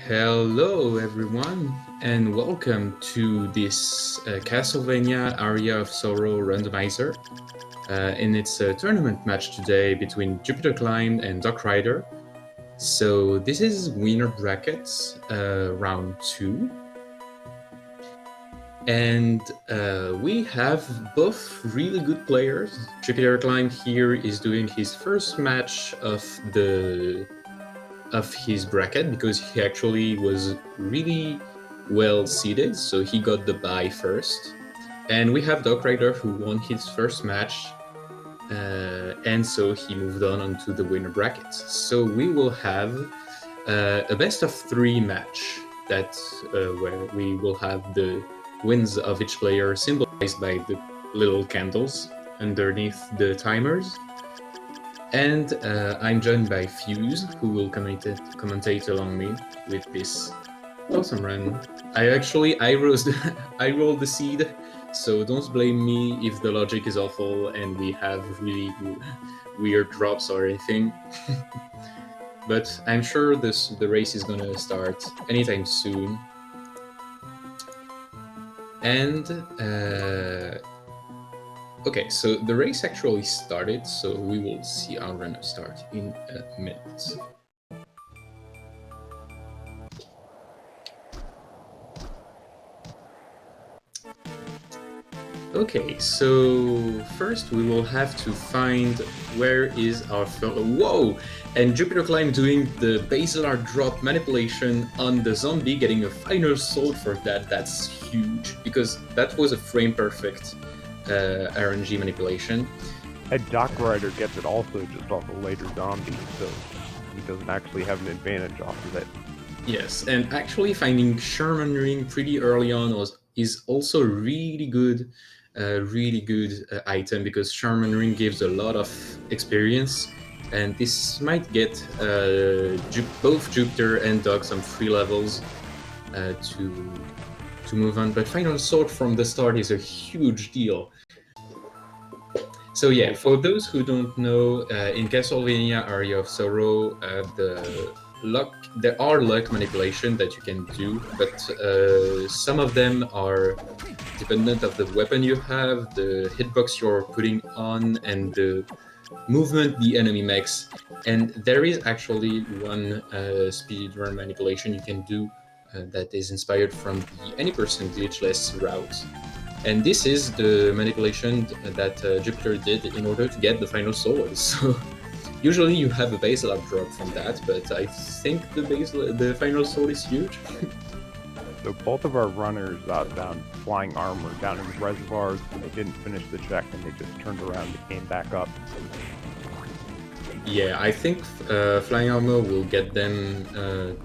Hello, everyone, and welcome to this Castlevania Aria of Sorrow Randomizer. In its tournament match today between JupiterClimb and Doc Rider. So this is winner brackets round 2. And we have both really good players. JupiterClimb here is doing his first match of his bracket because he actually was really well seeded, so he got the bye first. And we have Doc Rider who won his first match, and so he moved on onto the winner brackets. So we will have a best of 3 match that where we will have the wins of each player symbolized by the little candles underneath the timers. And I'm joined by Fuse, who will commentate along me with this awesome run. I rolled the seed, so don't blame me if the logic is awful and we have really weird drops or anything. But I'm sure the race is gonna start anytime soon. And okay, so the race actually started, so we will see our run start in a minute. Okay, so first we will have to find where is our whoa! And JupiterClimb doing the basilar drop manipulation on the zombie, getting a final sword for that. That's huge, because that was a frame perfect RNG manipulation. And Doc Rider gets it also just off a later zombie, so he doesn't actually have an advantage off of it. Yes, and actually finding Sherman Ring pretty early on is also really good item, because Sherman Ring gives a lot of experience, and this might get both Jupiter and Doc some free levels to move on. But final sword from the start is a huge deal. So yeah, for those who don't know, in Castlevania Aria of Sorrow, there are luck manipulation that you can do, but some of them are dependent of the weapon you have, the hitbox you're putting on, and the movement the enemy makes. And there is actually one speedrun manipulation you can do that is inspired from the any percentage-less route. And this is the manipulation that Jupiter did in order to get the final sword. So usually you have a basilar drop from that, but I think the final sword is huge. So both of our runners found flying armor down in the reservoirs, and they didn't finish the check, and they just turned around and came back up. Yeah, I think flying armor will get them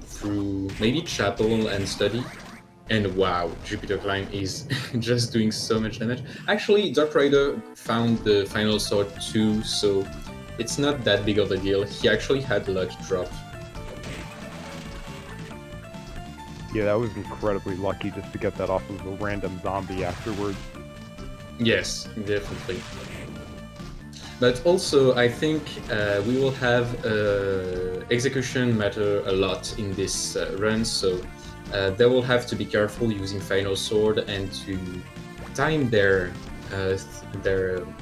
through maybe chapel and study. And wow, JupiterClimb is just doing so much damage. Actually, Dark Rider found the final sword too, so it's not that big of a deal. He actually had luck drop. Yeah, that was incredibly lucky just to get that off of a random zombie afterwards. Yes, definitely. But also, I think we will have execution matter a lot in this run, so they will have to be careful using final sword and to time their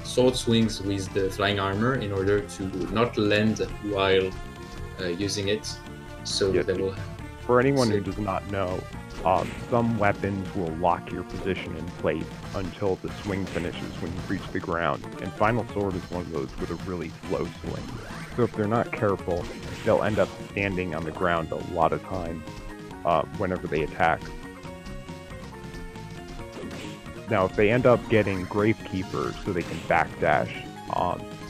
sword swings with the flying armor in order to not land while using it. So yes, they will. For anyone who does not know, some weapons will lock your position in place until the swing finishes when you reach the ground, and Final Sword is one of those with a really slow swing. So if they're not careful, they'll end up standing on the ground a lot of times whenever they attack. Now, if they end up getting Gravekeeper so they can backdash,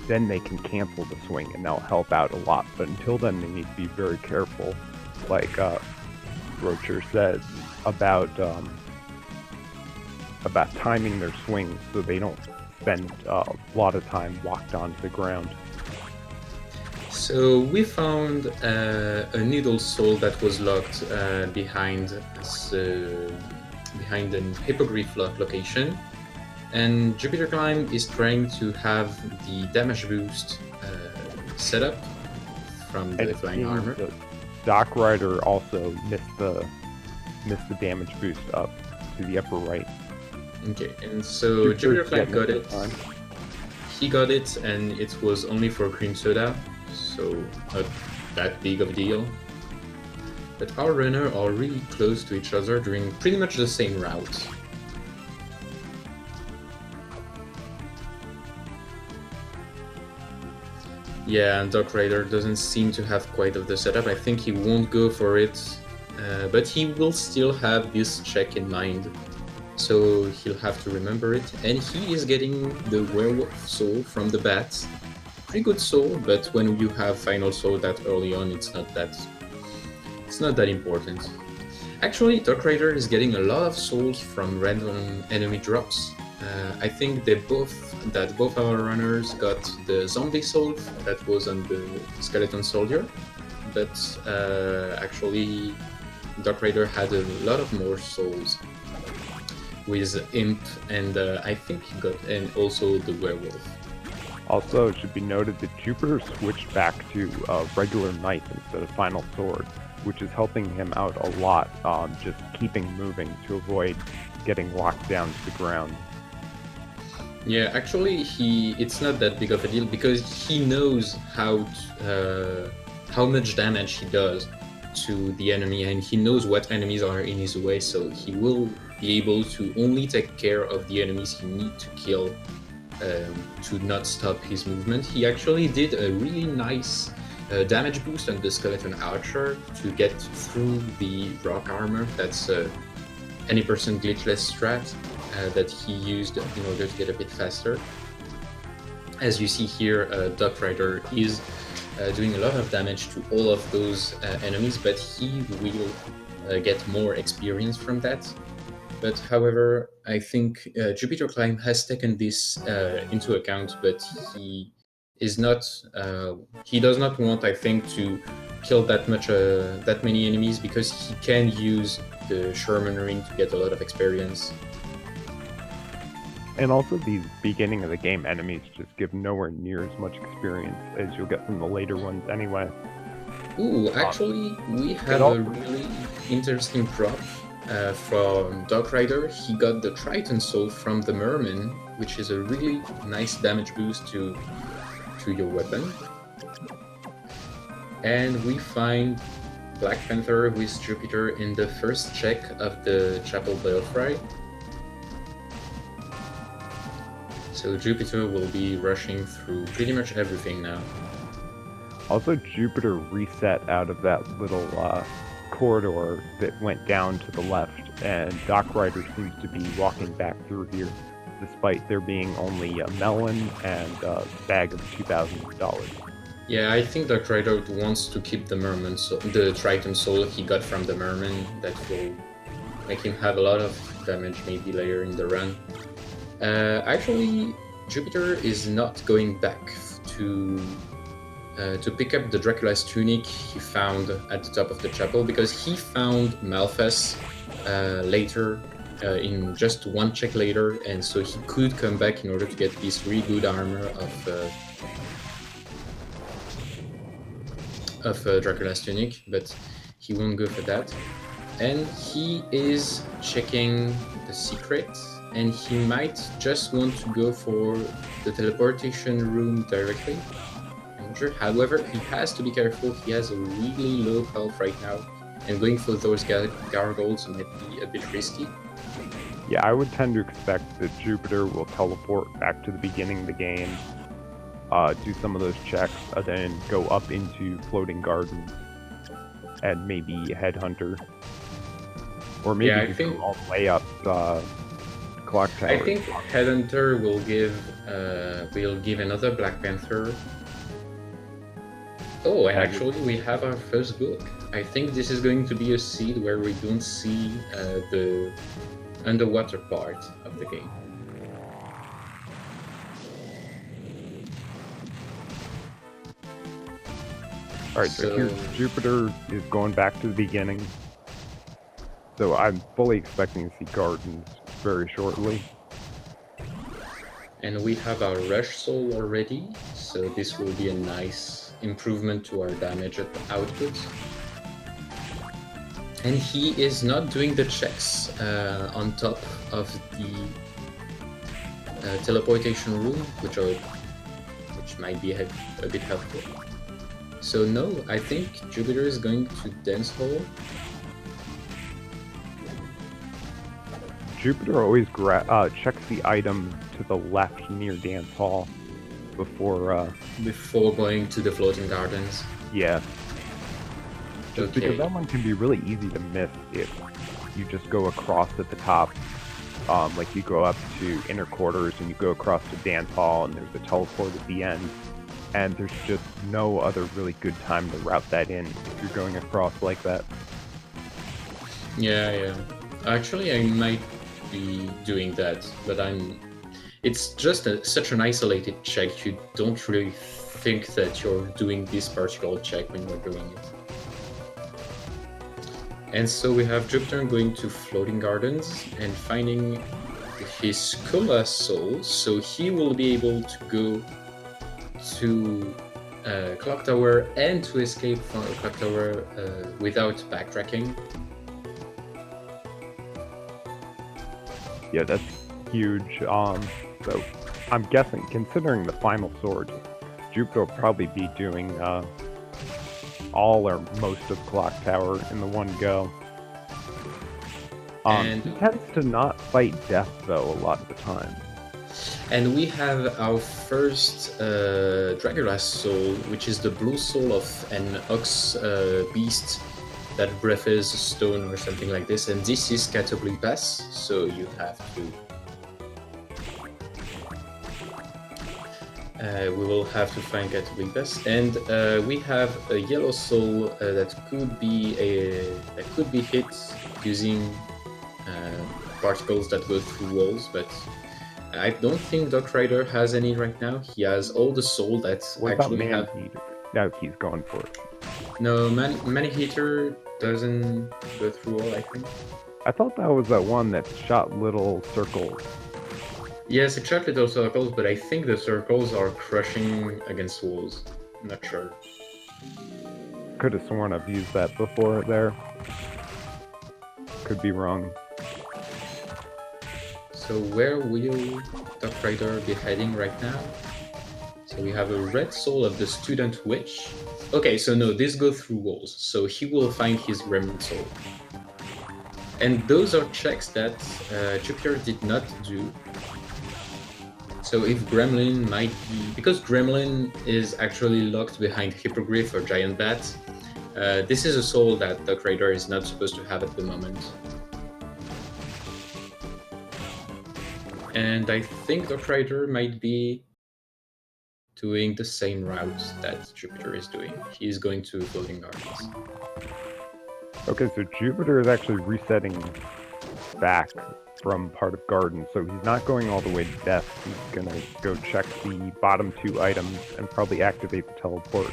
then they can cancel the swing and that'll help out a lot. But until then, they need to be very careful, like Rocher says, about timing their swings so they don't spend a lot of time locked onto the ground. So we found a needle soul that was locked behind an hippogriff location, and JupiterClimb is trying to have the damage boost set up from the flying armor. Dock Rider also missed the damage boost up to the upper right. Okay, and so JupiterClimb got it. Time. He got it, and it was only for cream soda, so not that big of a deal. But our runners are really close to each other doing pretty much the same route. Yeah, and Dock Rider doesn't seem to have quite of the setup. I think he won't go for it, but he will still have this check in mind. So he'll have to remember it. And he is getting the werewolf soul from the bat. Pretty good soul, but when you have final soul that early on, it's not that important. Actually, Dock Rider is getting a lot of souls from random enemy drops. I think both our runners got the zombie soul that was on the skeleton soldier, but actually Dock Rider had a lot of more souls with Imp, and I think he got, and also the werewolf. Also, it should be noted that Jupiter switched back to a regular knife instead of final sword, which is helping him out a lot, just keeping moving to avoid getting locked down to the ground. Yeah, actually, it's not that big of a deal because he knows how much damage he does to the enemy, and he knows what enemies are in his way, so he will be able to only take care of the enemies he needs to kill to not stop his movement. He actually did a really nice damage boost on the skeleton archer to get through the rock armor. That's any person glitchless strat that he used in order to get a bit faster. As you see here, Dock Rider is doing a lot of damage to all of those enemies, but he will get more experience from that. But however, I think JupiterClimb has taken this into account, but he is not. He does not want, I think, to kill that many enemies because he can use the Sherman Ring to get a lot of experience. And also, these beginning of the game enemies just give nowhere near as much experience as you'll get from the later ones anyway. Ooh, actually, we have a really interesting drop from Dock Rider. He got the Triton Soul from the Merman, which is a really nice damage boost to your weapon. And we find Black Panther with Jupiter in the first check of the Chapel Belfry. So Jupiter will be rushing through pretty much everything now. Also, Jupiter reset out of that little corridor that went down to the left, and Dock Rider seems to be walking back through here, despite there being only a melon and a bag of $2,000. Yeah, I think Dock Rider wants to keep the Merman, the Triton Soul he got from the Merman. That will make him have a lot of damage maybe later in the run. Actually, Jupiter is not going back to pick up the Dracula's tunic he found at the top of the chapel, because he found Malphas later, in just one check later, and so he could come back in order to get this really good armor of Dracula's tunic, but he won't go for that. And he is checking the secret, and he might just want to go for the teleportation room directly. I'm not sure. However, he has to be careful. He has a really low health right now, and going for those gargoyles might be a bit risky. Yeah, I would tend to expect that Jupiter will teleport back to the beginning of the game, do some of those checks, and then go up into Floating Gardens and maybe Headhunter. Or maybe go all the way up Clock Tower. I think Headhunter will give another Black Panther. Oh, and actually we have our first book. I think this is going to be a seed where we don't see the underwater part of the game. Alright, so here Jupiter is going back to the beginning. So I'm fully expecting to see Gardens very shortly. And we have our Rush Soul already, so this will be a nice improvement to our damage output. And he is not doing the checks on top of the teleportation room, which might be a bit helpful. So no, I think Jupiter is going to Dance Hall. Jupiter always checks the item to the left near Dance Hall before going to the Floating Gardens. Yeah. Just because that one can be really easy to miss if you just go across at the top. Like you go up to inner quarters and you go across to Dance Hall and there's a teleport at the end. And there's just no other really good time to route that in if you're going across like that. Yeah. Actually, I might be doing that, but it's just such an isolated check. You don't really think that you're doing this particular check when you're doing it. And so we have Jupiter going to Floating Gardens and finding his Cola Soul, so he will be able to go to Clock Tower and to escape from Clock Tower without backtracking. Yeah, that's huge. So I'm guessing, considering the final sword, Jupiter will probably be doing all or most of Clock Tower in the one go. He tends to not fight death, though, a lot of the time. And we have our first Dragula soul, which is the blue soul of an ox beast that breathes stone or something like this. And this is Catably Pass, so you have to... we will have to find Catably Pass. And we have a yellow soul that could be hit using particles that go through walls, but I don't think Doc Rider has any right now. He has all the soul that actually have. No, he's going for it. No, Mani Heater doesn't go through all, I think. I thought that was that one that shot little circles. Yes, it shot little circles, but I think the circles are crushing against walls. I'm not sure. Could have sworn I've used that before there. Could be wrong. So where will Doc Rider be heading right now? So we have a red soul of the Student Witch. Okay, so no, this goes through walls, so he will find his Gremlin soul. And those are checks that Jupiter did not do. So if Gremlin might be... Because Gremlin is actually locked behind Hippogriff or Giant Bat, this is a soul that Doc Rider is not supposed to have at the moment. And I think Doc Rider might be doing the same route that Jupiter is doing. He's going to Floating Gardens. Okay, so Jupiter is actually resetting back from part of Garden, so he's not going all the way to death. He's gonna go check the bottom two items and probably activate the teleport.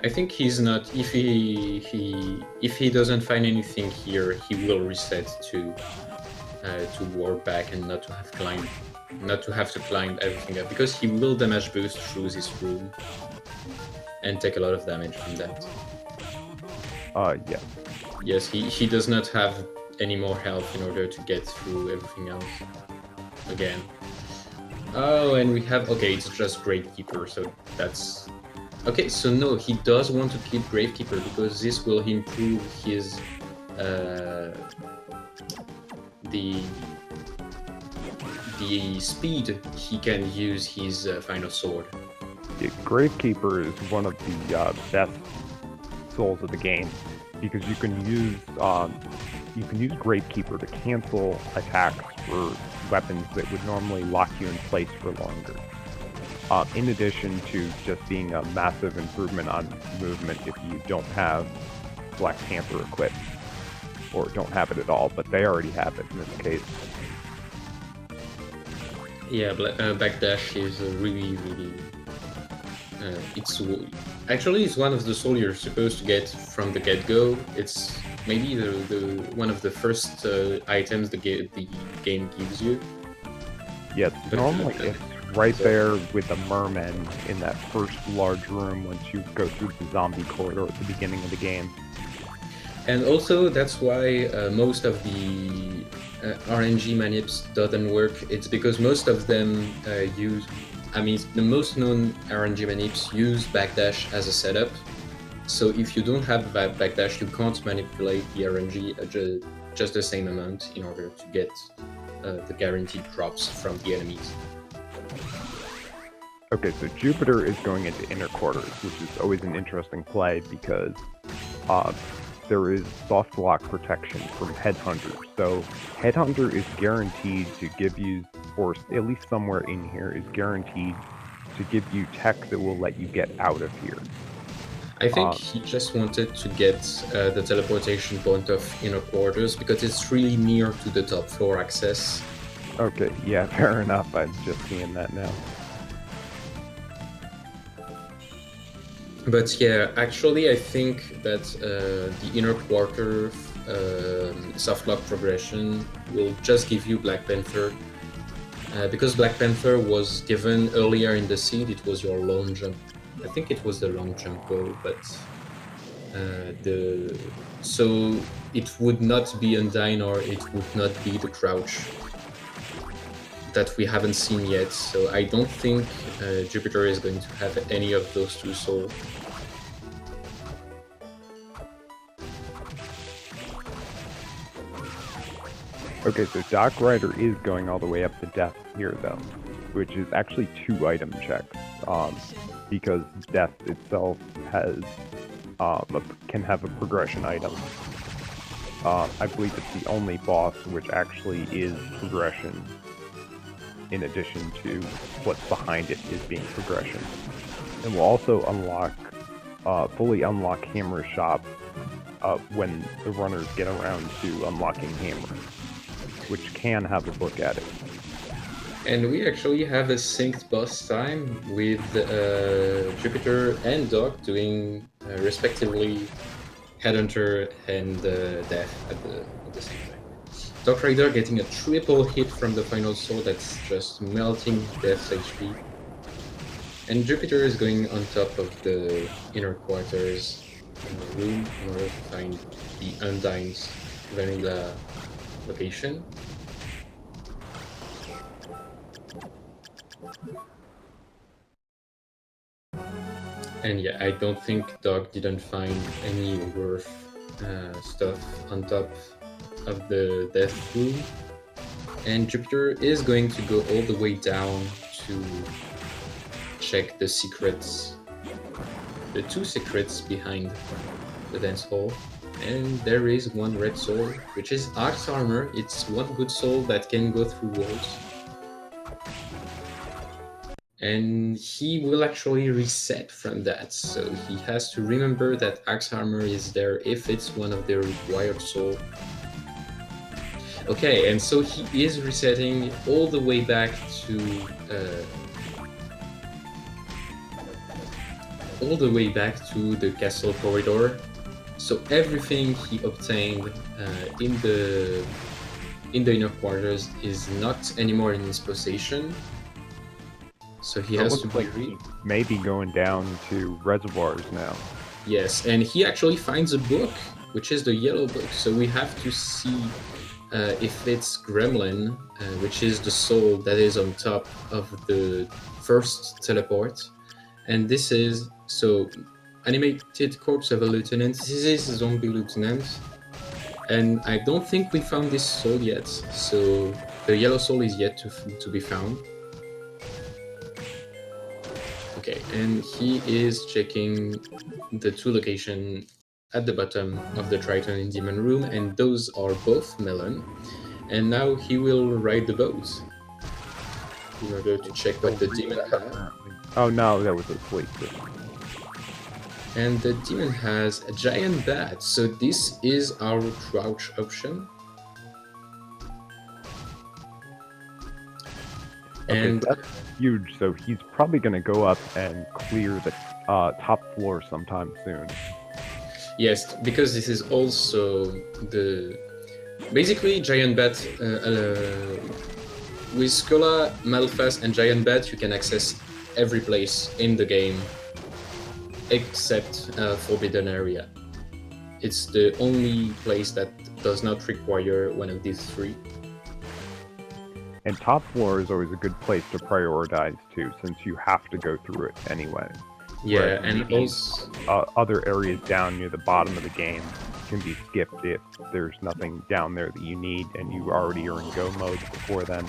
I think he's not. If he doesn't find anything here, he will reset to warp back and not to have to climb everything up, because he will damage boost through this room and take a lot of damage from that. Yeah. Yes, he does not have any more health in order to get through everything else again. Oh, and we have... Okay, it's just Gravekeeper, so that's... Okay, so no, he does want to keep Gravekeeper because this will improve his... the speed he can use his final sword. Yeah, Gravekeeper is one of the best souls of the game, because you can use Gravekeeper to cancel attacks for weapons that would normally lock you in place for longer. In addition to just being a massive improvement on movement if you don't have Black Panther equipped, or don't have it at all, but they already have it in this case. Yeah, Backdash is really... it's one of the souls you're supposed to get from the get-go. It's maybe the one of the first items the game gives you. Yes, normally it's right there with the merman in that first large room once you go through the zombie corridor at the beginning of the game. And also that's why most of the RNG manips doesn't work. It's because most of them use, I mean, the most known RNG manips use backdash as a setup. So if you don't have that backdash, you can't manipulate the RNG just the same amount in order to get the guaranteed drops from the enemies. Okay, so Jupiter is going into inner quarters, which is always an interesting play because there is soft lock protection from Headhunter. So Headhunter is guaranteed to give you, or at least somewhere in here, is guaranteed to give you tech that will let you get out of here. I think he just wanted to get the teleportation point of inner quarters because it's really near to the top floor access. Okay, yeah, fair enough. I'm just seeing that now. But yeah, actually, I think that the inner quarter soft lock progression will just give you Black Panther. Because Black Panther was given earlier in the seed, it was your long jump. I think it was the long jump goal, but so it would not be Undyne or it would not be the crouch that we haven't seen yet. So I don't think Jupiter is going to have any of those two souls. Okay, so Doc Rider is going all the way up to death here, though, which is actually 2 item checks, because death itself has can have a progression item. I believe it's the only boss which actually is progression, in addition to what's behind it is being progression. And we'll also unlock, fully unlock Hammer Shop when the runners get around to unlocking Hammer, which can have a look at it. And we actually have a synced boss time with Jupiter and Doc doing respectively Headhunter and Death at the same time. Doc Rider getting a triple hit from the final soul that's just melting Death's HP. And Jupiter is going on top of the inner quarters room in order to find the Undyne's vanilla location. And yeah, I don't think Doc didn't find any worth stuff on top of the death room. And Jupiter is going to go all the way down to check the secrets, the 2 secrets behind the dance hall. And there is 1 red soul, which is Axe Armor. It's 1 good soul that can go through walls. And he will actually reset from that, so he has to remember that Axe Armor is there if it's one of the required soul. Okay, and so he is resetting all the way back to the castle corridor. So everything he obtained in the inner quarters is not anymore in his possession. So he has to be maybe going down to reservoirs now. Yes, and he actually finds a book, which is the yellow book. So we have to see if it's Gremlin, which is the soul that is on top of the first teleport. And this is, so, animated corpse of a lieutenant. This is a zombie lieutenant. And I don't think we found this soul yet. So the yellow soul is yet to be found. Okay, and he is checking the 2 locations at the bottom of the Triton and Demon room, and those are both melon. And now he will ride the boat in order to check what the demon has. Oh no, that was a sleep. And the demon has a giant bat, so this is our crouch option. Okay, and that's huge, so he's probably going to go up and clear the top floor sometime soon. Yes, because this is also the... Basically, Giant Bat... with Skola, Malphas, and Giant Bat, you can access every place in the game except Forbidden Area. it's the only place that does not require one of these three. And top floor is always a good place to prioritize too, since you have to go through it anyway. Yeah, Whereas and maybe, also other areas down near the bottom of the game can be skipped if there's nothing down there that you need and you already are in go mode before then.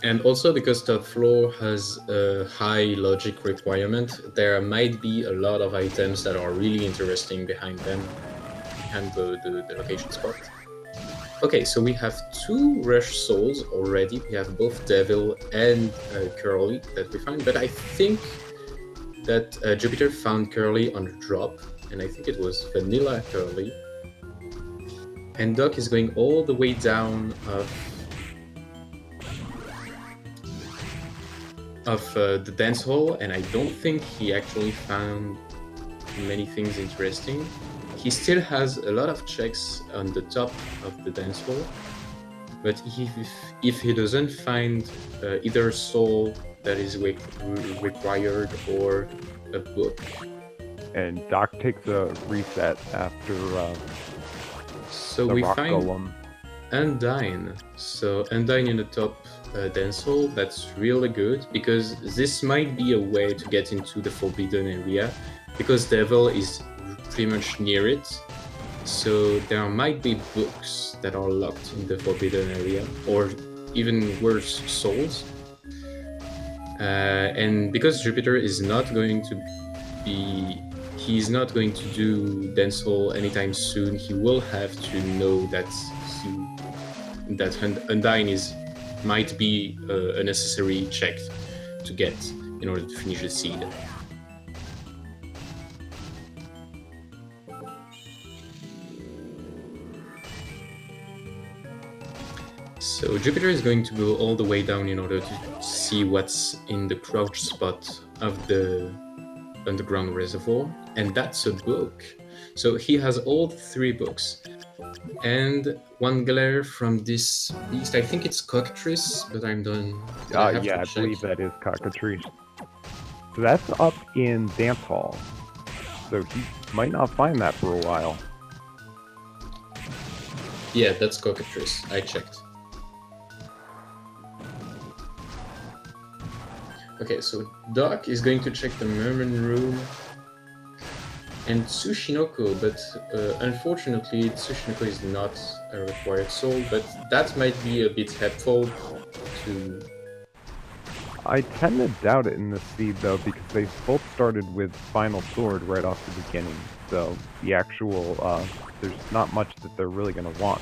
And also because top floor has a high logic requirement, there might be a lot of items that are really interesting behind them, behind the location spot. Okay, so we have 2 Rush Souls already. We have both Devil and Curly that we find, but I think that Jupiter found Curly on a drop, and I think it was Vanilla Curly. And Doc is going all the way down of the dance hall, and I don't think he actually found many things interesting. He still has a lot of checks on the top of the dance hall, but if he doesn't find either soul that is required or a book. And Doc takes a reset after So the we rock find golem. Undine. So Undine in the top dance hall, that's really good, because this might be a way to get into the Forbidden area, because Devil is pretty much near it. So there might be books that are locked in the Forbidden area, or even worse, souls. And because Jupiter is not going to be, he's not going to do dance hall anytime soon, he will have to know that Undine might be a necessary check to get in order to finish the seed. So Jupiter is going to go all the way down in order to see what's in the crouch spot of the underground reservoir, and that's a book. So he has all 3 books. And 1 glare from this beast. I think it's Cockatrice, but I'm done. Yeah, I believe that is Cockatrice. So that's up in Dance Hall. So he might not find that for a while. Yeah, that's Cockatrice. I checked. Okay, so Doc is going to check the Merman room and Tsushinoko, but unfortunately Tsushinoko is not a required soul, but that might be a bit helpful to... I tend to doubt it in this seed though, because they both started with Final Sword right off the beginning, so the actual, there's not much that they're really going to want.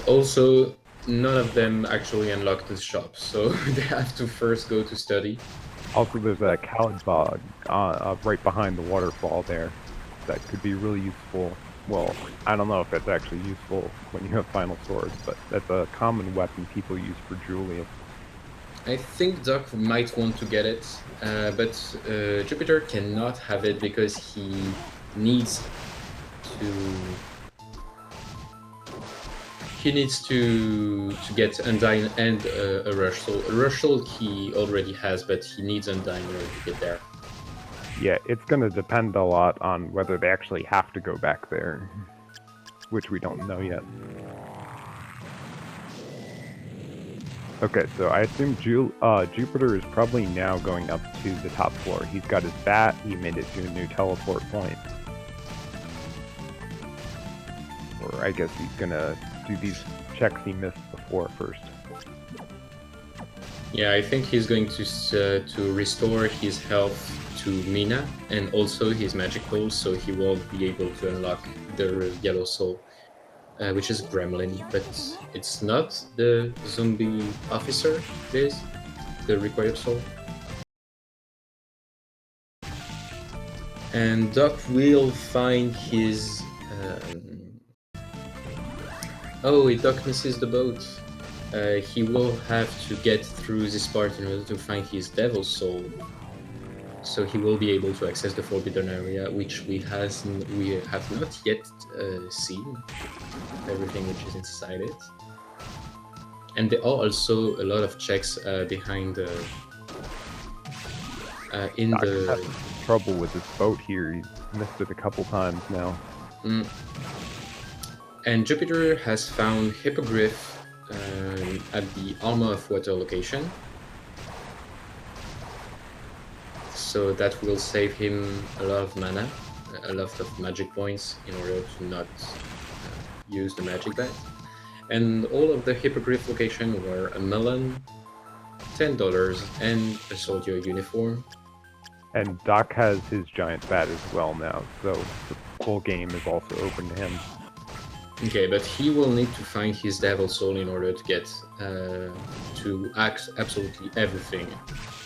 Also, none of them actually unlock the shop, so they have to first go to study. Also, there's a Coward Bog right behind the waterfall there. That could be really useful. Well, I don't know if that's actually useful when you have Final Sword, but that's a common weapon people use for Julius. I think Doc might want to get it, but Jupiter cannot have it because he needs to get Undine and a Rush Soul. A Rush Soul he already has, but he needs Undine in order to get there. Yeah, it's going to depend a lot on whether they actually have to go back there, which we don't know yet. Okay, so I assume Jupiter is probably now going up to the top floor. He's got his bat, he made it to a new teleport point. Or I guess he's gonna do these checks he missed before first. Yeah, I think he's going to restore his health to Mina, and also his magical, so he won't be able to unlock the yellow soul, which is Gremlin, but it's not the zombie officer, it is the required soul. And Doc will find his... Oh, Doc misses the boat. He will have to get through this part in order to find his Devil Soul. So he will be able to access the Forbidden Area, which we have not yet seen everything which is inside it. And there are also a lot of checks behind in the... Trouble with this boat here. He's missed it a couple times now. And Jupiter has found Hippogriff at the Alma of Water location. So that will save him a lot of mana, a lot of magic points in order to not use the magic bat. And all of the Hippogriff location were a melon, $10, and a soldier uniform. And Doc has his giant bat as well now, so the full game is also open to him. Okay, but he will need to find his Devil Soul in order to get to absolutely everything.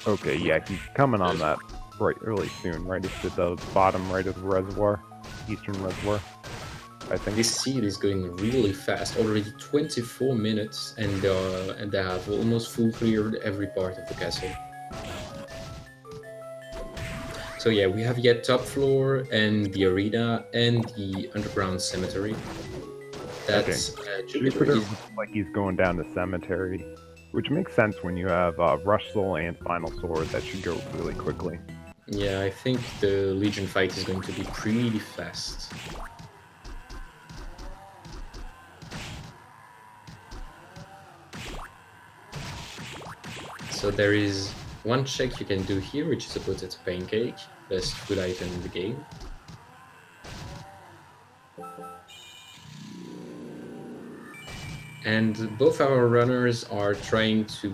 Okay, yeah, he's coming on that really soon, right? It's at the bottom right of the reservoir, eastern reservoir, I think. This seed is going really fast, already 24 minutes, and they have almost full cleared every part of the castle. So yeah, we have yet top floor and the arena and the underground cemetery. That's Jupiter looks like he's going down the cemetery, which makes sense when you have Rush Soul and Final Sword. That should go really quickly. Yeah, I think the Legion fight is going to be pretty fast. So there is one check you can do here, which is a potato pancake, best food item in the game. And both our runners are trying to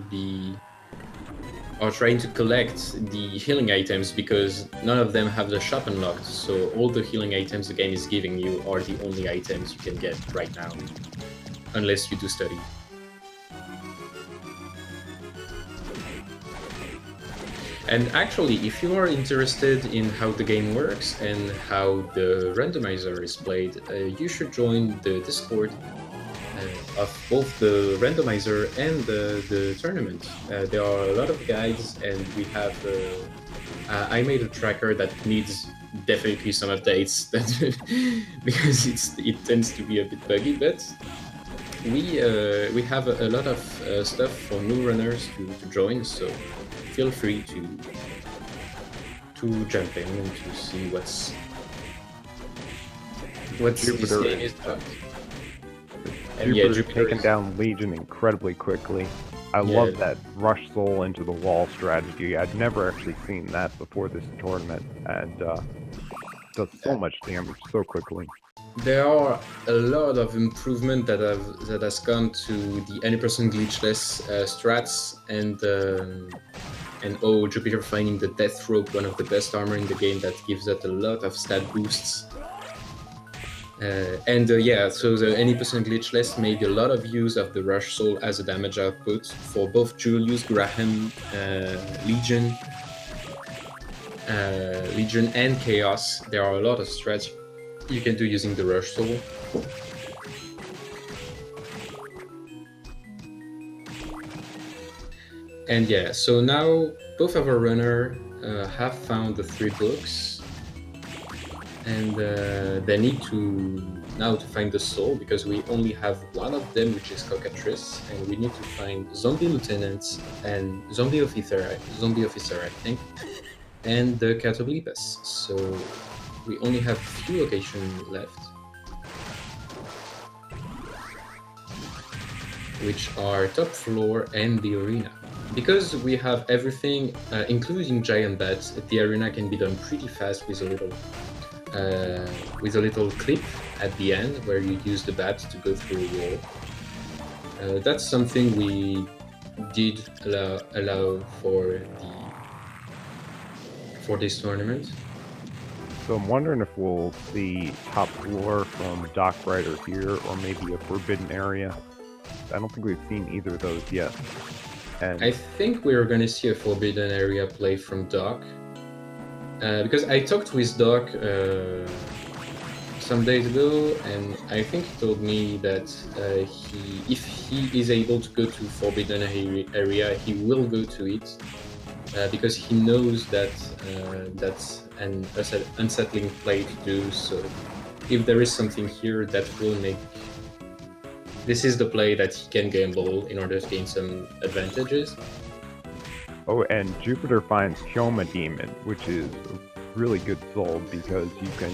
collect the healing items because none of them have the shop unlocked. So all the healing items the game is giving you are the only items you can get right now, unless you do study. And actually, if you are interested in how the game works and how the randomizer is played, you should join the Discord of both the randomizer and the tournament. There are a lot of guides, and we have. I made a tracker that needs definitely some updates because it tends to be a bit buggy, but we have a lot of stuff for new runners to join. So feel free to jump in and to see what's this game is about. Jupiter's taken down Legion incredibly quickly. I love that Rush Soul into the wall strategy. I'd never actually seen that before this tournament, and does so much damage so quickly. There are a lot of improvement that has come to the 80% glitchless strats, and Jupiter finding the Death Rope, one of the best armor in the game that gives it a lot of stat boosts. So the 80% glitchless made a lot of use of the Rush Soul as a damage output for both Julius, Graham, Legion and Chaos. There are a lot of strats you can do using the Rush Soul. And yeah, so now both of our runners have found the 3 books. And they need to find the soul because we only have one of them, which is Cockatrice, and we need to find Zombie Lieutenant and Zombie Officer, I think, and the Catoblepus. So we only have a few locations left, which are top floor and the arena. Because we have everything, including giant bats, the arena can be done pretty fast with a little clip at the end where you use the bat to go through a wall. That's something we did allow for this tournament. So I'm wondering if we'll see top floor from Doc Rider here, or maybe a forbidden area. I don't think we've seen either of those yet. And I think we're going to see a forbidden area play from Doc. Because I talked with Doc some days ago, and I think he told me that if he is able to go to forbidden area, he will go to it because he knows that that's an unsettling play to do. So if there is something here that will make this is the play that he can gamble in order to gain some advantages. Oh, and Jupiter finds Kyoma Demon, which is a really good soul because you can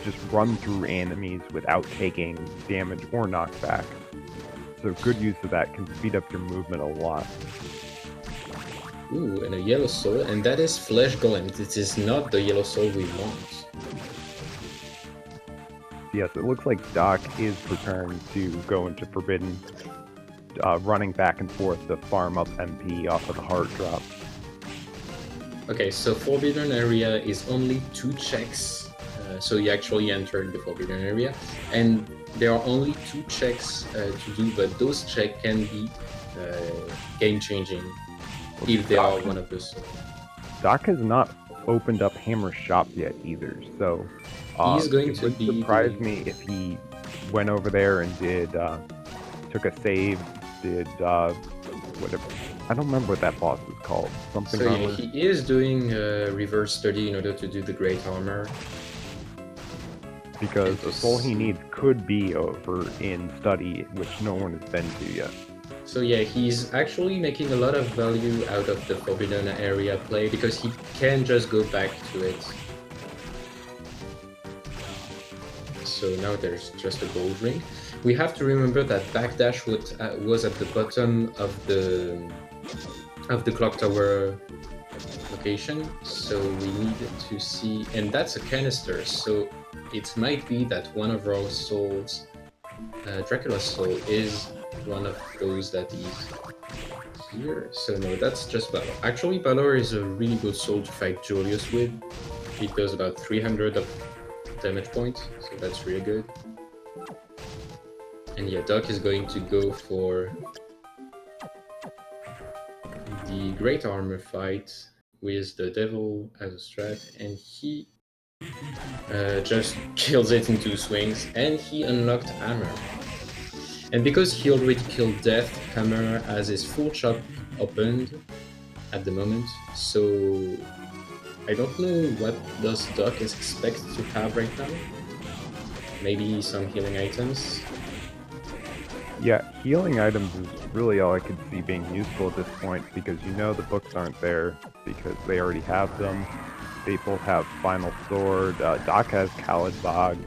just run through enemies without taking damage or knockback. So good use of that can speed up your movement a lot. Ooh, and a yellow soul, and that is Flesh Golem. This is not the yellow soul we want. Yes, it looks like Doc is preparing to go into Forbidden, running back and forth to farm up MP off of the heart drop. Okay, so Forbidden Area is only 2 checks, so you actually entered the Forbidden Area, and there are only 2 checks to do, but those checks can be game-changing if they are one of those. Doc has not opened up Hammer's shop yet either, so he's going it to would be surprise me if he went over there and did took a save, did whatever. I don't remember what that boss is called. Something. So yeah, he is doing reverse study in order to do the great armor. Because the soul he needs could be over in study, which no one has been to yet. So yeah, he's actually making a lot of value out of the Forbidden Area play because he can just go back to it. So now there's just a gold ring. We have to remember that backdash was at the bottom of the clock tower location, so we need to see, and that's a canister, so it might be that one of our souls, Dracula's soul, is one of those that is here. So no, that's just Balor. Actually, Balor is a really good soul to fight Julius with. It does about 300 of damage points, so that's really good. And yeah, Doc is going to go for the Great Armor fight with the Devil as a strat, and he just kills it in 2 swings, and he unlocked Hammer. And because he already killed Death, Hammer has his full chop opened at the moment, so I don't know what does Doc expect to have right now. Maybe some healing items. Yeah, healing items is really all I could see being useful at this point, because you know the books aren't there because they already have them. They both have Final Sword. Doc has Khalid Bog.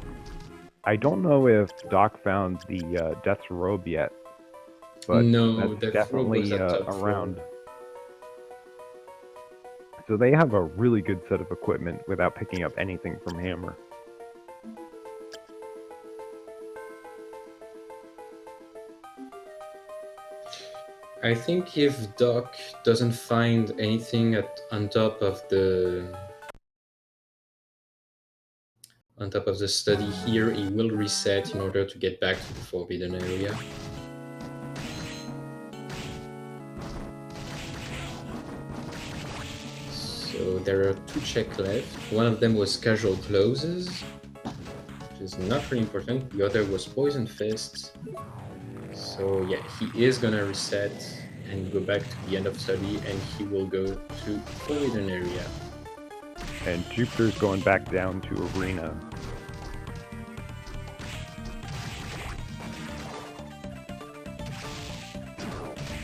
I don't know if Doc found the Death's Robe yet, but no, that's definitely around. So they have a really good set of equipment without picking up anything from Hammer. I think if Doc doesn't find anything on top of the study here, he will reset in order to get back to the Forbidden Area. So there are 2 checks left. One of them was Casual Closes, which is not really important. The other was Poison Fists. So yeah, he is gonna reset and go back to the end of study, and he will go to Forbidden Area. And Jupiter's going back down to Arena.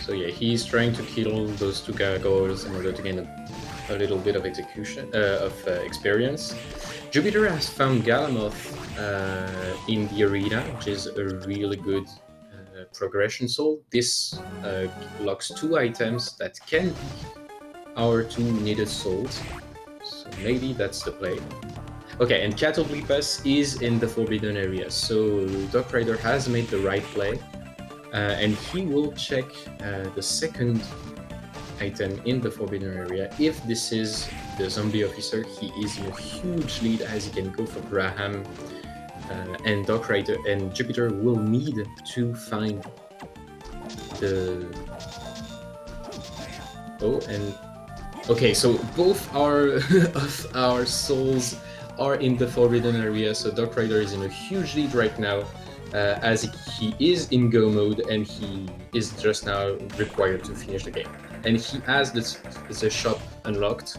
So yeah, he's trying to kill those 2 gargoyles in order to gain a little bit of experience. Jupiter has found Galamoth in the arena, which is a really good progression soul. This locks 2 items that can be our 2 needed souls, so maybe that's the play. Okay, and Catoblepas is in the Forbidden Area, so Doc Rider has made the right play, and he will check the second item in the Forbidden Area. If this is the zombie officer, he is in a huge lead as he can go for Graham. And Doc Rider and Jupiter will need to find the... Okay, so both of our souls are in the Forbidden Area, so Doc Rider is in a huge lead right now, as he is in go mode, and he is just now required to finish the game. And he has the shop unlocked,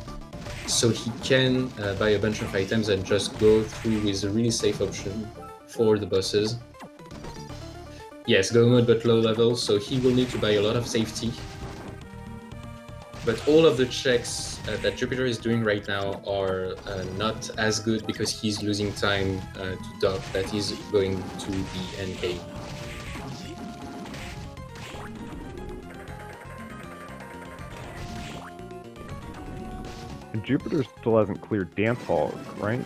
so he can buy a bunch of items and just go through with a really safe option for the bosses. Yes, go mode but low level, so he will need to buy a lot of safety. But all of the checks that Jupiter is doing right now are not as good because he's losing time to Doc that is going to the end game. And Jupiter still hasn't cleared dance halls, right?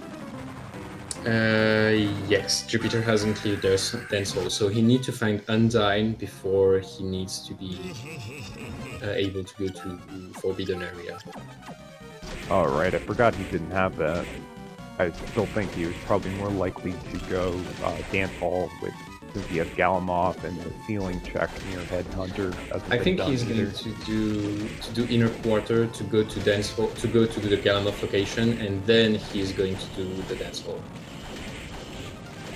Yes, Jupiter hasn't cleared dance hall, so he needs to find Undyne before he needs to be able to go to Forbidden Area. Oh, right, I forgot he didn't have that. I still think he was probably more likely to go dance hall with, since he has Galamoth and the ceiling check near Headhunter. I think he's going to do inner quarter to go to dance hall, to go to the Galamoth location, and then he's going to do the dance hall.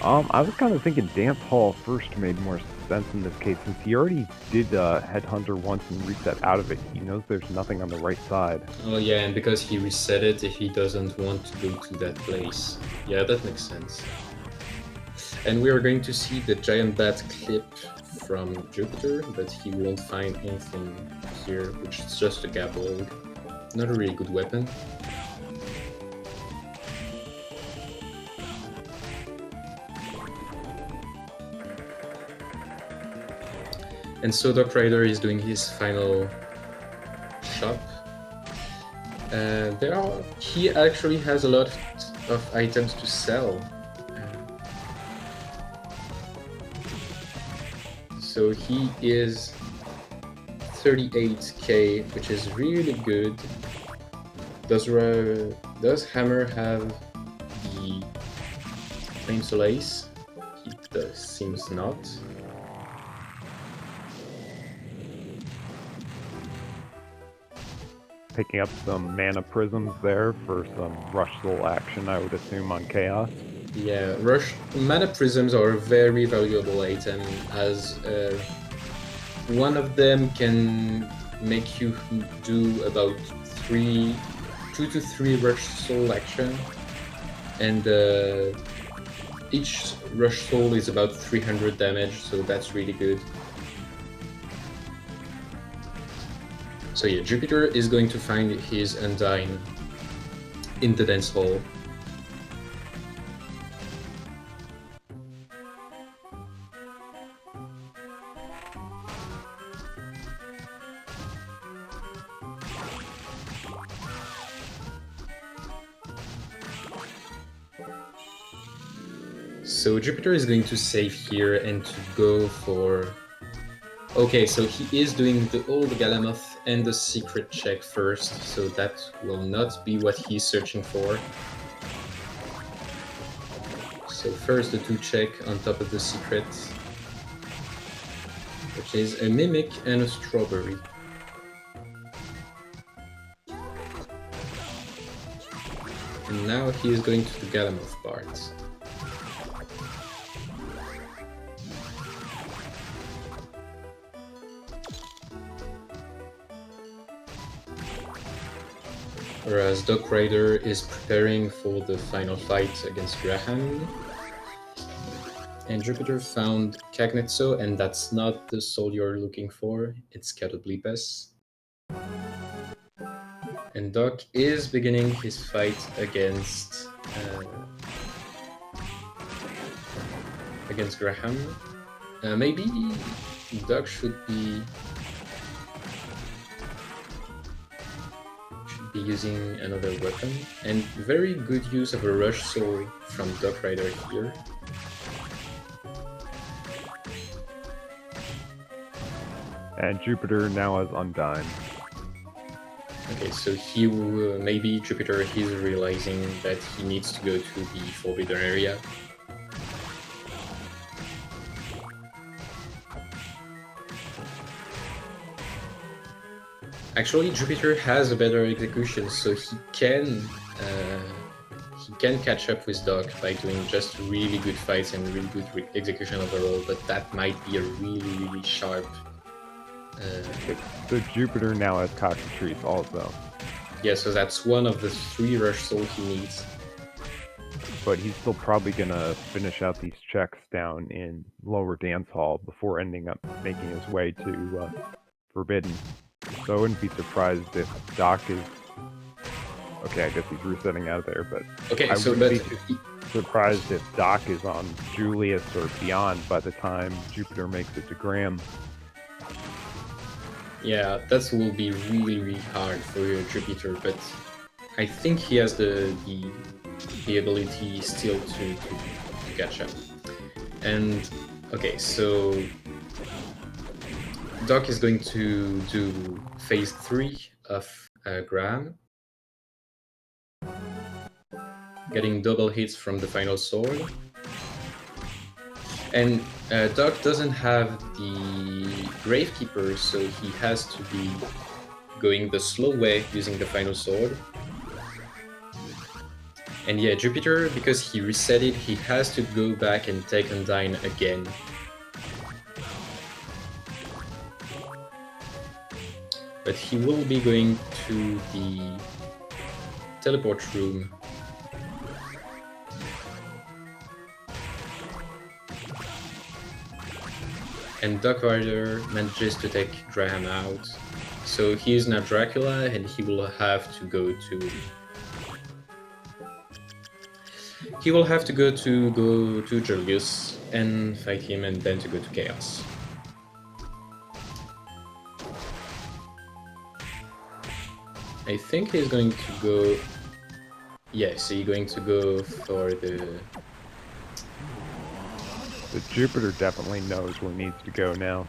I was kind of thinking dance hall first made more sense in this case, since he already did Headhunter once and reset out of it. He knows there's nothing on the right side. Oh yeah, and because he reset it, if he doesn't want to go to that place. Yeah, that makes sense. And we are going to see the giant bat clip from Jupiter, but he won't find anything here, which is just a Gabolg. Not a really good weapon. And so Doc Rider is doing his final shop. He actually has a lot of items to sell. So he is 38k, which is really good. Does Hammer have the Flame Solace? He does, seems not. Picking up some mana prisms there for some rush soul action, I would assume, on Chaos. Yeah, mana prisms are a very valuable item, as one of them can make you do about 2 to 3 rush soul action, and each rush soul is about 300 damage, so that's really good. So yeah, Jupiter is going to find his Undyne in the dance hall. So Jupiter is going to save here and to go for... Okay, so he is doing all the Galamoth and the secret check first, so that will not be what he's searching for. So first the 2 check on top of the secret, which is a Mimic and a Strawberry. And now he is going to the Galamoth part. Whereas Doc Rider is preparing for the final fight against Graham. And Jupiter found Cagnetso, and that's not the soul you're looking for, it's Catoblepas. And Doc is beginning his fight against Graham. Maybe Doc should be using another weapon, and very good use of a rush soul from Doc Rider here. And Jupiter now has Undyne. Okay, so he will, maybe Jupiter, he's realizing that he needs to go to the Forbidden Area. Actually, Jupiter has a better execution, so he can catch up with Doc by doing just really good fights and really good execution overall, but that might be a really sharp... So Jupiter now has Cockatrice also. Yeah, so that's one of the 3 rush soul he needs. But he's still probably gonna finish out these checks down in Lower Dance Hall before ending up making his way to Forbidden. So I wouldn't be surprised if Doc is... Okay, I guess he's resetting out of there, but Okay, I so wouldn't but be surprised if Doc is on Julius or beyond by the time Jupiter makes it to Graham. yeah, that will be really hard for Jupiter, but I think he has the ability still to catch up. And okay, so Doc is going to do phase 3 of Graham, getting double hits from the final sword. And Doc doesn't have the Gravekeeper, so he has to be going the slow way using the final sword. And yeah, Jupiter, because he reset it, he has to go back and take Undyne again. But he will be going to the teleport room. And Doc Rider manages to take Graham out. So he is now Dracula, and he will have to go to... He will have to go to Julius and fight him, and then to go to Chaos. I think he's going to go... Yes, he's going to go for the... But Jupiter definitely knows where he needs to go now.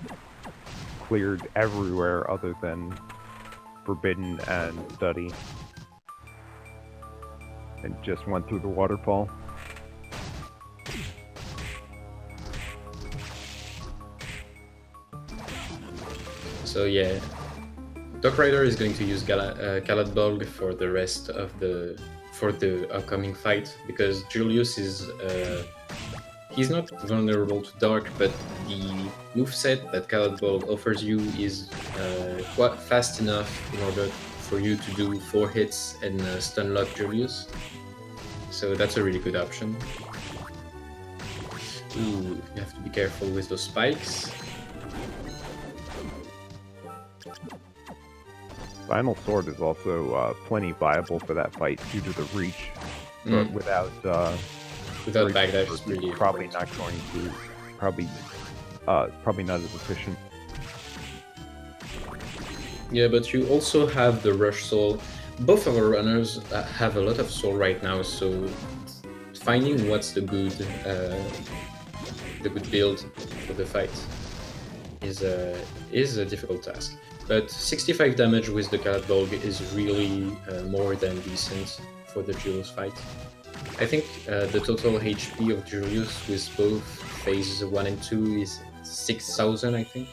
Cleared everywhere other than Forbidden and Study. And just went through the waterfall. So yeah, Doc Rider is going to use Galadbolg for the rest of the upcoming fight, because Julius is he's not vulnerable to Dark, but the moveset that Galadbolg offers you is quite fast enough in order for you to do 4 hits and stun lock Julius. So that's a really good option. Ooh, you have to be careful with those spikes. Final Sword is also plenty viable for that fight due to the reach, but without backdash, it's really probably not going to probably not as efficient. Yeah, but you also have the Rush Soul. Both of our runners have a lot of soul right now, so finding what's the good build for the fight is a difficult task. But 65 damage with the Galadbolg is really more than decent for the Julius fight. I think the total HP of Julius with both phases 1 and 2 is 6,000, I think.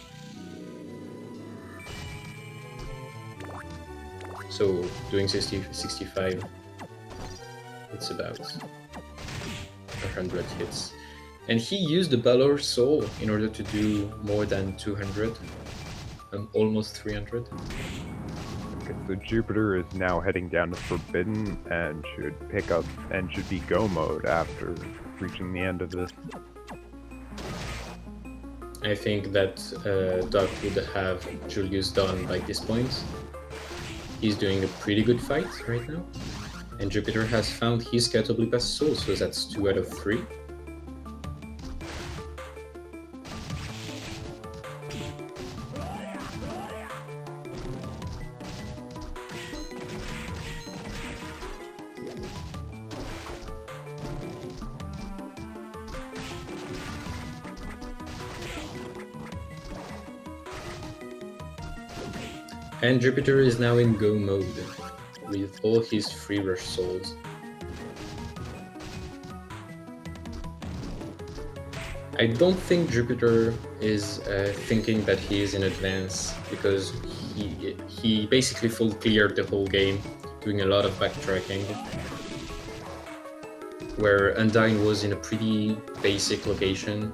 So doing 65, it's about 100 hits. And he used the Balor Soul in order to do more than 200. Almost 300. Okay, so Jupiter is now heading down to Forbidden and should be go mode after reaching the end of this. I think that Doc would have Julius done by this point. He's doing a pretty good fight right now. And Jupiter has found his Catablippa Soul, so that's 2 out of 3. And Jupiter is now in go mode, with all his free rush souls. I don't think Jupiter is thinking that he is in advance, because he basically full cleared the whole game, doing a lot of backtracking, where Undyne was in a pretty basic location.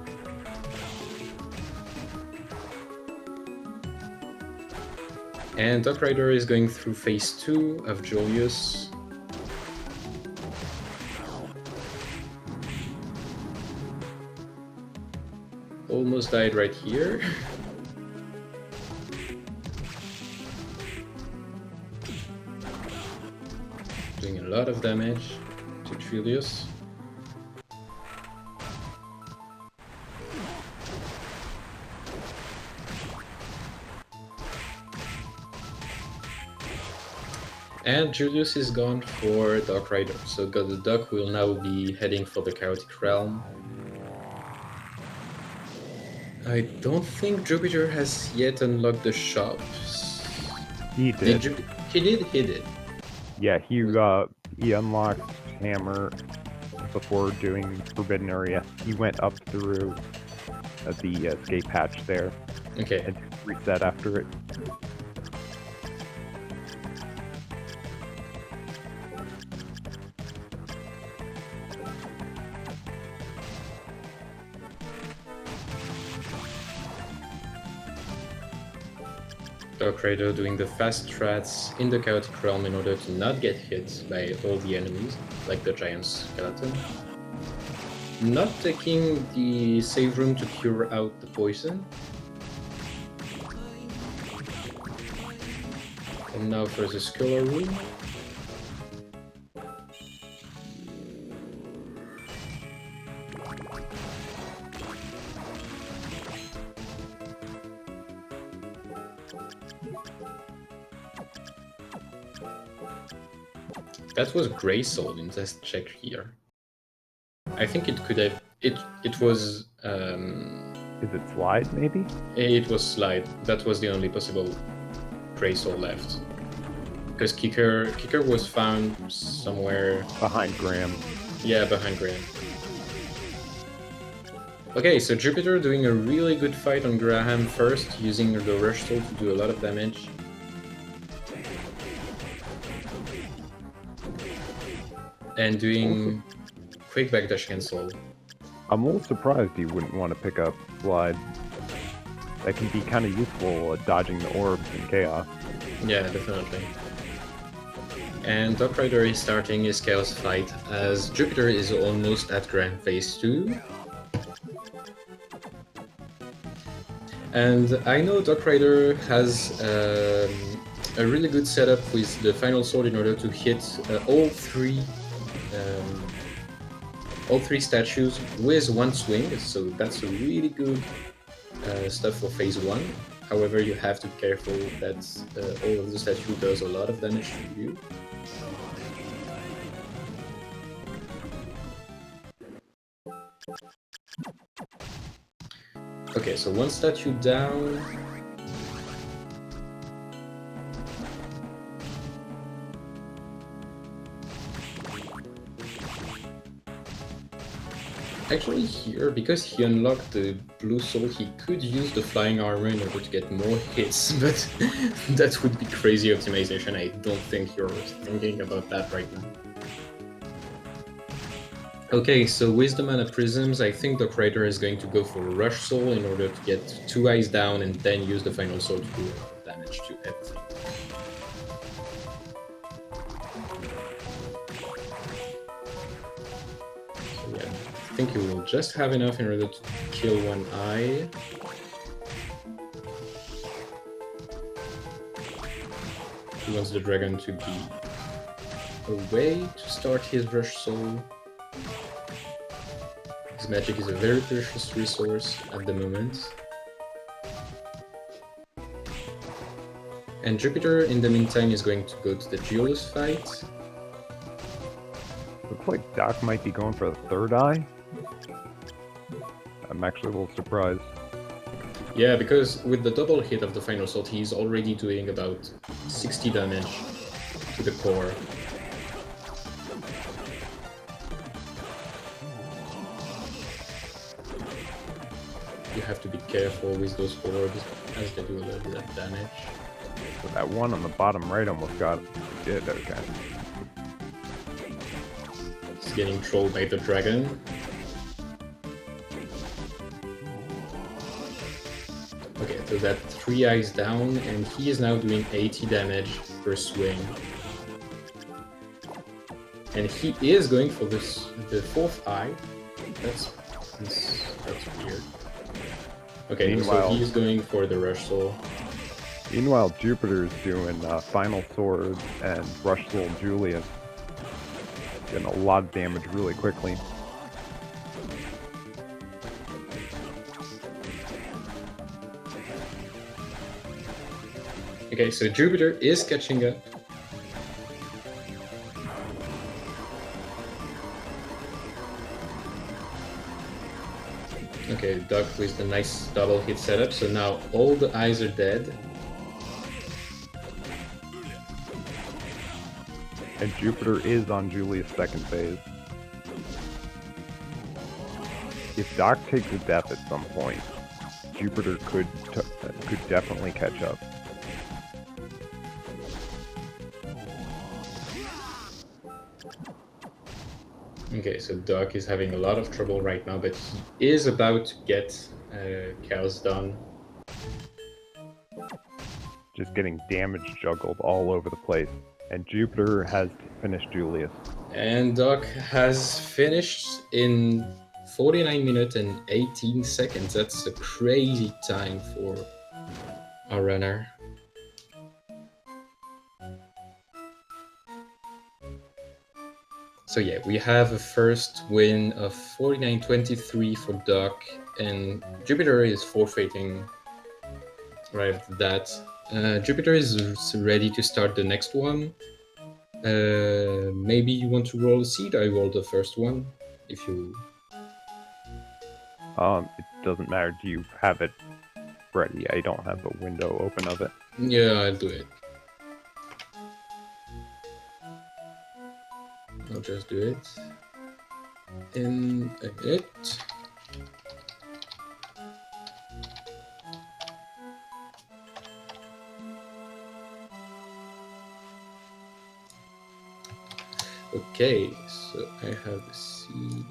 And Doc Rider is going through phase 2 of Julius. Almost died right here. doing a lot of damage to Julius. And Julius is gone for Dark Rider, so the Duck will now be heading for the Chaotic Realm. I don't think Jupiter has yet unlocked the shops. He did. He did. Yeah, he unlocked Hammer before doing Forbidden Area. He went up through the escape hatch there. Okay. And reset after it. Dark Rider doing the fast strats in the Chaotic Realm in order to not get hit by all the enemies, like the giant skeleton. Not taking the save room to cure out the poison. And now for the Sculler room. That was Grey Soul in test check here. I think it could have... It was... Is it Slide, maybe? It was Slide. That was the only possible Grey Soul left. Because Kicker was found somewhere... Behind Graham. Yeah, behind Graham. Okay, so Jupiter doing a really good fight on Graham first, using the Rush Soul to do a lot of damage. And doing quick backdash cancel. I'm a little surprised he wouldn't want to pick up Slide. That can be kind of useful dodging the orbs in Chaos. Yeah, definitely. And Dark Rider is starting his Chaos fight as Jupiter is almost at Grand Phase 2. And I know Dark Rider has a really good setup with the Final Sword in order to hit all three statues with one swing, so that's a really good stuff for phase 1. However, you have to be careful that all of the statue does a lot of damage to you. Okay, so one statue down. Actually here, because he unlocked the blue soul, he could use the flying armor in order to get more hits, but that would be crazy optimization. I don't think you're thinking about that right now. Okay, so with the mana prisms, I think the Rider is going to go for Rush Soul in order to get 2 eyes down and then use the Final Soul to do damage to everything. So yeah, I think you will just have enough in order to kill one eye. He wants the dragon to be away to start his Rush Soul. His magic is a very precious resource at the moment. And Jupiter, in the meantime, is going to go to the Geolus fight. Looks like Doc might be going for the third eye. I'm actually a little surprised. Yeah, because with the double hit of the Final Sword, he's already doing about 60 damage to the core. You have to be careful with those orbs as they do a little bit of damage. So that one on the bottom right almost got it. Did, okay. He's getting trolled by the dragon. Okay, so that 3 eyes down, and he is now doing 80 damage per swing. And he is going for the 4th eye. That's weird. Okay, so he's going for the Rush Soul. Meanwhile, Jupiter's doing Final Sword and Rush Soul Julius. getting a lot of damage really quickly. Okay, so Jupiter is catching up. Okay, Doc with the nice double hit setup, so now all the eyes are dead. And Jupiter is on Julia's second phase. If Doc takes a death at some point, Jupiter could definitely catch up. Okay, so Doc is having a lot of trouble right now, but he is about to get cows done. Just getting damage juggled all over the place. And Jupiter has finished Julius. And Doc has finished in 49 minutes and 18 seconds. That's a crazy time for a runner. So yeah, we have a first win of 49-23 for Doc, and Jupiter is forfeiting right after that. Jupiter is ready to start the next one. Maybe you want to roll a seed? I rolled the first one. If you... It doesn't matter. Do you have it ready? I don't have a window open of it. Yeah, I'll do it. I'll just do it in a minute. Okay, so I have the seed.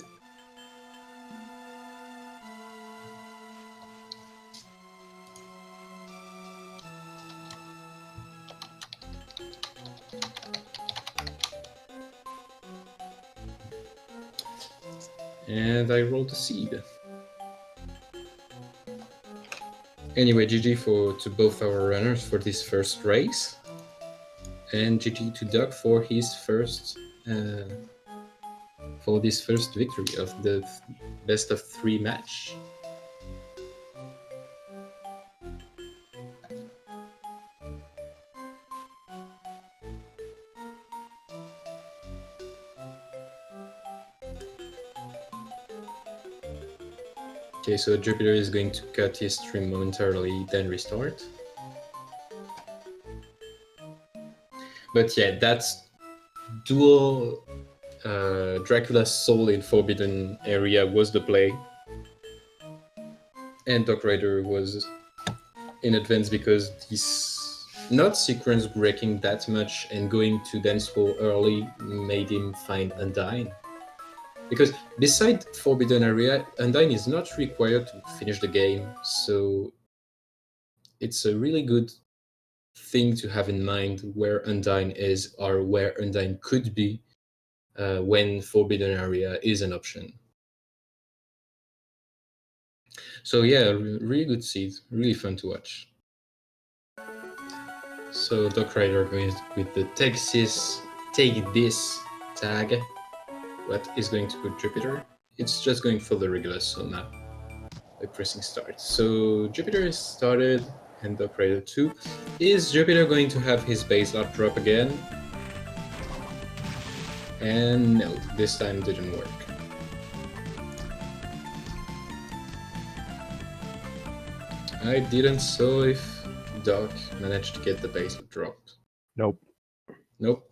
And I rolled a seed. Anyway, GG to both our runners for this first race. And GG to Doug for his first this first victory of the best of 3 match. Okay, so Jupiter is going to cut his stream momentarily, then restart. But yeah, that's dual Dracula's Soul in Forbidden Area was the play. And Dark Rider was in advance because this not sequence breaking that much and going to dance floor early made him find Undyne. Because beside Forbidden Area, Undyne is not required to finish the game, so it's a really good thing to have in mind where Undyne is or where Undyne could be when Forbidden Area is an option. So yeah, really good seed, really fun to watch. So Doc Rider goes with the Take This tag. What is going to put Jupiter? It's just going for the regular Soma by pressing start. So Jupiter is started and Doc Rider 2. Is Jupiter going to have his base lock drop again? And no, this time didn't work. I didn't saw if Doc managed to get the base lock dropped. Nope. Nope.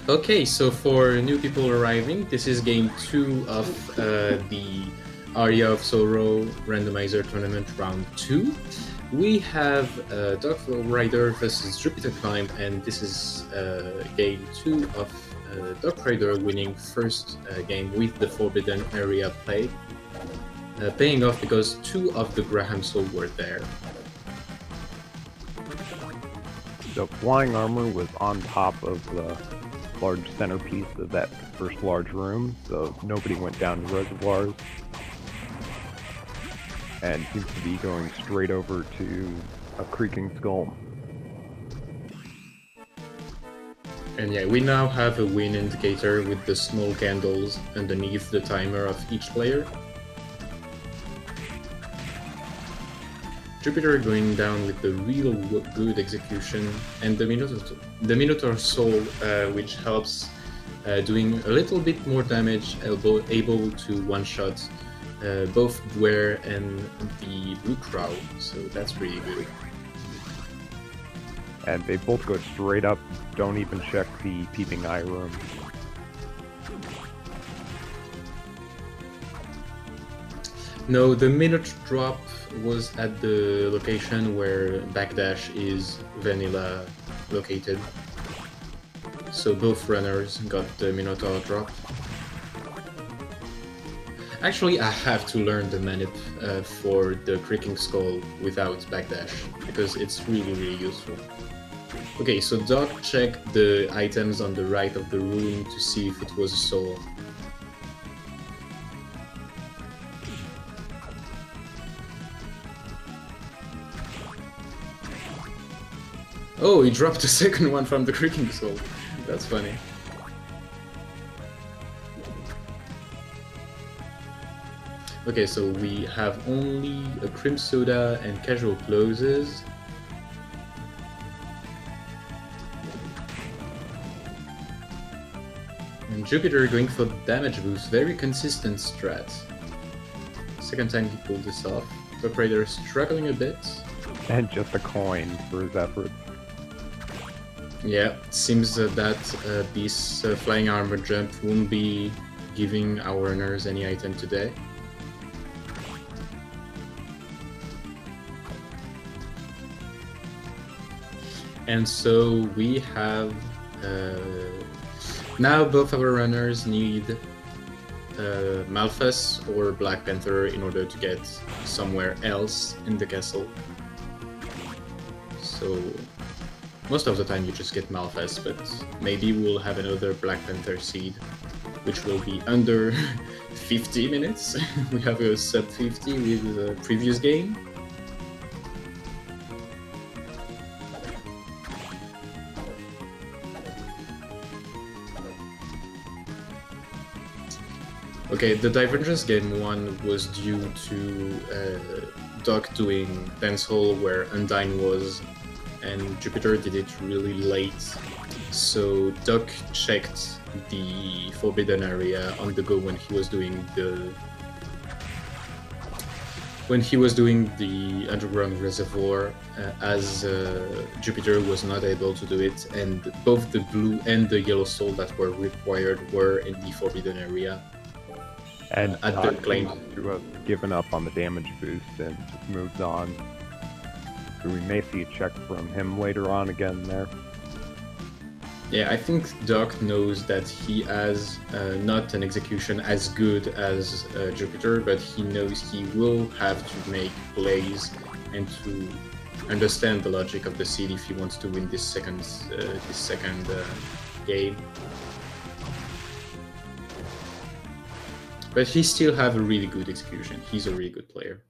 Okay, so for new people arriving, this is game 2 of the Aria of Sorrow Randomizer Tournament Round 2. We have Dark Rider versus JupiterClimb, and this is game 2 of Dark Rider winning first game with the Forbidden Area play, paying off because 2 of the Graham Soul were there. The flying armor was on top of the large centerpiece of that first large room, so nobody went down to reservoirs. And seems to be going straight over to a creaking skull. And yeah, we now have a win indicator with the small candles underneath the timer of each player. Jupiter going down with the real good execution, and the Minotaur Soul, which helps doing a little bit more damage, able to one-shot both Dwyer and the Blue Crow, so that's really good. And they both go straight up, don't even check the peeping eye room. No, the minute drop was at the location where Backdash is vanilla located. So both runners got the Minotaur drop. Actually, I have to learn the manip for the Creaking Skull without Backdash, because it's really, really useful. Okay, so Doc checked the items on the right of the room to see if it was a soul. Oh, he dropped the second one from the Creaking Skull. That's funny. Okay, so we have only a cream soda and casual closes. And Jupiter going for damage boost, very consistent strat. Second time he pulled this off. Top Raider struggling a bit. And just a coin for his efforts. Yeah, seems that this flying armor jump won't be giving our runners any item today. And so we have now both our runners need Malphas or Black Panther in order to get somewhere else in the castle. So most of the time you just get Malphas, but maybe we'll have another Black Panther seed, which will be under 50 minutes. We have a sub 50 with the previous game. Okay, the Divergence game 1 was due to Doc doing Dance Hall where Undyne was, and Jupiter did it really late. So Doc checked the Forbidden Area on the go when he was doing the underground reservoir, as Jupiter was not able to do it, and both the blue and the yellow soul that were required were in the Forbidden Area. And at the claim to have given up on the damage boost and just moved on. So we may see a check from him later on again there. Yeah, I think Doc knows that he has not an execution as good as Jupiter, but he knows he will have to make plays and to understand the logic of the seed if he wants to win this second game. But he still have a really good execution. He's a really good player.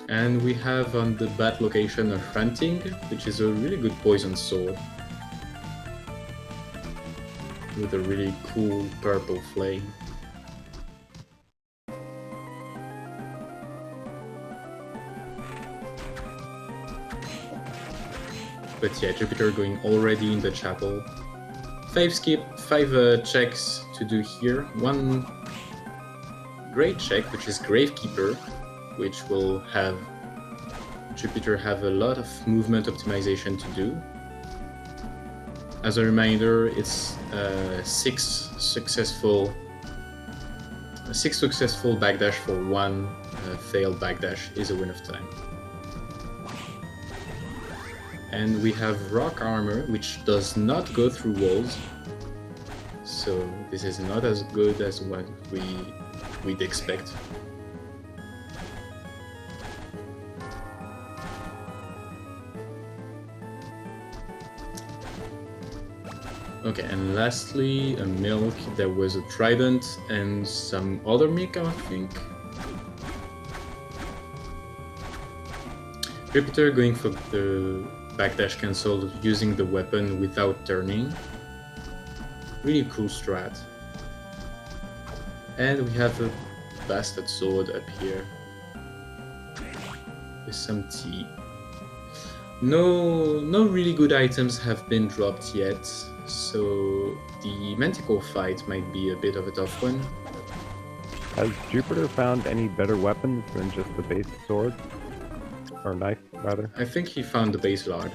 And we have on the bat location a Hunting, which is a really good poison sword with a really cool purple flame. But yeah, Jupiter going already in the chapel. 5 checks to do here. One great check, which is Gravekeeper, which will have Jupiter have a lot of movement optimization to do. As a reminder, it's 6 successful backdash for 1 failed backdash is a win of time. And we have rock armor, which does not go through walls, so this is not as good as what we'd expect. Okay, and lastly, a milk. There was a trident and some other milk, I think. Jupiter going for the backdash cancel using the weapon without turning. Really cool strat. And we have a bastard sword up here. With some tea. No really good items have been dropped yet, so the Manticore fight might be a bit of a tough one. Has Jupiter found any better weapons than just the base sword? Or knife, rather? I think he found the base lord.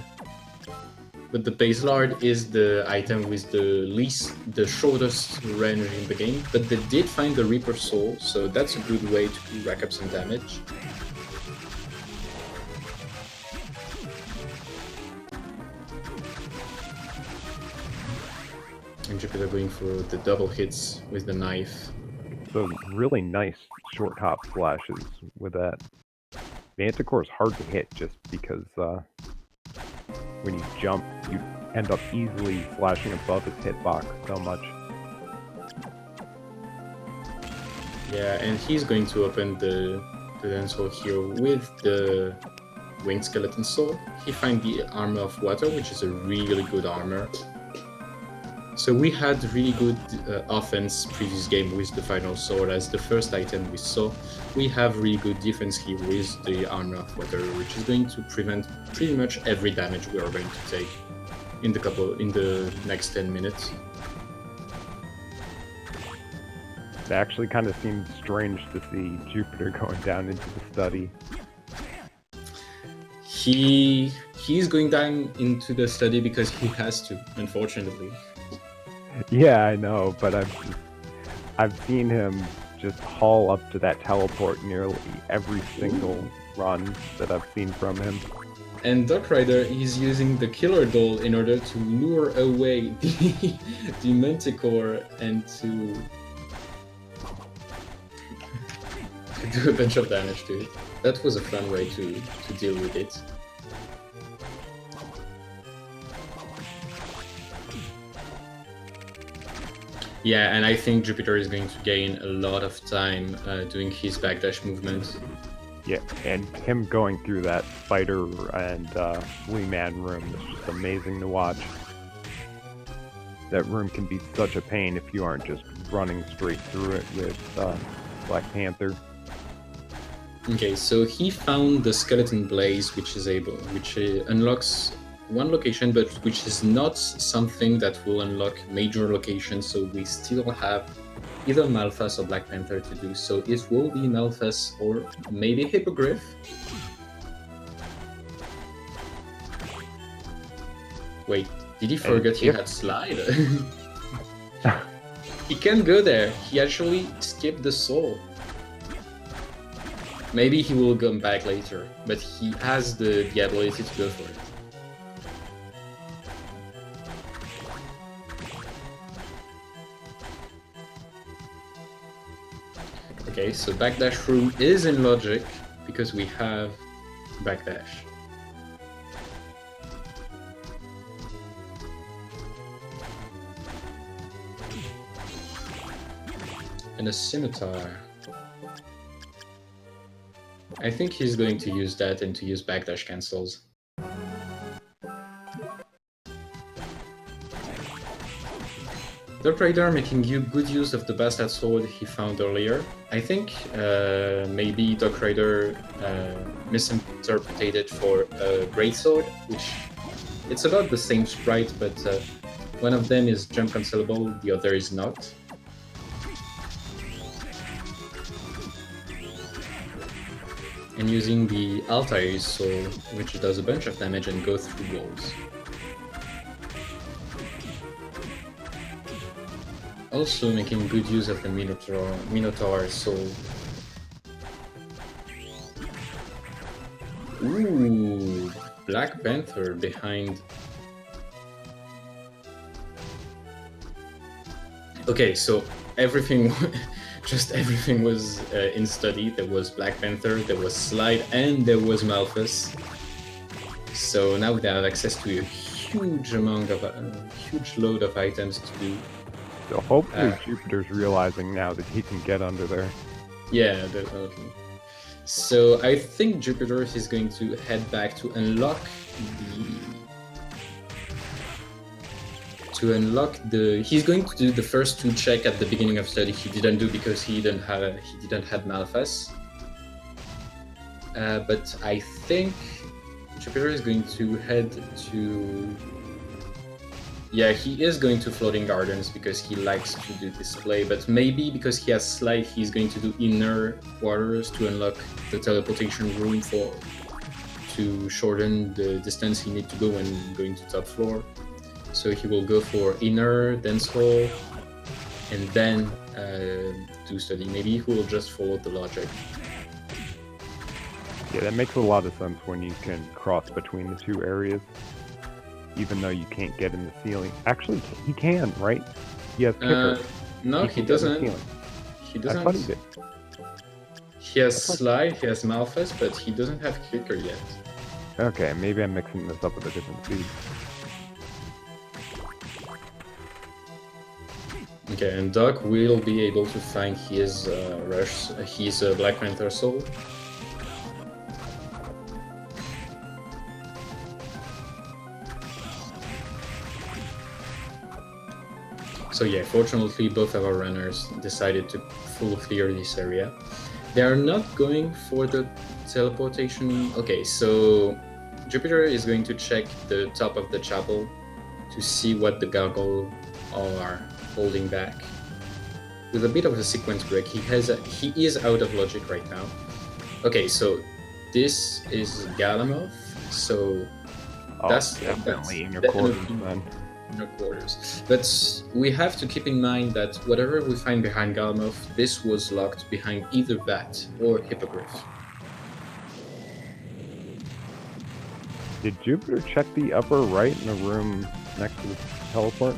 But the base lord is the item with the shortest range in the game, but they did find the Reaper Soul, so that's a good way to rack up some damage. And Jupiter going for the double hits with the knife. So really nice short hop flashes with that. Manticore is hard to hit just because when you jump, you end up easily flashing above his hitbox so much. Yeah, and he's going to open the dance hole here with the Winged Skeleton Soul. He finds the Armor of Water, which is a really good armor. So we had really good offense previous game with the Final Sword as the first item we saw. We have really good defense here with the Armor of Water, which is going to prevent pretty much every damage we are going to take in the next 10 minutes. It actually kind of seems strange to see Jupiter going down into the study. He's going down into the study because he has to, unfortunately. Yeah, I know, but I've seen him just haul up to that teleport nearly every single run that I've seen from him. And Dark Rider is using the Killer Doll in order to lure away the Manticore and to do a bunch of damage to it. That was a fun way to deal with it. Yeah, and I think Jupiter is going to gain a lot of time doing his backdash movement. Yeah, and him going through that spider and Wee-Man room is just amazing to watch. That room can be such a pain if you aren't just running straight through it with Black Panther. Okay, so he found the Skeleton Blaze, which unlocks one location, but which is not something that will unlock major locations, so we still have either Malphas or Black Panther to do, so it will be Malphas or maybe Hippogriff. Wait, did he forget he had Slide? He can't go there, he actually skipped the soul. Maybe he will come back later, but he has the ability to go for it. Okay, so backdash room is in logic because we have backdash. And a scimitar. I think he's going to use that and to use backdash cancels. Dark Rider making good use of the bastard sword he found earlier. I think maybe Dark Rider misinterpreted it for a greatsword, which it's about the same sprite, but one of them is jump cancelable, the other is not. And using the Altair's soul, which does a bunch of damage and goes through walls. Also making good use of the Minotaur soul. Ooh, Black Panther behind. Okay, so everything, just everything was in study. There was Black Panther, there was Slide, and there was Malphas. So now they have access to a huge load of items to do. So hopefully Jupiter's realizing now that he can get under there. Yeah, definitely. So I think Jupiter is going to head back to unlock he's going to do the first 2 check at the beginning of study he didn't do because he didn't have Malphas. But I think Jupiter is going to head to... Yeah, he is going to Floating Gardens because he likes to do display, but maybe because he has Slide, he's going to do Inner Quarters to unlock the teleportation room to shorten the distance he needs to go when going to top floor. So he will go for Inner, Dance Hall, and then do study. Maybe he will just follow the logic. Yeah, that makes a lot of sense when you can cross between the 2 areas. Even though you can't get in the ceiling. Actually, he can, right? He has kicker. No, he doesn't. He doesn't. I thought he did. He has Slide, he has Malphas, but he doesn't have kicker yet. Okay, maybe I'm mixing this up with a different speed. Okay, and Doc will be able to find his Black Panther soul. So yeah, fortunately both of our runners decided to full clear this area. They are not going for the teleportation. Okay, so Jupiter is going to check the top of the chapel to see what the gargoyle are holding back. With a bit of a sequence break, he is out of logic right now. Okay, so this is Galamoth, so that's definitely in your quarters, man. Inner quarters. But we have to keep in mind that whatever we find behind Galamoth, this was locked behind either Bat or Hippogriff. Did Jupiter check the upper right in the room next to the teleport?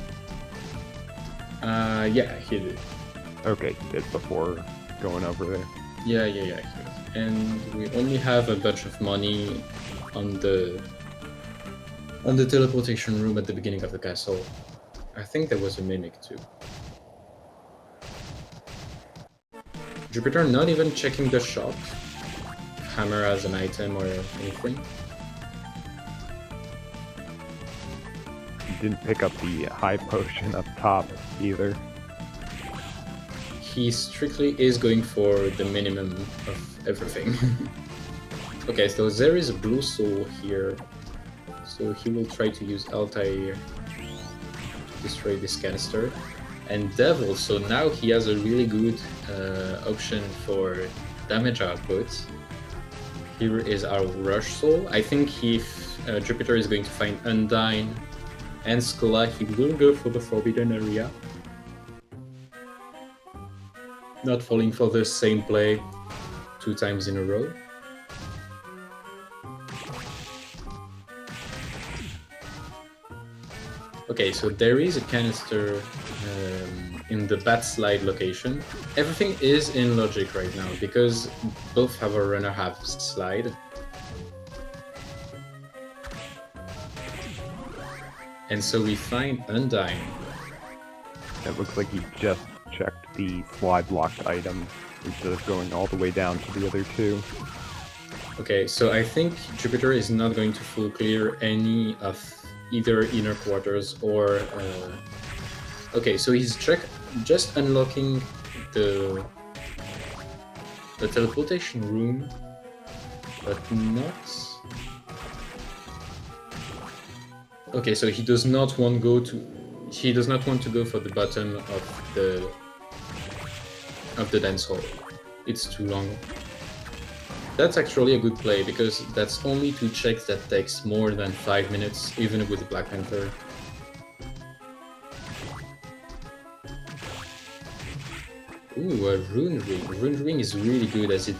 Yeah, he did. Okay, he did before going over there. Yeah, he did. And we only have a bunch of money on the teleportation room at the beginning of the castle. I think there was a mimic too. Jupiter not even checking the shop. Hammer as an item or anything. Didn't pick up the high potion up top either. He strictly is going for the minimum of everything. Okay, so there is a blue soul here. So he will try to use Altair to destroy this canister. And Devil, so now he has a really good option for damage output. Here is our Rush Soul. I think if Jupiter is going to find Undyne and Skola, he will go for the Forbidden Area. Not falling for the same play 2 times in a row. Okay, so there is a canister in the Bat Slide location. Everything is in logic right now because both of our runner have Slide. And so we find Undyne. It looks like he just checked the slide blocked item instead of going all the way down to the other 2. Okay, so I think Jupiter is not going to full clear any of either Inner Quarters or... Okay, so he's just unlocking the teleportation room, but not... Okay, so he does not want to go for the bottom of the dance hall. It's too long. That's actually a good play because that's only 2 checks that takes more than 5 minutes, even with the Black Panther. Ooh, a Rune Ring. Rune Ring is really good as it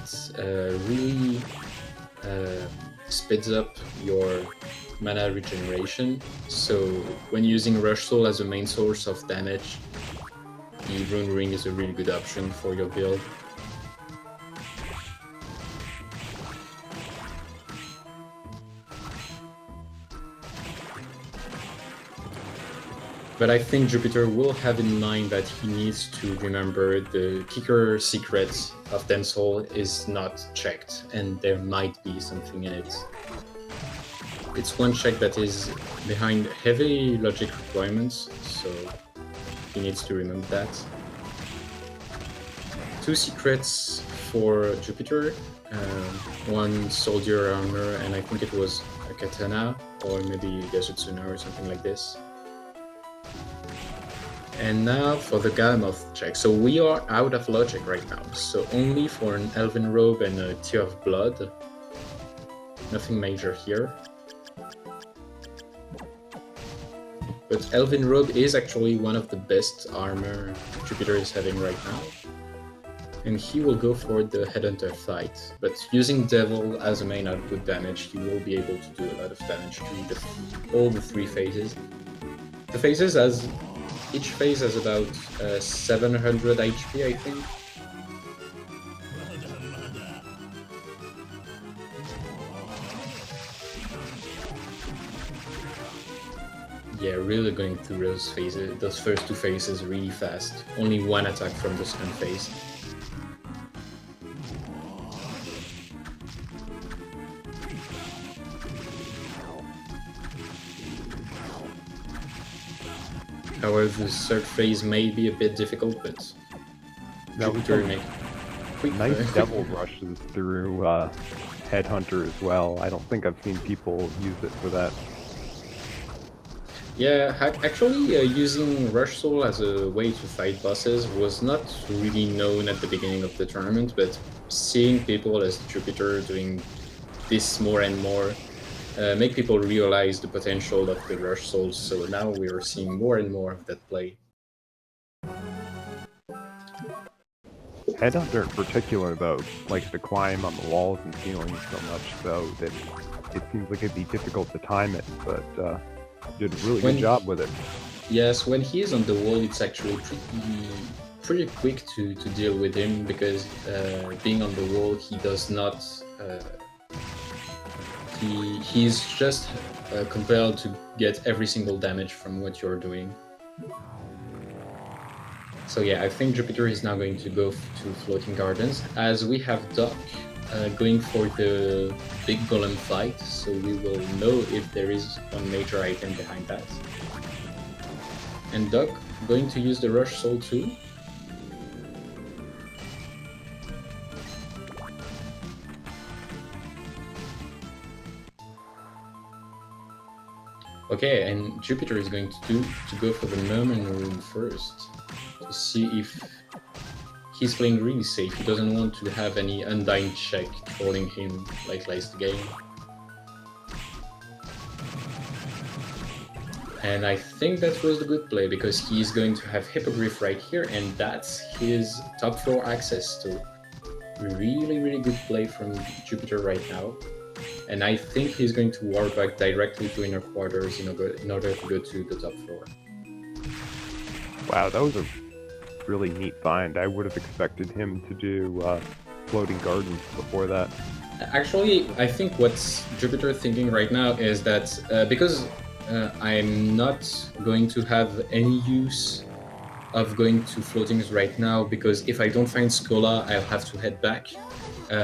really speeds up your mana regeneration. So when using Rush Soul as a main source of damage, the Rune Ring is a really good option for your build. But I think Jupiter will have in mind that he needs to remember the kicker secret of Tensol is not checked, and there might be something in it. It's one check that is behind heavy logic requirements, so he needs to remember that. 2 secrets for Jupiter, one soldier armor, and I think it was a katana, or maybe Yasutsuna or something like this. And now for the Galamoth check. So we are out of logic right now, so only for an Elven Robe and a Tear of Blood. Nothing major here. But Elven Robe is actually one of the best armor Jupiter is having right now. And he will go for the Headhunter fight. But using Devil as a main output damage, he will be able to do a lot of damage to all the 3 phases. The phases, each phase has about 700 HP, I think. Yeah, really going through those phases, those first 2 phases really fast. Only 1 attack from the stun phase. However, the 3rd phase may be a bit difficult, but Jupiter make quick. Nice Devil rushes through Headhunter as well. I don't think I've seen people use it for that. Yeah, actually using Rush Soul as a way to fight bosses was not really known at the beginning of the tournament, but seeing people as Jupiter doing this more and more make people realize the potential of the Rush Souls, so now we are seeing more and more of that play. Headhunter in particular, though, likes to climb on the walls and ceilings so much so that it seems like it'd be difficult to time it, but did a really good job with it. Yes, when he is on the wall, it's actually pretty quick to deal with him, because being on the wall, he does not... He's just compelled to get every single damage from what you're doing. So yeah, I think Jupiter is now going to go to Floating Gardens, as we have Doc going for the big golem fight, so we will know if there is one major item behind that. And Doc going to use the Rush Soul too. Okay, and Jupiter is going to go for the Merman Room first, to see if he's playing really safe. He doesn't want to have any Undying check trolling him like last game. And I think that was the good play, because he's going to have Hippogriff right here, and that's his top floor access to. Really good play from Jupiter right now. And I think he's going to war back directly to inner quarters in order to go to the top floor. Wow, that was a really neat find. I would have expected him to do Floating Gardens before that. Actually, I think what's Jupiter thinking right now is that because I'm not going to have any use of going to Floatings right now, because if I don't find Scola, I'll have to head back.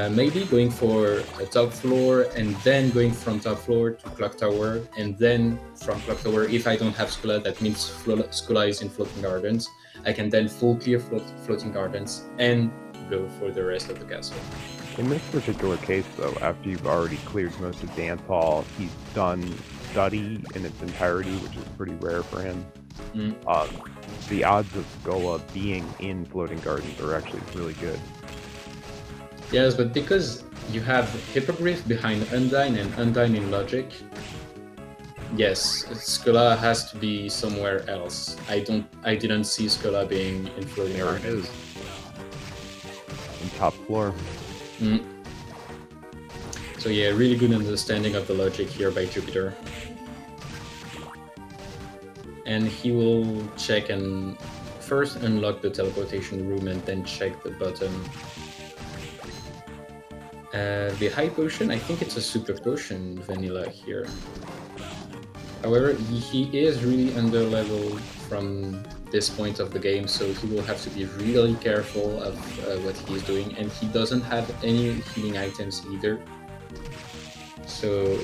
Maybe going for a top floor, and then going from top floor to Clock Tower, and then from Clock Tower, if I don't have Scola, that means Scola is in Floating Gardens. I can then full clear Floating Gardens and go for the rest of the castle. In this particular case, though, after you've already cleared most of Dance Hall, he's done Study in its entirety, which is pretty rare for him. The odds of Scola being in Floating Gardens are actually really good. Yes, but because you have Hippogriff behind Undyne and Undyne in Logic, yes, Scola has to be somewhere else. I didn't see Scola being in Floating There Gardens. it is. In top floor. So yeah, really good understanding of the logic here by Jupiter. And he will check and first unlock the teleportation room and then check the bottom. The high potion, I think it's a super potion vanilla here. However, he is really under level from this point of the game, so he will have to be really careful of what he's doing, and he doesn't have any healing items either. So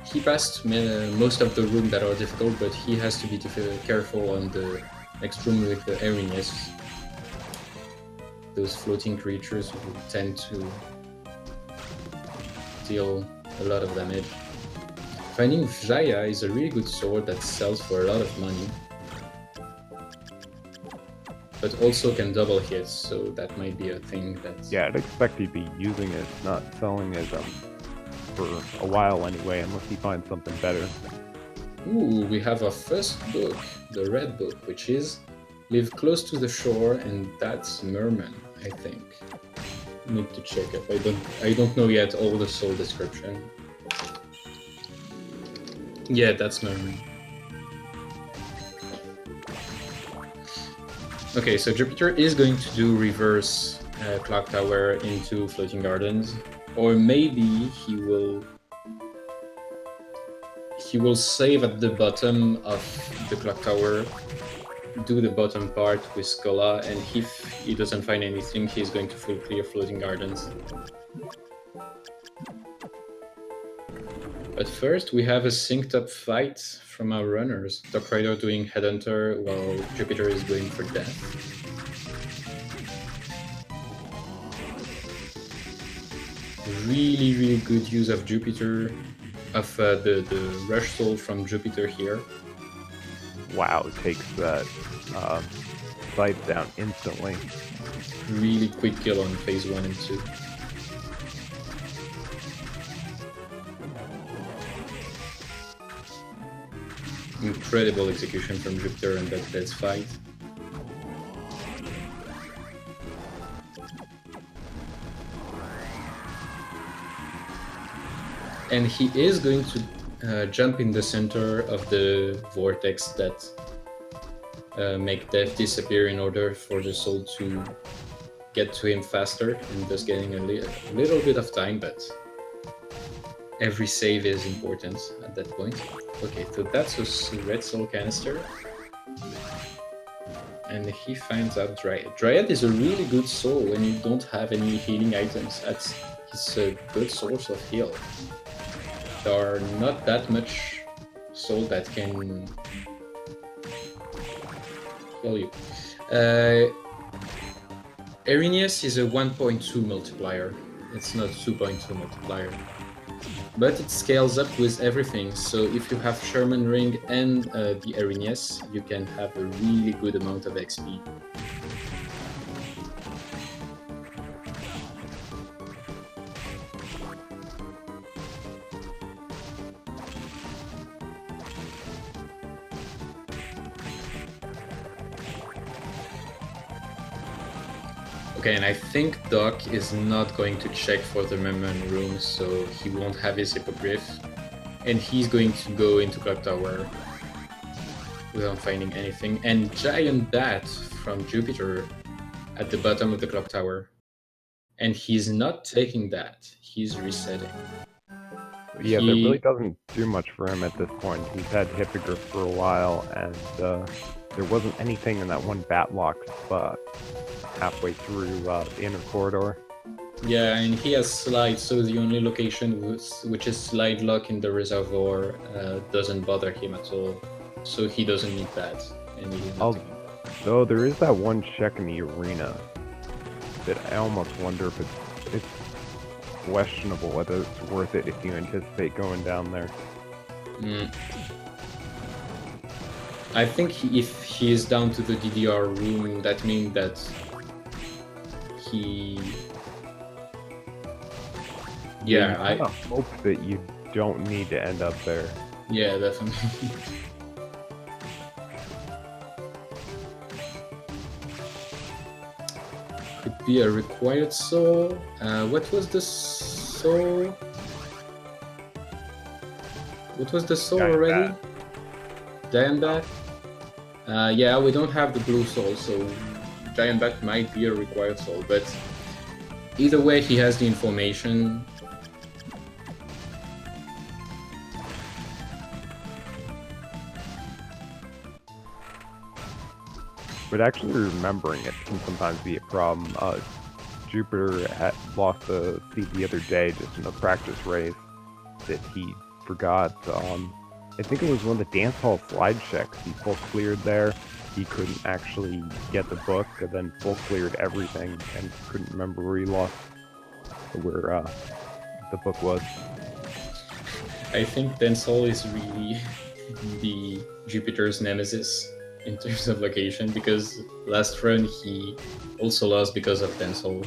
he passed most of the room that are difficult, but he has to be careful on the next room with the Arinius. Those floating creatures who tend to deal a lot of damage. Finding Jaya is a really good sword that sells for a lot of money, but also can double hit, so that might be a thing that... Yeah, I'd expect he'd be using it, not selling it for a while anyway, unless he finds something better. Ooh, we have our first book, the red book, which is Live Close to the Shore, and that's Merman, I think. Need to check it. I don't know yet all the soul description. Yeah, that's Merman. Okay, so Jupiter is going to do reverse Clock Tower into Floating Gardens, or maybe he will save at the bottom of the Clock Tower, do the bottom part with Skola, and if he doesn't find anything, he's going to full clear Floating Gardens. But first, we have a synced up fight from our runners. Dark Rider doing Headhunter while Jupiter is going for death. Really, really good use of Jupiter, of the Rush Soul from Jupiter here. Wow, takes that fight down instantly. Really quick kill on phase 1 and 2. Incredible execution from Jupiter in that Dead's fight. And he is going to jump in the center of the vortex that make death disappear in order for the soul to get to him faster, and thus getting a little bit of time, but every save is important at that point. Okay, so that's a red soul canister. And he finds out Dryad. Dryad is a really good soul when you don't have any healing items. It's a good source of heal. There are not that much soul that can heal you. Arinius is a 1.2 multiplier. It's not 2.2 multiplier. But it scales up with everything, so if you have Sherman Ring and the Arinius, you can have a really good amount of XP. Okay, and I think Doc is not going to check for the Merman room, so he won't have his Hippogriff. And he's going to go into Clock Tower without finding anything. And Giant Bat from Jupiter at the bottom of the Clock Tower. And he's not taking that, he's resetting. Yeah, that really doesn't do much for him at this point. He's had Hippogriff for a while, and there wasn't anything in that one Batlock spot halfway through the inner corridor. Yeah, and he has Slide, so the only location which is Slide Lock in the reservoir doesn't bother him at all. So he doesn't need that. And Though there is that one check in the arena that I almost wonder if it's questionable whether it's worth it if you anticipate going down there. I think if he is down to the DDR room, that means that he... Yeah, I hope that you don't need to end up there. Yeah, definitely. Could be a required soul. What was the soul? What was the soul Giant already? Bat. Giant Bat? Yeah, we don't have the blue soul, so Giant Bat might be a required soul, but either way, he has the information. But actually remembering it can sometimes be a problem. Jupiter had lost a seat the other day just in a practice race that he forgot. I think it was one of the dance hall slide checks. He full cleared there. He couldn't actually get the book, and then full cleared everything and couldn't remember where he lost, where the book was. I think Densol is really the Jupiter's nemesis in terms of location, because last run he also lost because of Densol.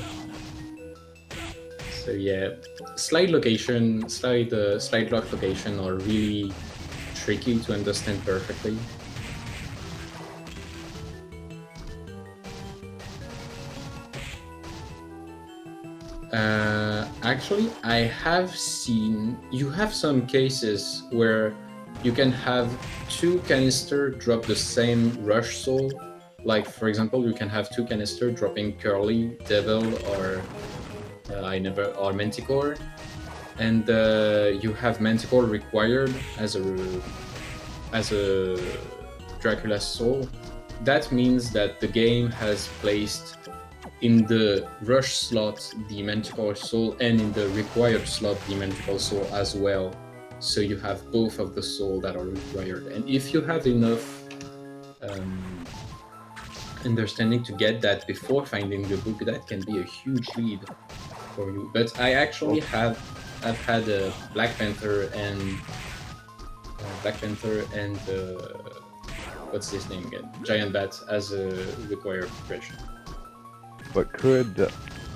So yeah, slide lock location are really tricky to understand perfectly. Actually, I have seen you have some cases where you can have two canister drop the same rush soul. Like for example, you can have two canister dropping Curly, Devil, or Manticore, and you have Manticore required as a Dracula soul. That means that the game has placed in the rush slot the Manticore soul and in the required slot the Manticore soul as well. So you have both of the soul that are required. And if you have enough understanding to get that before finding the book, that can be a huge lead for you. But I actually I've had a Black Panther and what's his name again? Giant Bat as a required progression. But could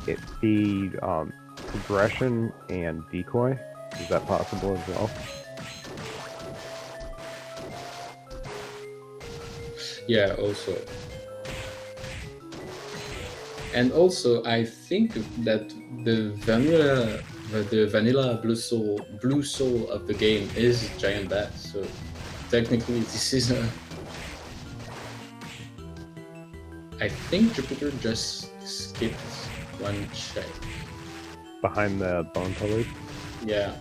it be progression and decoy? Is that possible as well? Yeah, also. And also, I think that the vanilla blue soul of the game is Giant Bat. So technically, this is a. I think Jupiter just skipped one check. Behind the bone pillars? Yeah.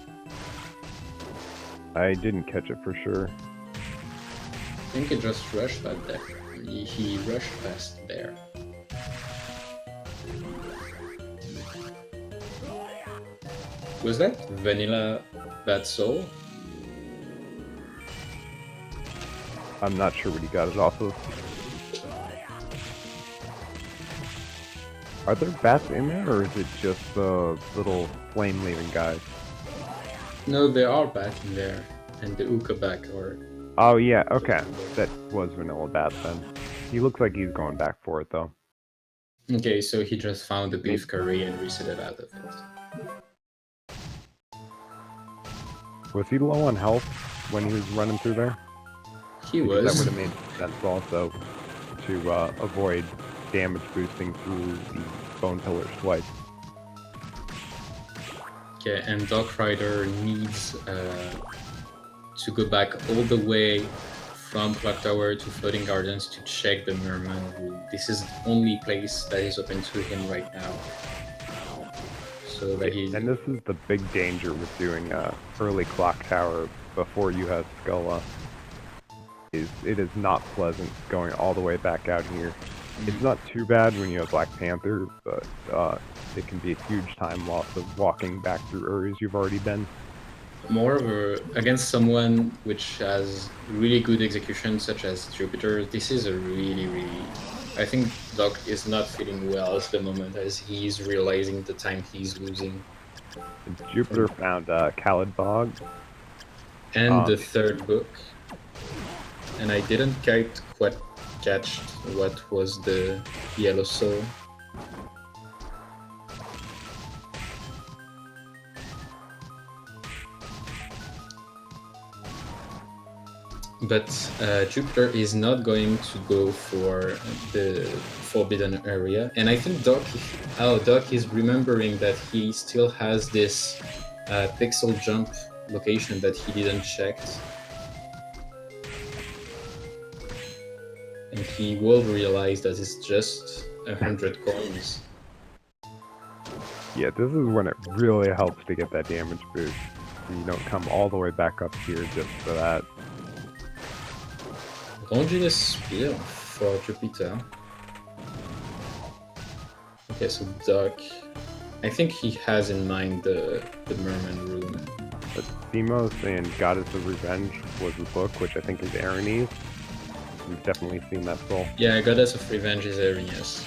I didn't catch it for sure. I think it just rushed that there. He rushed past there. Was that Vanilla Bat Soul? I'm not sure what he got it off of. Are there bats in there, or is it just the little flame-leaving guys? No, there are bats in there, and the Ukaback or. Oh yeah, okay. That was Vanilla Bat then. He looks like he's going back for it though. Okay, so he just found the beef curry and reset it out of it. Was he low on health when he was running through there? He because was. That would have made sense also to avoid damage boosting through the bone pillars twice. Okay, and Dark Rider needs to go back all the way from Clock Tower to Floating Gardens to check the Merman Room. This is the only place that is open to him right now. So that he. And this is the big danger with doing early Clock Tower before you have Skulla. It is not pleasant going all the way back out here. It's not too bad when you have Black Panther, but it can be a huge time loss of walking back through areas you've already been. Moreover, against someone which has really good execution, such as Jupiter, this is a really. I think Doc is not feeling well at the moment as he's realizing the time he's losing. And Jupiter found Khalid Bog. And the third book. And I didn't quite catch what was the yellow soul. But Jupiter is not going to go for the forbidden area, and I think Doc is remembering that he still has this pixel jump location that he didn't check. And he will realize that it's just 100 coins. Yeah, this is when it really helps to get that damage boost. You don't come all the way back up here just for that. Randomized spear for Jupiter. Okay, so Doc, I think he has in mind the merman room. But Demos and Goddess of Revenge was the book, which I think is Aranese. We've definitely seen that soul. Yeah, Goddess of Revenge is Arias.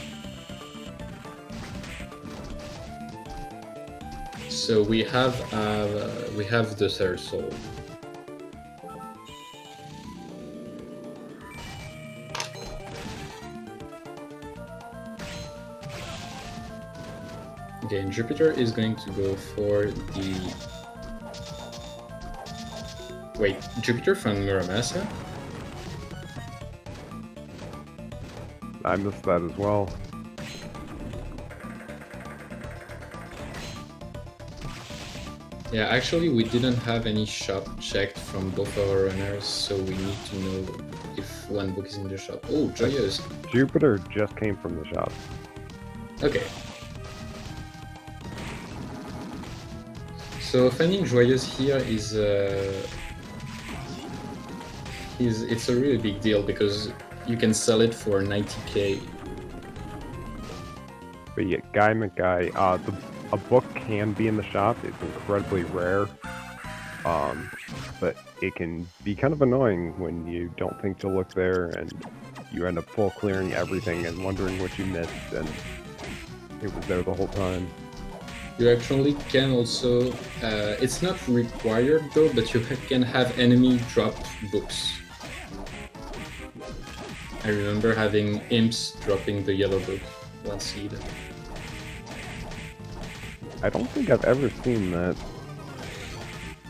So we have the third soul. Okay, and Jupiter is going to go for the... Wait, Jupiter from Muramasa? I missed that as well. Yeah, actually we didn't have any shop checked from both of our runners, so we need to know if one book is in the shop. Oh, Joyous! Jupiter just came from the shop. Okay. So finding Joyous here is it's a really big deal because you can sell it for 90k. But yeah, Guy McGuy, a book can be in the shop. It's incredibly rare, but it can be kind of annoying when you don't think to look there and you end up full clearing everything and wondering what you missed, and it was there the whole time. You actually can also, it's not required though, but you can have enemy drop books. I remember having imps dropping the yellow book, one seed. I don't think I've ever seen that.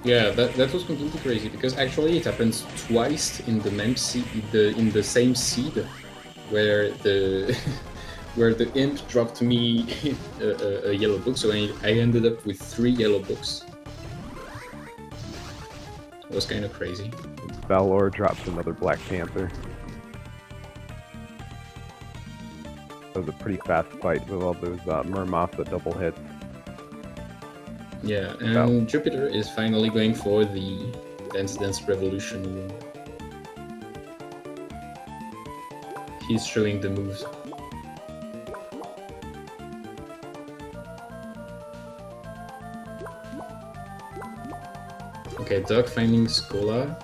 Yeah, that was completely crazy because actually it happens twice in the in the same seed, where the where the imp dropped me a yellow book, so I ended up with 3 yellow books. It was kind of crazy. Valor drops another Black Panther. That was a pretty fast fight with all those Muramasa double hits. Yeah, and Jupiter is finally going for the Dance Dance Revolution room. He's showing the moves. Okay, Doc finding Scola.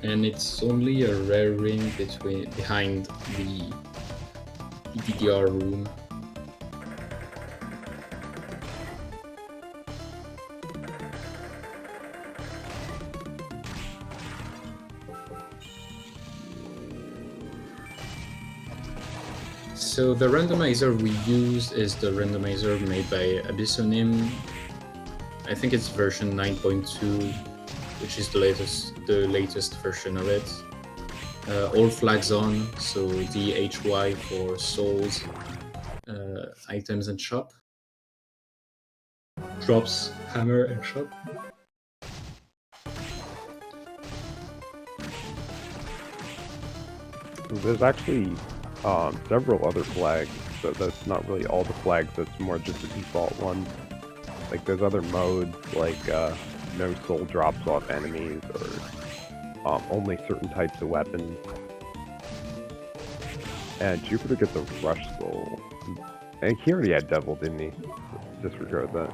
And it's only a rare ring behind the DDR room. So the randomizer we use is the randomizer made by Abyssonim. I think it's version 9.2, which is the latest version of it. All flags on, so DHY for souls, items and shop. Drops, hammer and shop. There's actually several other flags, so that's not really all the flags, that's more just the default one. Like there's other modes, like no soul drops off enemies, or only certain types of weapons. And Jupiter gets a rush soul. And he already had devil, didn't he? Disregard that.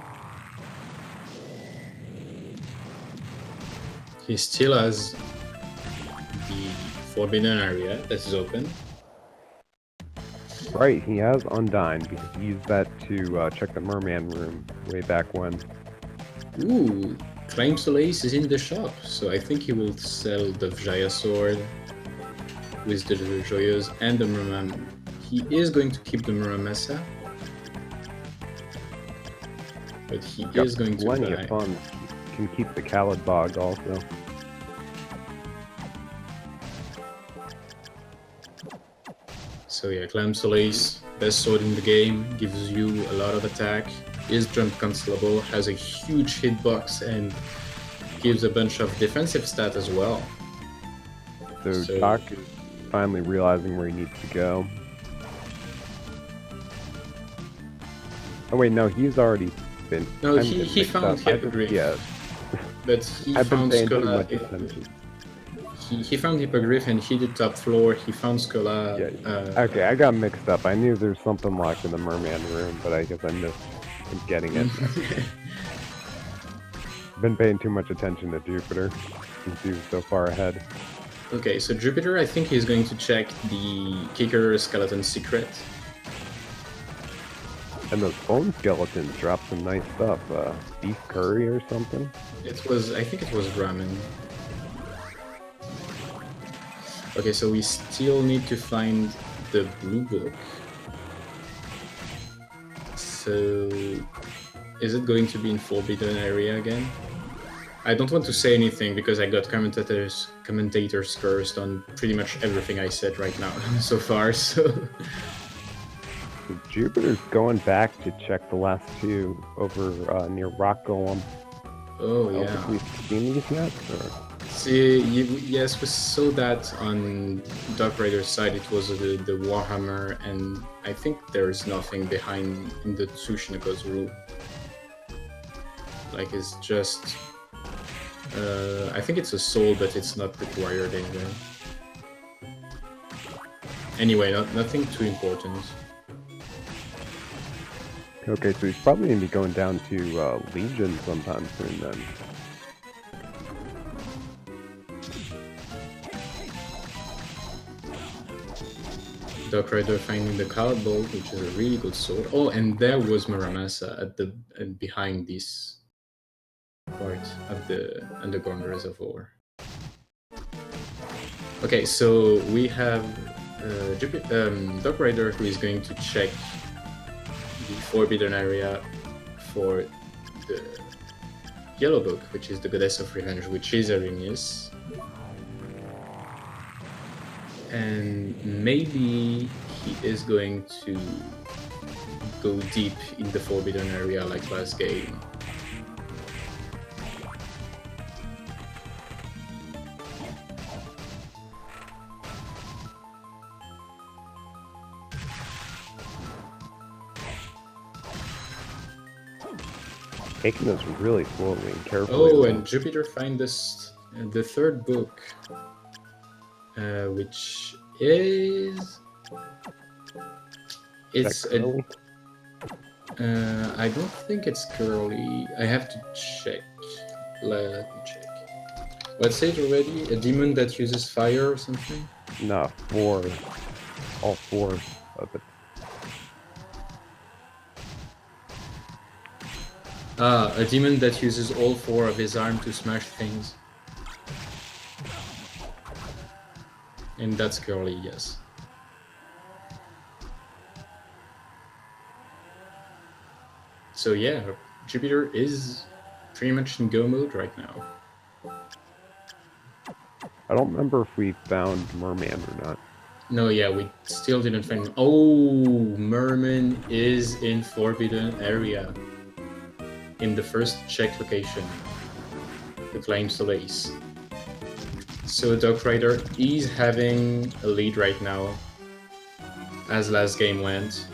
He still has the Forbidden Area that is open. Right, he has Undyne because he used that to check the merman room way back when. Ooh, Climb Solace is in the shop, so I think he will sell the Vijaya sword with the Joyeuse and the merman. He is going to keep the Muramasa, but he is going to plenty buy. of funds. Can keep the Khalid Bog also. So yeah, Climb Solace, best sword in the game, gives you a lot of attack, is jump cancelable, has a huge hitbox, and gives a bunch of defensive stat as well. So Doc is finally realizing where he needs to go. Oh wait, no, he's already been... No, he found Hippogriff. Yeah. but he I've been found paying too Scola. much attention. He found Hippogriff and he did top floor. He found Scola. Yeah. Okay, I got mixed up. I knew there's something locked in the merman room, but I guess I missed getting it. Been paying too much attention to Jupiter since he was so far ahead. Okay, so Jupiter, I think he's going to check the Kicker Skeleton secret. And those bone skeletons dropped some nice stuff. Beef curry or something? I think it was ramen. Okay, so we still need to find the blue book. So, is it going to be in Forbidden Area again? I don't want to say anything because I got commentators cursed on pretty much everything I said right now so far, so... Jupiter's going back to check the last two over near Rock Golem. Oh, I don't yeah. think we've seen these yet? Or? See, yes, we saw that on Dark Rider's side. It was the Warhammer, and I think there's nothing behind in the Tsushinako's rule. Like, it's just... I think it's a soul, but it's not required anyway. Anyway, nothing too important. Okay, so he's probably going to be going down to Legion sometime soon then. Dark Rider finding the card bolt, which is a really good sword. Oh, and there was Muramasa at behind this part of the underground reservoir. Okay, so we have Dark Rider who is going to check the Forbidden Area for the Yellow Book, which is the Goddess of Revenge, which is Arinius. And maybe he is going to go deep in the Forbidden Area like last game. Taking this really slowly and carefully. Oh, and Jupiter find this the third book, which is it's a, I don't think it's curly. I have to check. Let me check. Let's say it already. A demon that uses fire or something. No, all four of it. A demon that uses all four of his arm to smash things. And that's curly, yes. So yeah, Jupiter is pretty much in go mode right now. I don't remember if we found Merman or not. No, yeah, we still didn't find him. Oh, Merman is in Forbidden Area. In the first check location, the Claim Solace. So Dark Rider is having a lead right now, as last game went.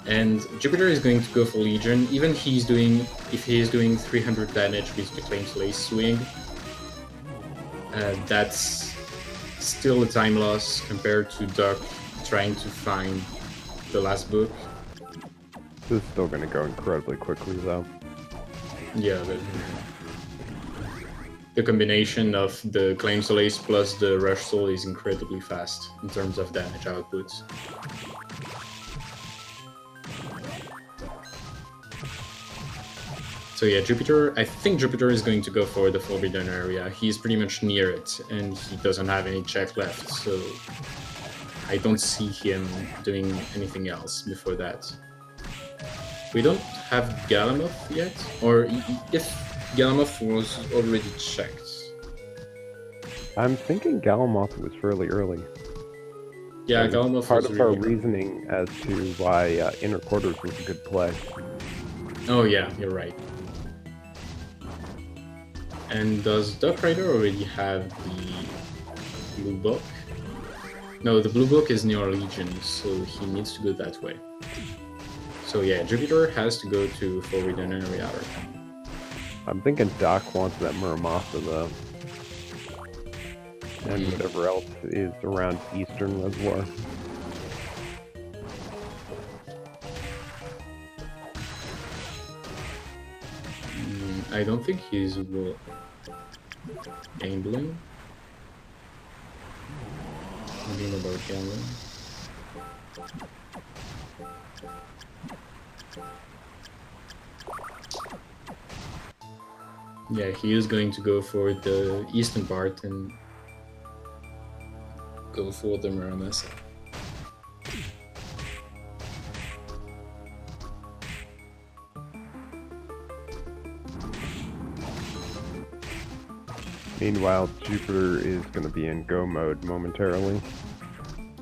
And Jupiter is going to go for Legion, even if he is doing 300 damage with the Claim Solace swing. That's still a time loss compared to Dark trying to find the last book. This is still going to go incredibly quickly though. Yeah, but the combination of the Claim Solace plus the Rush Soul is incredibly fast in terms of damage outputs. So yeah, Jupiter, I think Jupiter is going to go for the Forbidden Area. He's pretty much near it, and he doesn't have any check left, so I don't see him doing anything else before that. We don't have Galamoth yet, or if Galamoth was already checked. I'm thinking Galamoth was fairly early. Yeah, Galamoth part was of our really early. reasoning as to why Inner Quarters was a good play. Oh yeah, you're right. And does Dark Rider already have the blue book? No, the blue book is near Legion, so he needs to go that way. So yeah, Jupiter has to go to Forbidden Area right now. I'm thinking Doc wants that Muramasa though. And whatever else is around Eastern Reservoir. I don't think he's gambling. Thinking about gambling. Yeah, he is going to go for the eastern part and go for the Muramasa. Meanwhile, Jupiter is going to be in go mode momentarily.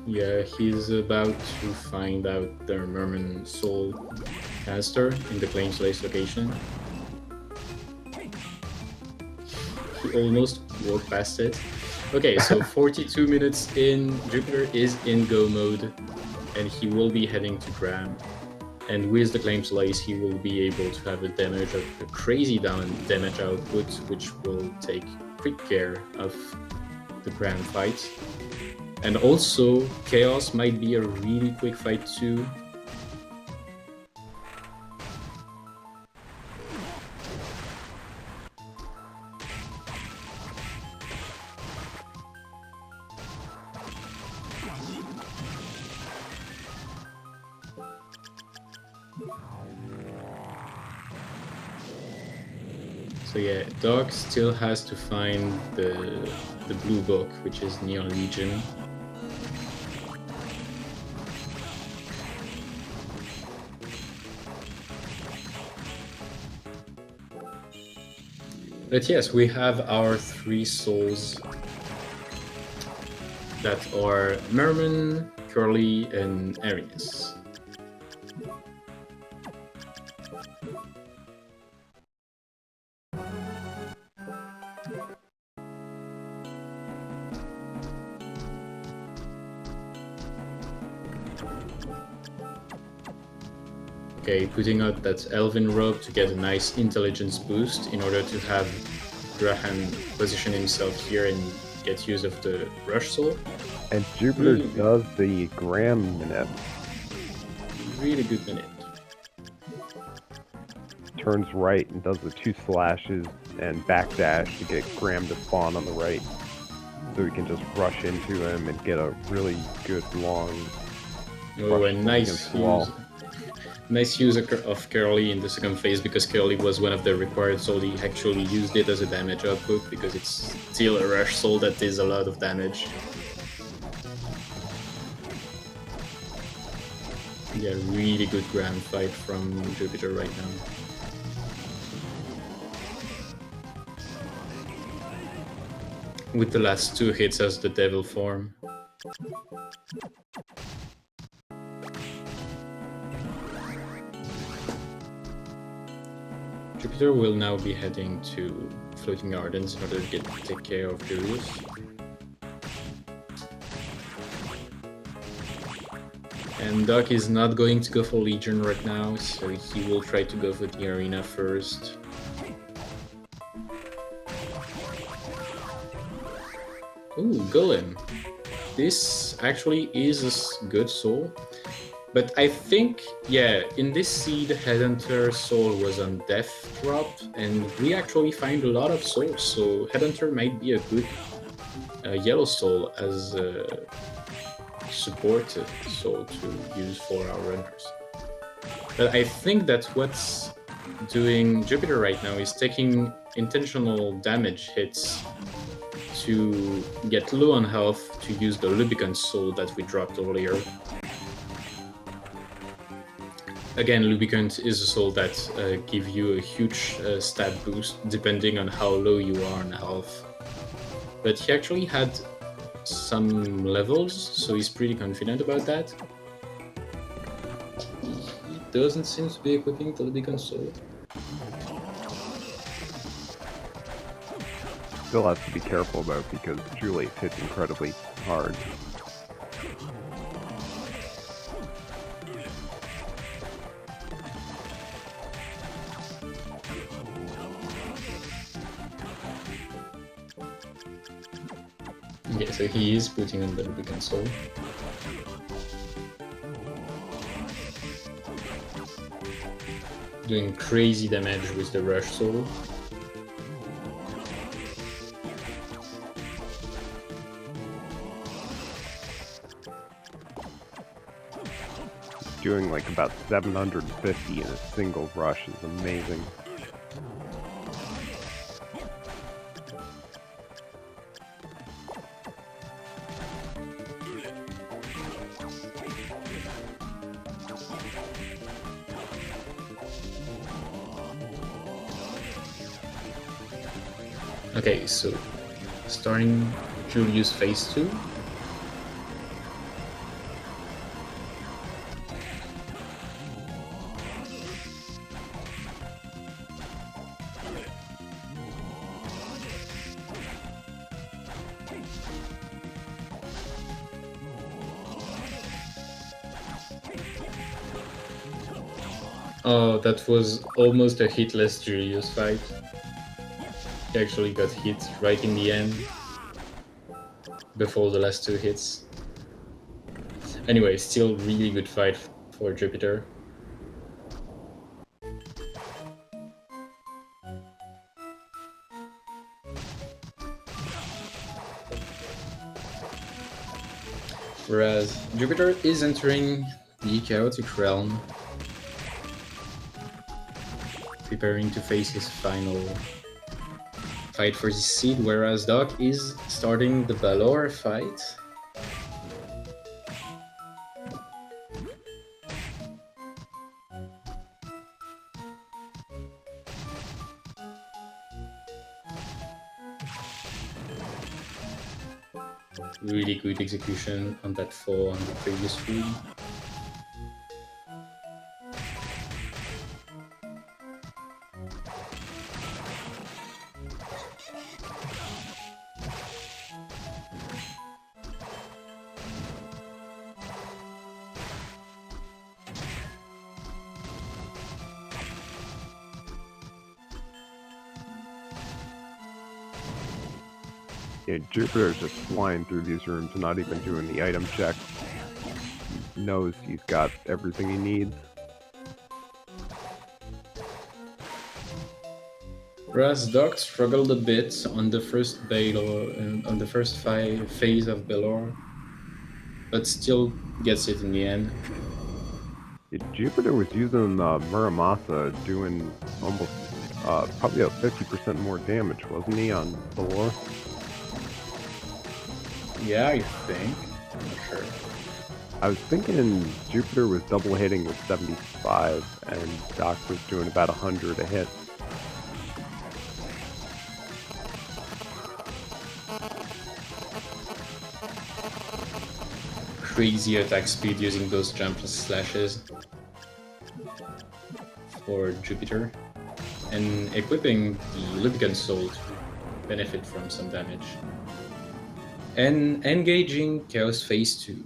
Yeah, he's about to find out the Merman Soul canister in the Claims Lace location. He almost walked past it. Okay, so 42 minutes in, Jupiter is in go mode, and he will be heading to Gram. And with the Claim Slice, he will be able to have a crazy damage output, which will take quick care of the Gram fight. And also, Chaos might be a really quick fight too. So yeah, Doc still has to find the blue book, which is Neon Legion. But yes, we have our 3 souls that are Merman, Curly, and Arius. Okay, putting out that Elven robe to get a nice intelligence boost in order to have Graham position himself here and get use of the Rush Soul. And Jupiter does the Graham minute. Really good minute. Turns right and does the 2 slashes and backdash to get Graham to spawn on the right. So we can just rush into him and get a really good Oh, and nice use of Curly in the second phase, because Curly was one of the required soul. He actually used it as a damage output because it's still a rush soul that does a lot of damage. Yeah, really good Gram fight from Jupiter right now. With the last 2 hits as the devil form. Jupiter will now be heading to Floating Gardens in order to take care of Julius. And Doc is not going to go for Legion right now, so he will try to go for the arena first. Ooh, Golem. This actually is a good soul. But I think, yeah, in this seed, Headhunter Soul was on Death Drop, and we actually find a lot of souls, so Headhunter might be a good Yellow Soul as a support soul to use for our runners. But I think that what's doing Jupiter right now is taking intentional damage hits to get low on health to use the Lubricant Soul that we dropped earlier. Again, Lubricant is a soul that give you a huge stat boost depending on how low you are on health. But he actually had some levels, so he's pretty confident about that. He doesn't seem to be equipping the Lubricant soul. Still has to be careful about because Julius hits incredibly hard. Okay, so he is putting on the Rubicon Soul. Doing crazy damage with the Rush Soul. Doing like about 750 in a single rush is amazing. Okay, so starting Julius phase 2. Oh, that was almost a hitless Julius fight. He actually got hit right in the end, before the last 2 hits. Anyway, still really good fight for Jupiter. Whereas Jupiter is entering the Chaotic Realm, preparing to face his final fight for his seed, whereas Doc is starting the Balor fight. Really good execution on that 4 on the previous feed. Yeah, Jupiter's just flying through these rooms, not even doing the item check. He knows he's got everything he needs. Whereas Doc struggled a bit on the first Balor, on the first phase of Balor, but still gets it in the end. Yeah, Jupiter was using Muramasa, doing almost probably about 50% more damage, wasn't he, on Balor? Yeah, I think. I'm not sure. I was thinking Jupiter was double hitting with 75, and Doc was doing about 100 a hit. Crazy attack speed using those jump slashes for Jupiter, and equipping the Lubricant Soul to benefit from some damage. And engaging Chaos Phase 2.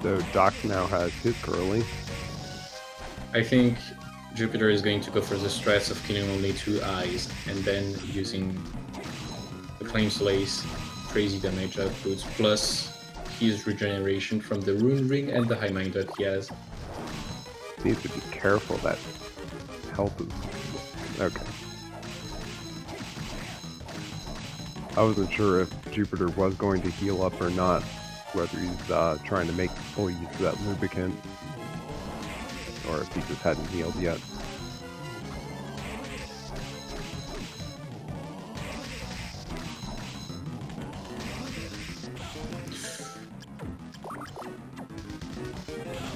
So Doc now has his curly. I think Jupiter is going to go for the stress of killing only 2 eyes, and then using the Claim Slice, crazy damage outputs, plus his regeneration from the Rune Ring and the High Mind that he has. Needs to be careful, that health is... Okay. I wasn't sure if Jupiter was going to heal up or not, whether he's trying to make full use of that lubricant, or if he just hadn't healed yet.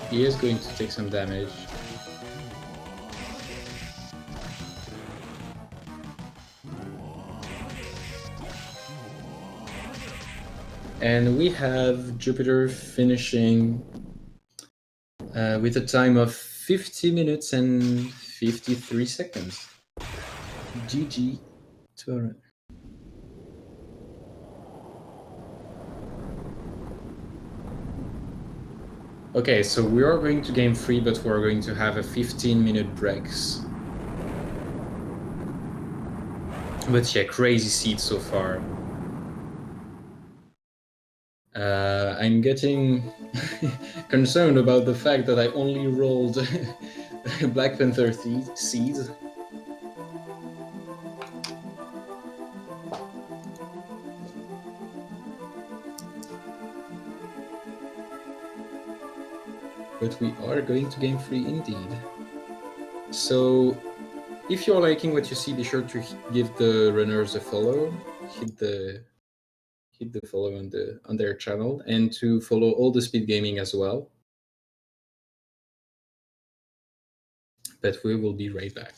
He is going to take some damage. And we have Jupiter finishing with a time of 50 minutes and 53 seconds. GG to our... Okay, so we are going to game 3, but we're going to have a 15-minute breaks But yeah, crazy seed so far. I'm getting concerned about the fact that I only rolled Black Panther seeds. But we are going to Game 3 indeed. So if you're liking what you see, be sure to give the runners a follow. Hit the follow on their channel, and to follow all the Speed Gaming as well. But we will be right back.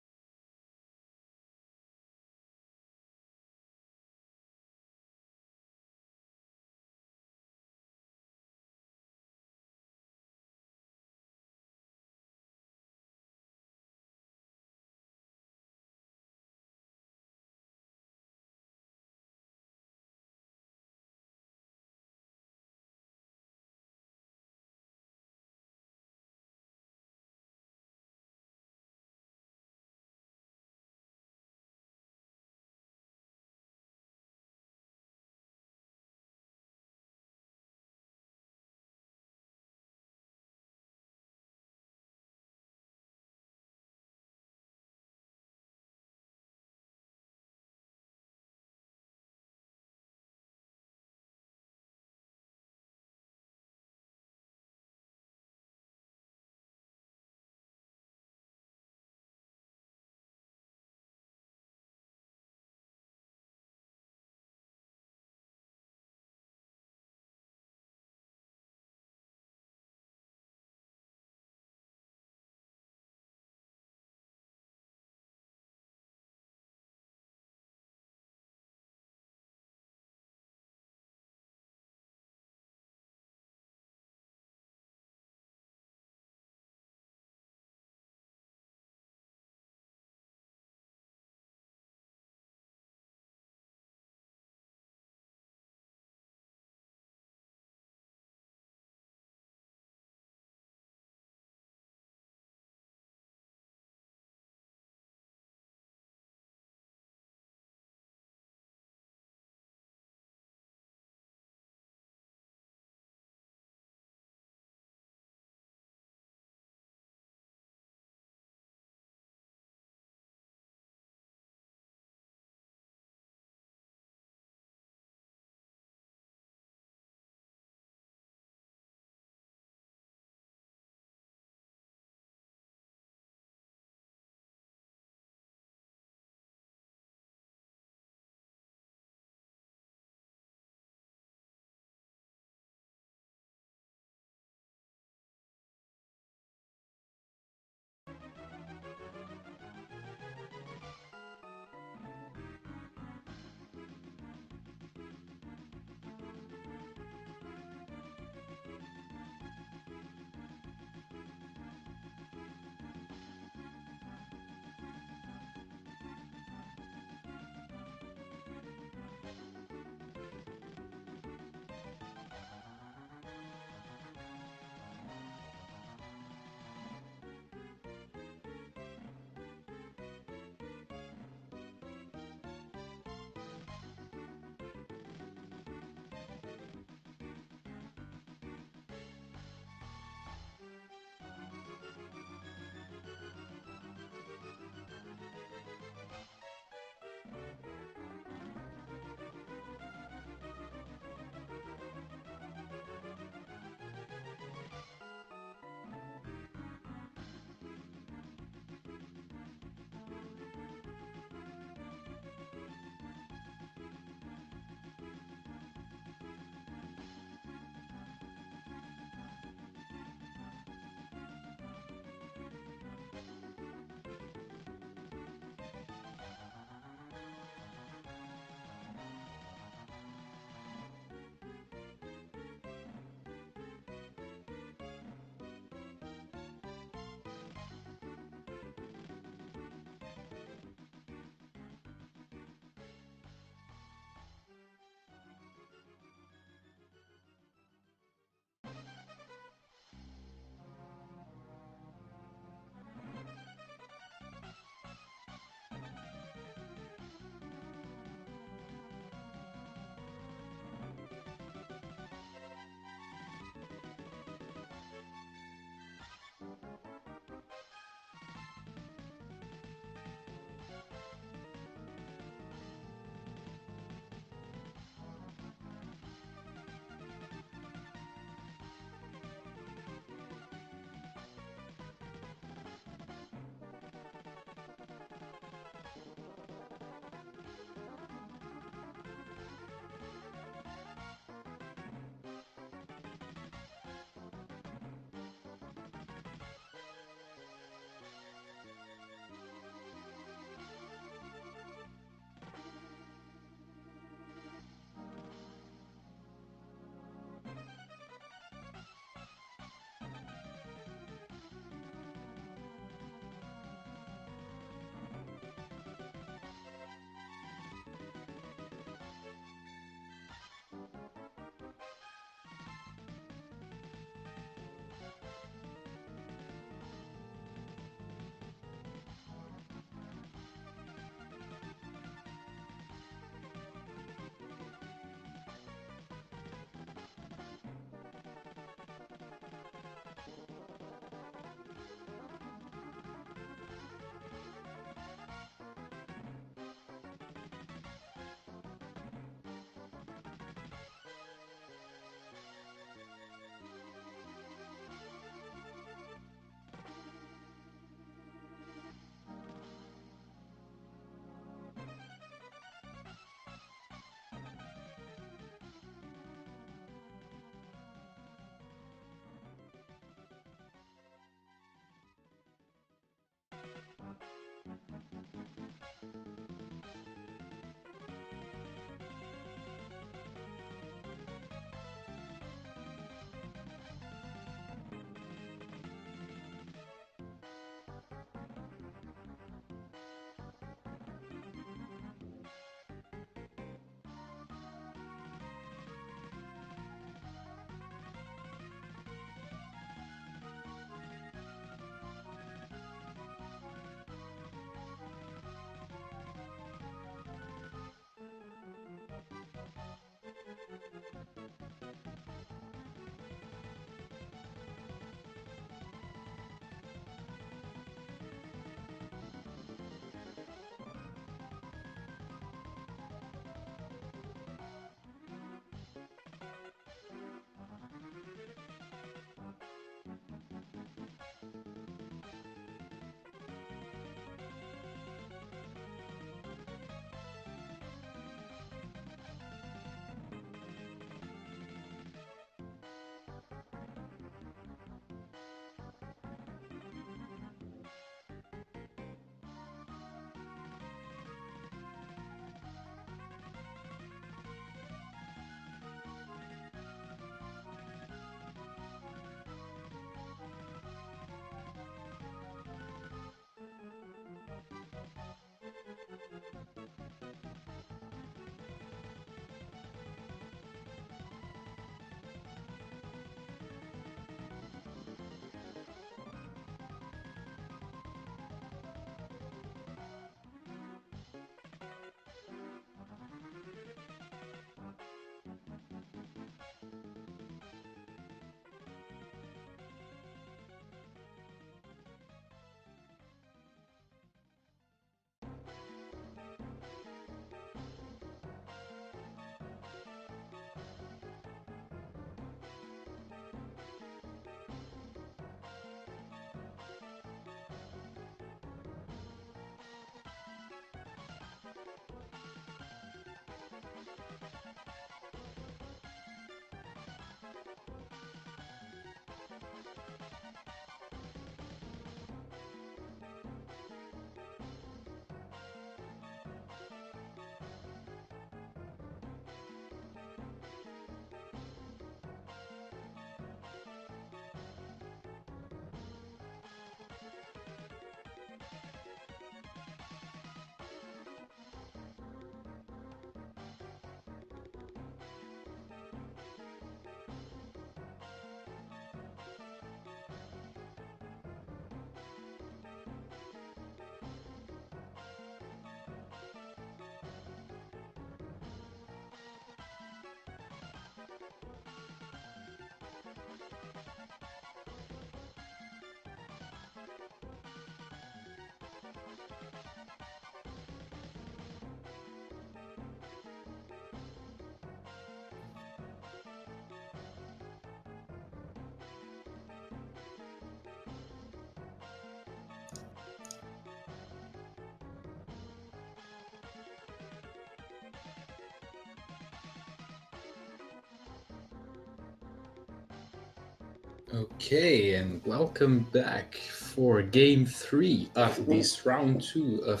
Okay, and welcome back for game 3 of this round 2 of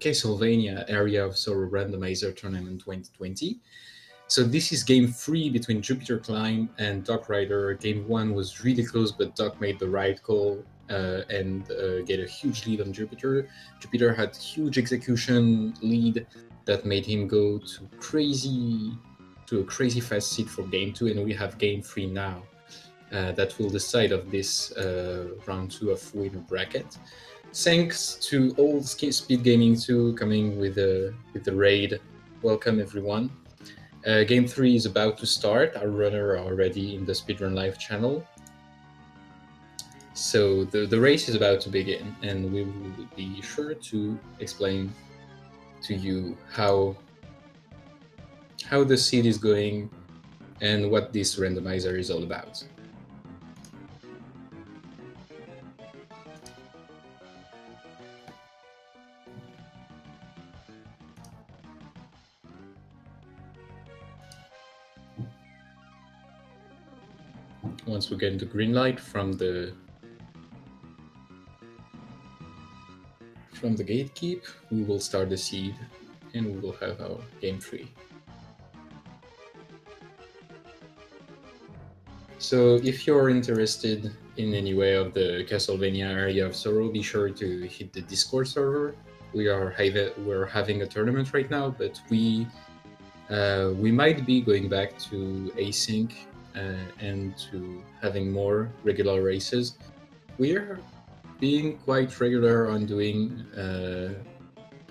Castlevania Area of Sorrow Randomizer Tournament 2020. So this is game 3 between JupiterClimb and Doc Rider. Game 1 was really close, but Doc made the right call and get a huge lead on Jupiter. Jupiter had huge execution lead that made him go to a crazy fast seed for game 2, and we have game 3 now. That will decide of this round 2 of winner bracket. Thanks to old SpeedGaming 2 coming with the raid. Welcome everyone. Game 3 is about to start. Our runner are already in the Speedrun Live channel. So the race is about to begin, and we will be sure to explain to you how the seed is going and what this randomizer is all about. Once we get the green light from the gatekeep, we will start the seed and we will have our game 3. So if you're interested in any way of the Castlevania Area of Sorrow, be sure to hit the Discord server. We're having a tournament right now, but we might be going back to async and to having more regular races. We are being quite regular on doing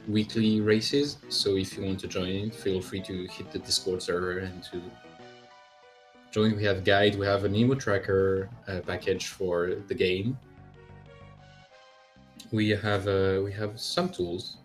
weekly races, so if you want to join, feel free to hit the Discord server and to join. We have guide, we have an emo tracker package for the game. We have some tools.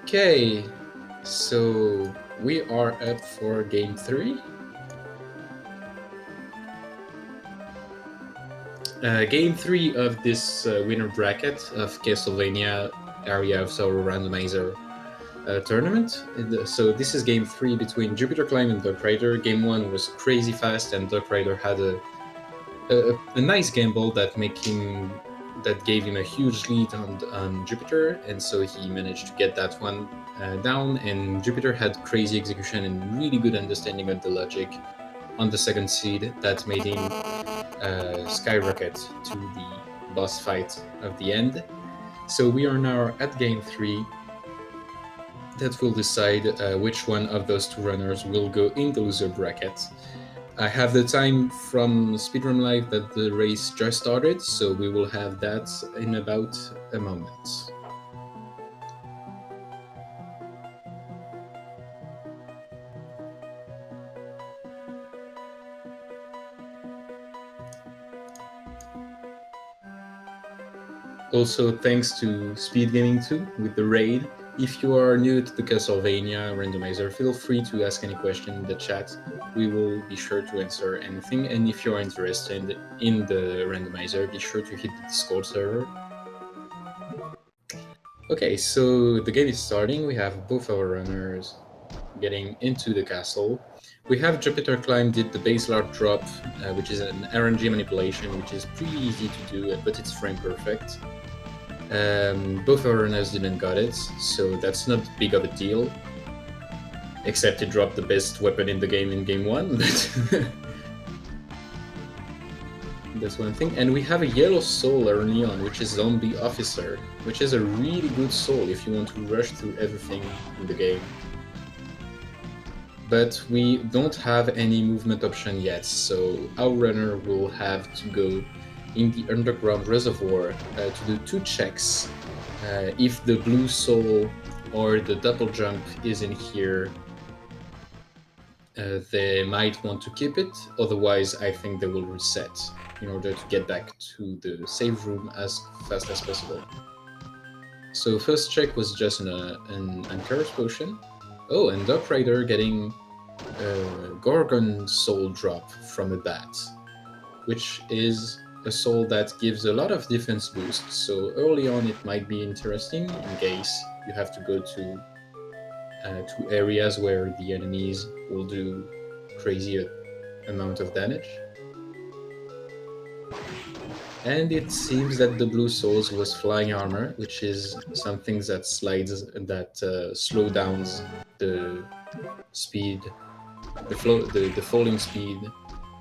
Okay, so we are up for game 3. Game 3 of this winner bracket of Castlevania Area of Sorrow Randomizer tournament. So this is game 3 between JupiterClimb and Duck Rider. Game 1 was crazy fast, and Duck Rider had a nice gamble that gave him a huge lead on Jupiter, and so he managed to get that one down. And Jupiter had crazy execution and really good understanding of the logic on the second seed that made him skyrocket to the boss fight of the end. So we are now at game 3. That will decide which one of those two runners will go in the loser bracket. I have the time from Speedrun Live that the race just started, so we will have that in about a moment. Also, thanks to SpeedGaming 2 with the raid. If you are new to the Castlevania randomizer, feel free to ask any question in the chat. We will be sure to answer anything. And if you're interested in the randomizer, be sure to hit the Discord server. Okay, so the game is starting. We have both our runners getting into the castle. We have JupiterClimb did the base large drop, which is an RNG manipulation, which is pretty easy to do, but it's frame perfect. Both our runners didn't got it, so that's not big of a deal. Except he dropped the best weapon in the game in game 1, but that's one thing. And we have a yellow soul early on, which is Zombie Officer, which is a really good soul if you want to rush through everything in the game. But we don't have any movement option yet, so our runner will have to go in the underground reservoir to do 2 checks. If the blue soul or the double jump is in here, they might want to keep it. Otherwise, I think they will reset in order to get back to the save room as fast as possible. So first check was just an Anchorage potion. Oh, and Doc Rider getting a Gorgon soul drop from a bat, which is a soul that gives a lot of defense boosts. So early on it might be interesting in case you have to go to areas where the enemies will do crazy amount of damage. And it seems that the blue souls was flying armor, which is something that slow downs the speed, the falling speed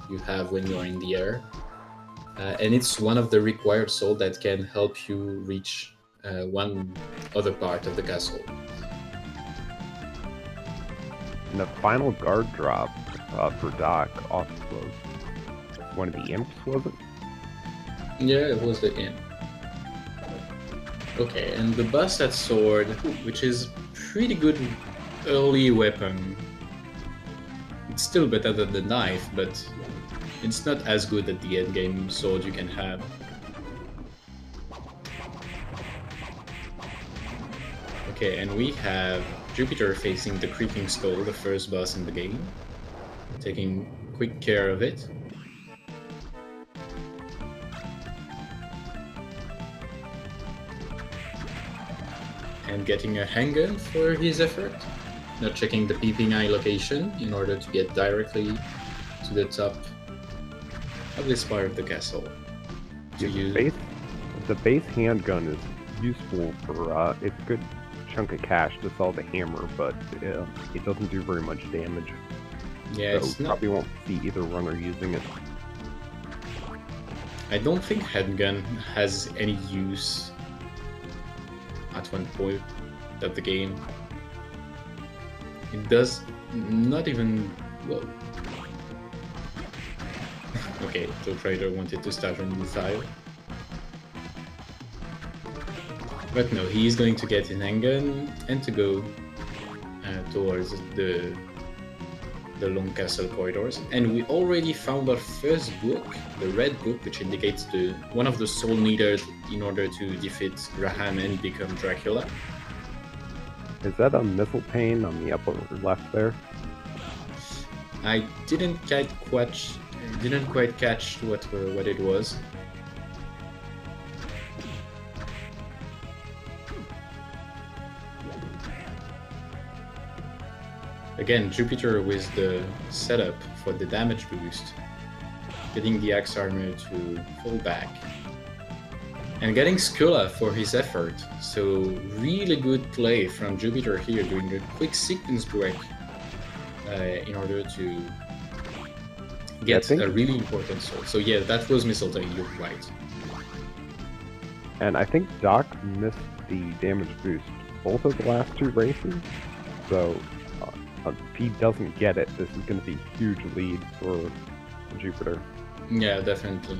you have when you're in the air. And it's one of the required souls that can help you reach one other part of the castle. And the final guard drop for Doc off of one of the imps, was it? Yeah, it was the imp. Okay, and the Bastard Sword, which is pretty good early weapon. It's still better than the knife, but it's not as good as the endgame sword you can have. Okay, and we have Jupiter facing the Creaking Skull, the first boss in the game, taking quick care of it. And getting a handgun for his effort, not checking the peeping eye location in order to get directly to the top of this part of the castle. The base handgun is useful for it's a good chunk of cash to sell the hammer, but it doesn't do very much damage. Yeah, so it's not... probably won't see either runner using it. I don't think handgun has any use at one point of the game. It does not even... Whoa. Okay, Doc Rider wanted to start a new file. But no, he is going to get his handgun and to go towards the long castle corridors. And we already found our first book, the red book, which indicates one of the soul needed in order to defeat Graham and become Dracula. Is that a missile pane on the upper left there? I didn't quite catch what it was. Again, Jupiter with the setup for the damage boost, getting the axe armor to fall back, and getting Skula for his effort. So really good play from Jupiter here, doing a quick sequence break in order to get a really important soul. So yeah, that was Mistletoe, you're right. And I think Doc missed the damage boost both of the last two races, so if he doesn't get it, this is going to be a huge lead for Jupiter. Yeah, definitely.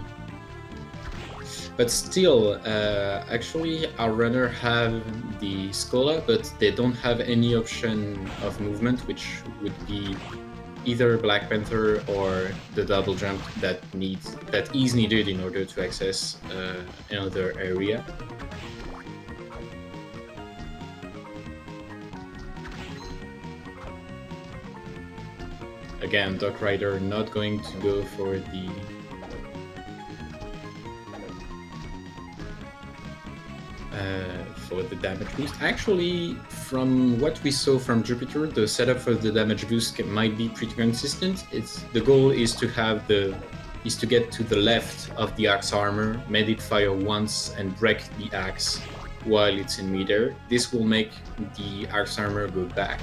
But still, actually, our runner have the Skola, but they don't have any option of movement, which would be either Black Panther or the double jump that is needed in order to access another area. Again, Doc Rider not going to go for the damage boost. Actually, from what we saw from Jupiter, the setup for the damage boost might be pretty consistent. The goal is to get to the left of the axe armor, made it fire once, and break the axe while it's in midair. This will make the axe armor go back.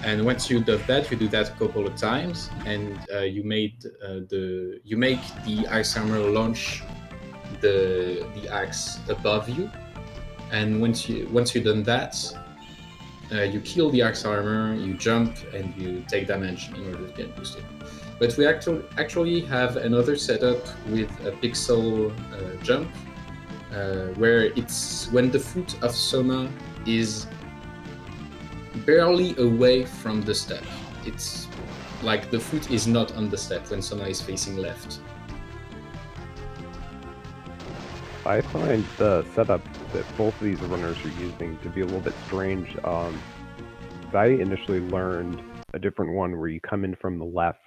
And once you do that, you do that a couple of times, and you make the axe armor launch the axe above you. And once you've done that, you kill the axe armor, you jump, and you take damage in order to get boosted. But we actually have another setup with a pixel jump, where it's when the foot of Soma is barely away from the step. It's like the foot is not on the step when someone is facing left. I find the setup that both of these runners are using to be a little bit strange. I initially learned a different one where you come in from the left,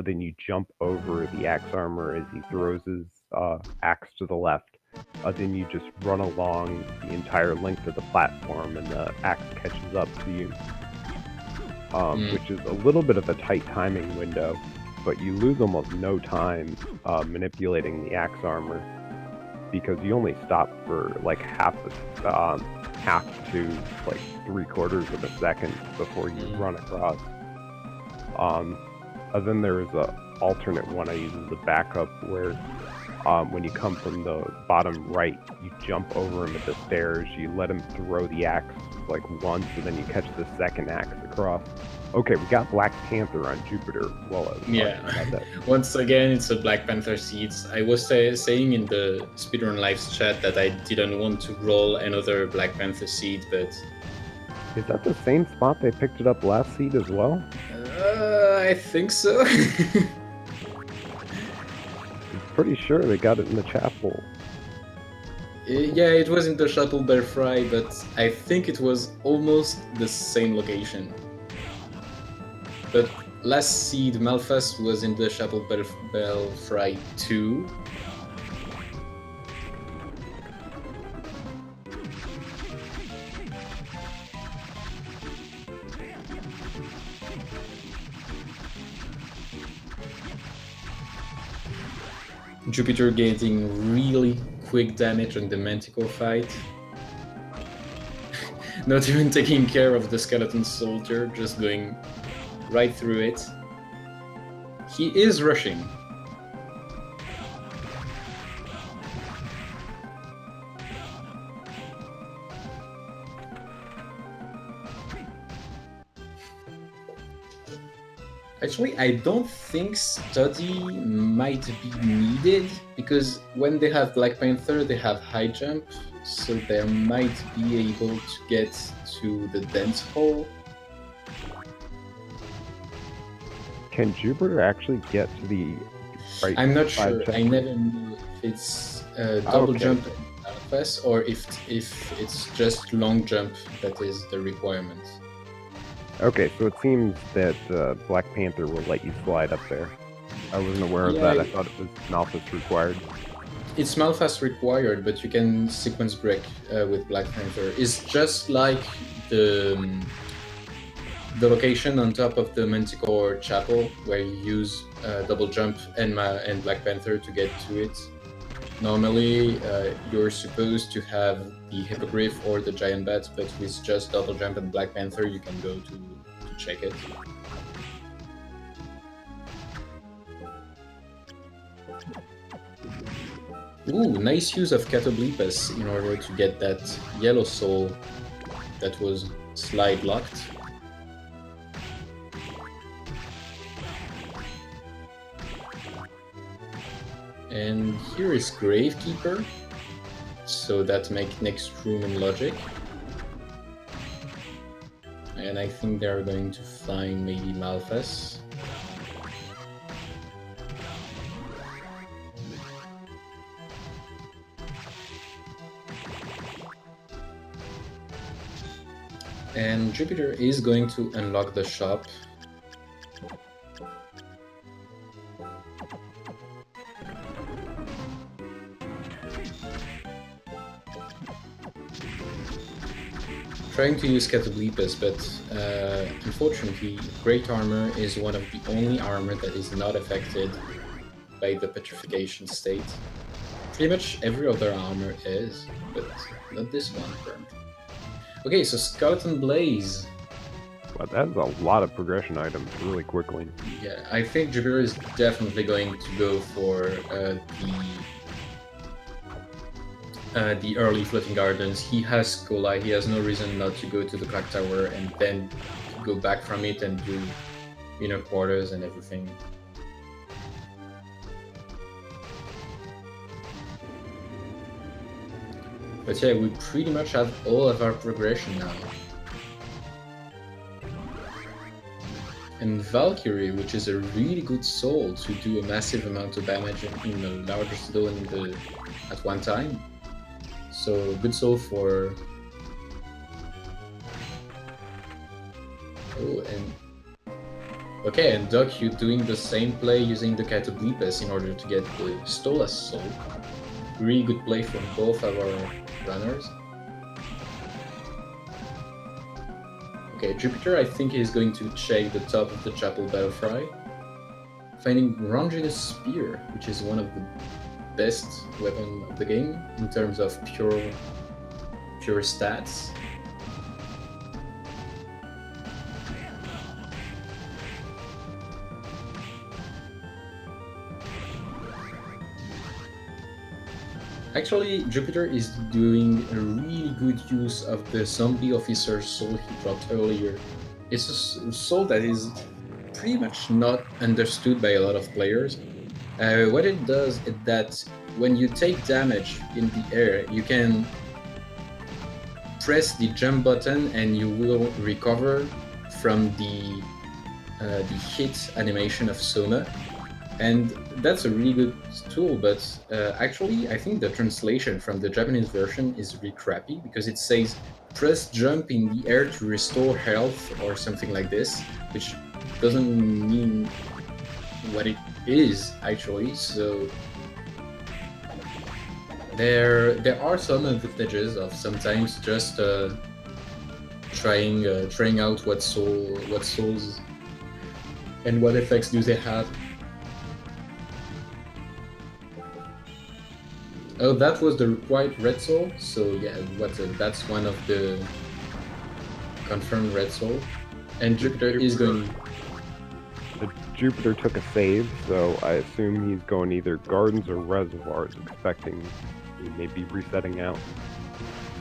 then you jump over the axe armor as he throws his axe to the left. Then you just run along the entire length of the platform and the axe catches up to you. Which is a little bit of a tight timing window, but you lose almost no time manipulating the axe armor because you only stop for like half to like 3/4 of a second before you run across. Then there is a alternate one I use as a backup where when you come from the bottom right, you jump over him at the stairs, you let him throw the axe like once, and then you catch the second axe across. Okay, we got Black Panther on Jupiter. Well, yeah. Once again, it's a Black Panther seed. I was saying in the Speedrun Lives chat that I didn't want to roll another Black Panther seed, but... Is that the same spot they picked it up last seed as well? I think so. Pretty sure they got it in the chapel. Yeah, it was in the Chapel Belfry, but I think it was almost the same location. But last seed, Malphas, was in the Chapel Belfry 2. Jupiter getting really quick damage on the Manticore fight. Not even taking care of the skeleton soldier, just going right through it. He is rushing. Actually, I don't think study might be needed, because when they have Black Panther, they have high jump, so they might be able to get to the dance hall. Can Jupiter actually get to the right? I'm not sure. I never knew if it's double jump and Manifest, or if it's just long jump that is the requirement. Okay, so it seems that Black Panther will let you slide up there. I wasn't aware of that. I thought it was Malphas required. It's Malphas required, but you can sequence break with Black Panther. It's just like the location on top of the Manticore Chapel, where you use double jump and Black Panther to get to it. Normally, you're supposed to have the Hippogriff or the Giant Bat, but with just double jump and Black Panther, you can go to check it. Ooh, nice use of Catoblepus in order to get that yellow soul that was slide locked. And here is Gravekeeper, so that makes next room in logic. And I think they're going to find maybe Malphas. And Jupiter is going to unlock the shop. Trying to use Catoblepus, but unfortunately, Great Armor is one of the only armor that is not affected by the petrification state. Pretty much every other armor is, but not this one currently. Okay, so Skeleton Blaze. Well, that's a lot of progression items really quickly. Yeah, I think Jupiter is definitely going to go for the early Floating Gardens. He has Cola, he has no reason not to go to the Clock Tower and then go back from it and do inner quarters and everything. But yeah, we pretty much have all of our progression now. And and Valkyrie, which is a really good soul to do a massive amount of damage in a larger zone at one time. So good soul for... Oh, and... Okay, and Doc, you're doing the same play using the Catoblepus in order to get the Stolas soul. Really good play from both our runners. Okay, Jupiter, I think he's going to check the top of the Chapel Battlefry, finding Randomizer Spear, which is one of the best weapons of the game in terms of pure stats. Actually, Jupiter is doing a really good use of the zombie officer soul he dropped earlier. It's a soul that is pretty much not understood by a lot of players. What it does is that when you take damage in the air, you can press the jump button and you will recover from the hit animation of Soma. And that's a really good tool, but actually I think the translation from the Japanese version is really crappy because it says press jump in the air to restore health or something like this, which doesn't mean what it is actually. So there are some advantages of sometimes just trying out what souls and what effects do they have. Oh, that was the required red soul. So yeah, that's one of the confirmed red soul. And Jupiter is going. Jupiter took a save, so I assume he's going either gardens or reservoirs, expecting he may be resetting out.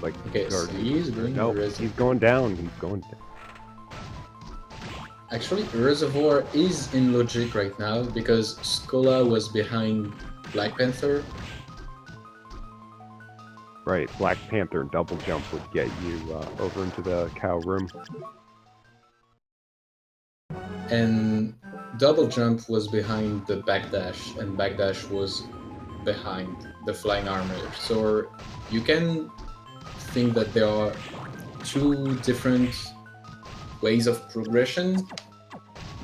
Like okay, so he's going. No, he's going down. He's going down. Actually, reservoir is in logic right now because Skola was behind Black Panther. Right, Black Panther double jump would get you over into the cow room. And double jump was behind the backdash, and backdash was behind the flying armor. So you can think that there are two different ways of progression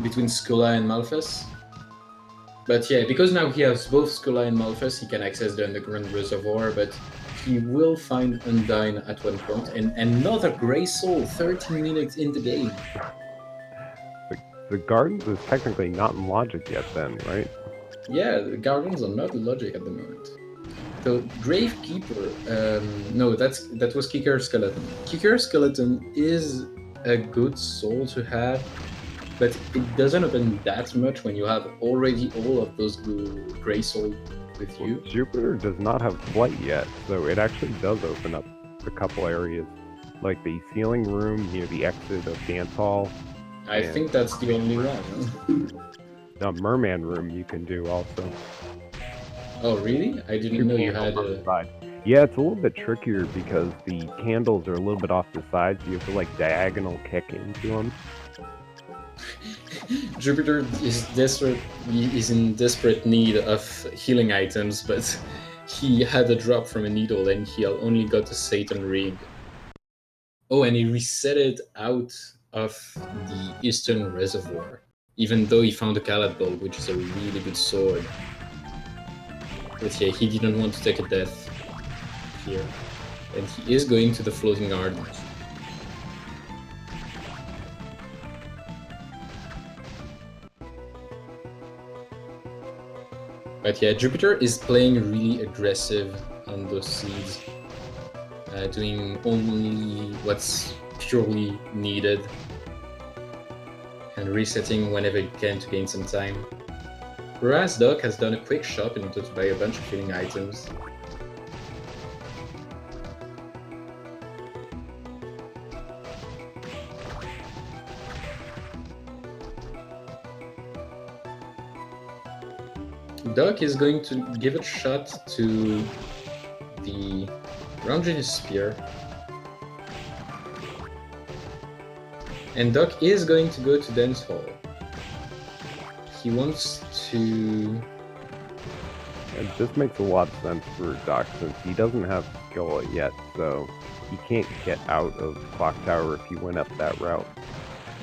between Skola and Malphas. But yeah, because now he has both Skola and Malphas, he can access the underground reservoir, but he will find Undyne at one point, and another Grey Soul 13 minutes in the game. The Gardens is technically not in logic yet then, right? Yeah, the Gardens are not in logic at the moment. So Gravekeeper, no, that was Kicker Skeleton. Kicker Skeleton is a good soul to have, but it doesn't open that much when you have already all of those Grey Soul with you. Well, Jupiter does not have flight yet, so it actually does open up a couple areas, like the ceiling room near the exit of Dance Hall. I think that's the only one. The Merman room you can do also. Oh really? I didn't know you had a... Yeah, it's a little bit trickier because the candles are a little bit off the sides. You have to like diagonal kick into them. Jupiter is desperate. He is in desperate need of healing items, but he had a drop from a needle and he only got a Satan ring. Oh, and he reset it out of the Eastern Reservoir, even though he found a Kalat Bow, which is a really good sword. But yeah, he didn't want to take a death here, and he is going to the Floating Gardens. But yeah, Jupiter is playing really aggressive on those seeds, doing only what's purely needed and resetting whenever he can to gain some time. Whereas Doc has done a quick shop in order to buy a bunch of healing items. Doc is going to give a shot to the Randomizer Spear. And Doc is going to go to Dance Hall. he wants to... And this makes a lot of sense for Doc since he doesn't have skill yet, so he can't get out of Clock Tower if he went up that route.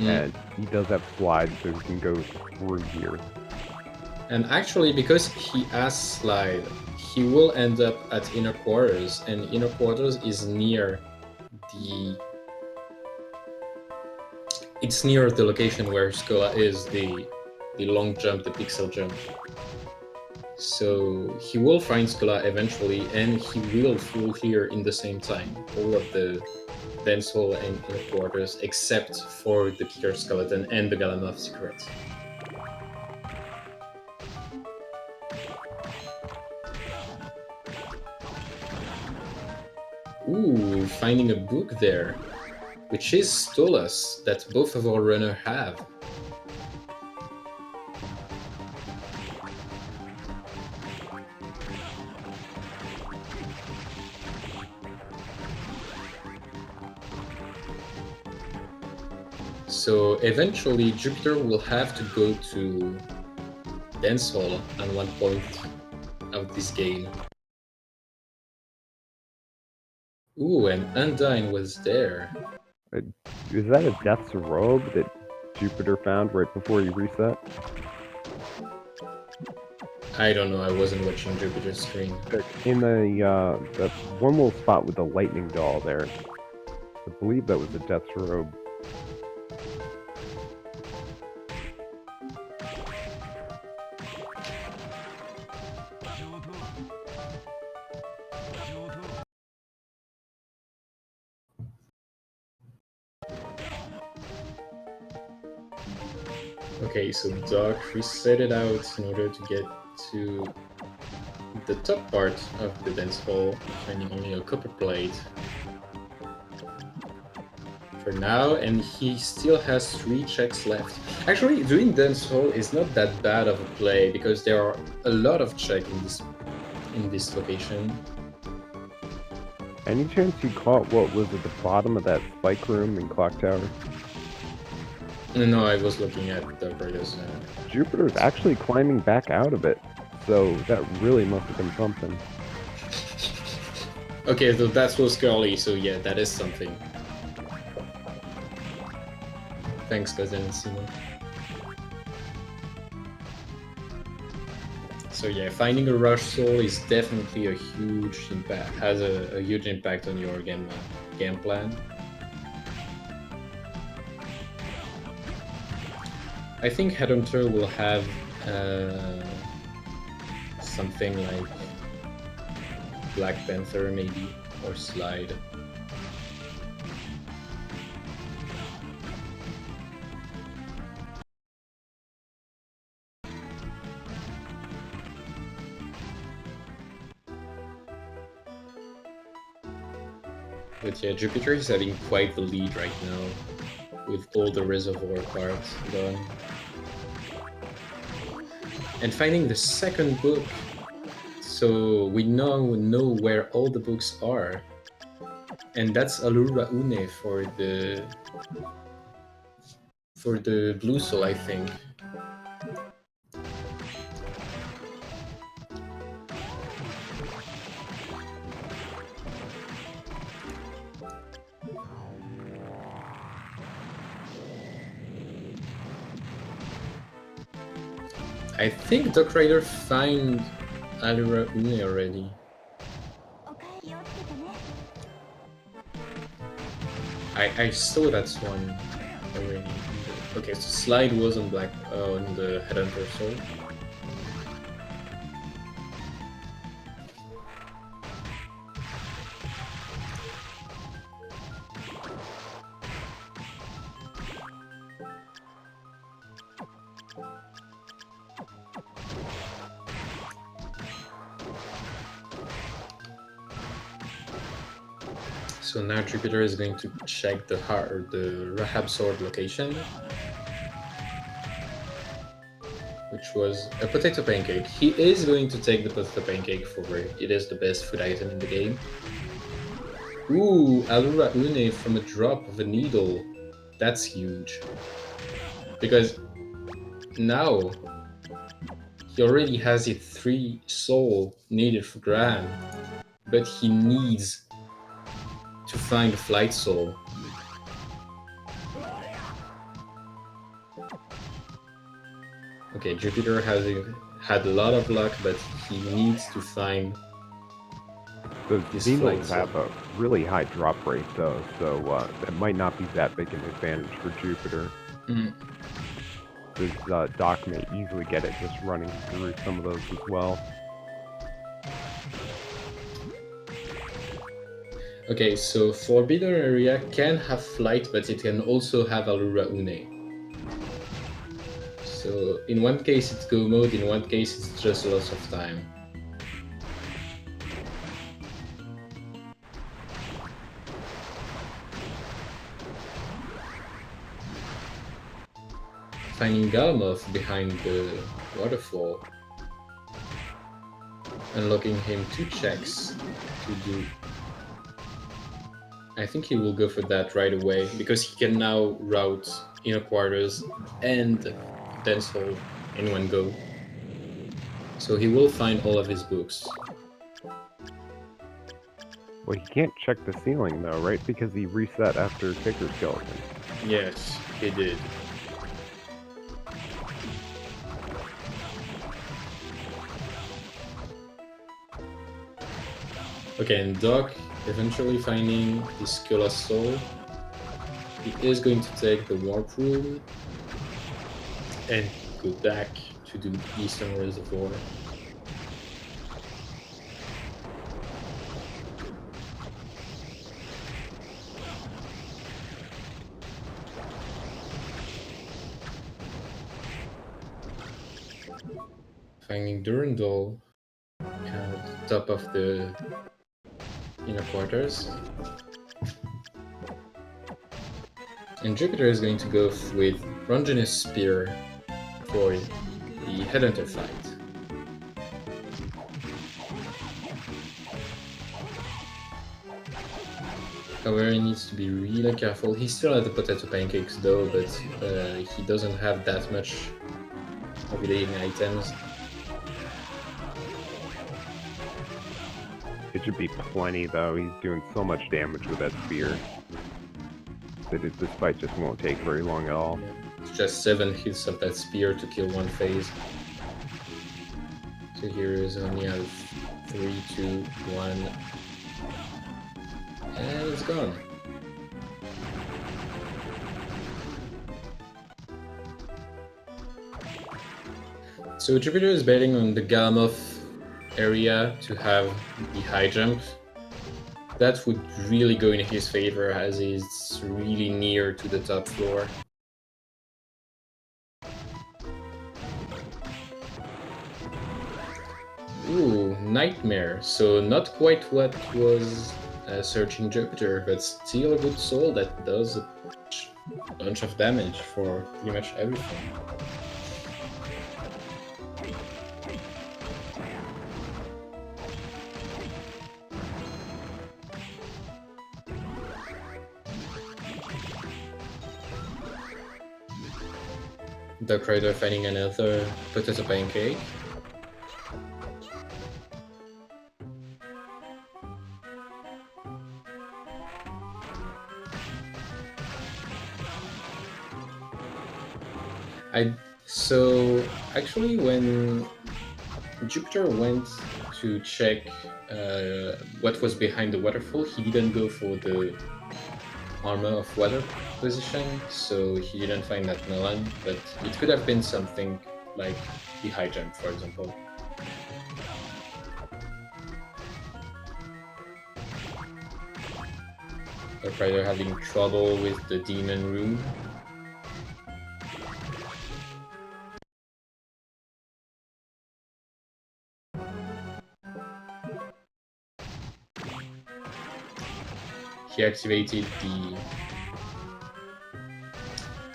And he does have slides, so he can go through here. And actually, because he has slide, he will end up at Inner Quarters, and Inner Quarters is near the... It's near the location where Scola is, the long jump, the pixel jump. So he will find Scola eventually, and he will full clear in the same time all of the Dance Hall and Inner Quarters, except for the Killer Skeleton and the Galamov secret. Ooh, finding a book there, which is Stolas, that both of our runners have. So eventually Jupiter will have to go to Dance Hall at one point of this game. Ooh, and Undyne was there. Is that a Death's Robe that Jupiter found right before he reset? I don't know, I wasn't watching Jupiter's screen. In the one little spot with the lightning doll there, I believe that was a Death's Robe. Okay, so Doc reset it out in order to get to the top part of the dance hall, finding only a copper plate for now, and he still has 3 checks left. Actually, doing dance hall is not that bad of a play because there are a lot of checks in this location. Any chance you caught what was at the bottom of that spike room in Clock Tower? No, I was looking at the Raiders. Jupiter's actually climbing back out of it, so that really must have been something. Okay, so that was Curly, so yeah, that is something. Thanks, cousin Simon. So yeah, finding a rush soul is definitely a huge impact, has a huge impact on your game plan. I think Headhunter will have something like Black Panther maybe, or Slide. But yeah, Jupiter is having quite the lead right now, with all the reservoir parts done. And finding the second book, so we now know where all the books are. And that's Alura Une for the Blue Soul, I think. I think Doc Rider found Alura Une already. I saw that one already. Okay, so Slide was on on the Headhunter Soul. So now Jupiter is going to check the Rahab Sword location, which was a potato pancake. He is going to take the potato pancake for it is the best food item in the game. Ooh, Alura Une from a drop of a needle. That's huge. Because now He already has the 3 soul needed for Graham, but he needs to find the flight soul. Okay, Jupiter has had a lot of luck, but he needs to find Those this Xenos flight have a really high drop rate, though, so that might not be that big an advantage for Jupiter. Because Doc may easily get it just running through some of those as well. Okay, so Forbidden Area can have flight, but it can also have Allura Une. So in one case it's go mode, in one case it's just loss of time. Finding Galmoth behind the waterfall. Unlocking him 2 checks to do. I think he will go for that right away, because he can now route inner quarters and dance hall in one go. So he will find all of his books. Well, he can't check the ceiling, though, right? Because he reset after Kicker Skeleton. Yes, he did. Okay, and Doc eventually finding the Skull's soul. He is going to take the warp room and go back to the Eastern Reservoir. Finding Durandal at the top of the inner quarters. And Jupiter is going to go with Ronginus Spear for the Headhunter fight. However, he needs to be really careful. He's still at the Potato Pancakes though, but he doesn't have that much motivating items. It should be plenty, though. He's doing so much damage with that spear that this fight just won't take very long at all. It's just 7 hits of that spear to kill one phase. So heroes only have 3, 2, 1, and it's gone. So Jupiter is betting on the Galmoth area to have the high jump. That would really go in his favor as he's really near to the top floor. Ooh, Nightmare. So not quite what was searching Jupiter, but still a good soul that does a bunch of damage for pretty much everything. Duck Rider finding another potato pancake. So actually when Jupiter went to check what was behind the waterfall, he didn't go for the armor of water position, so he didn't find that melon, but it could have been something like the high jump, for example. Or either having trouble with the demon room. He activated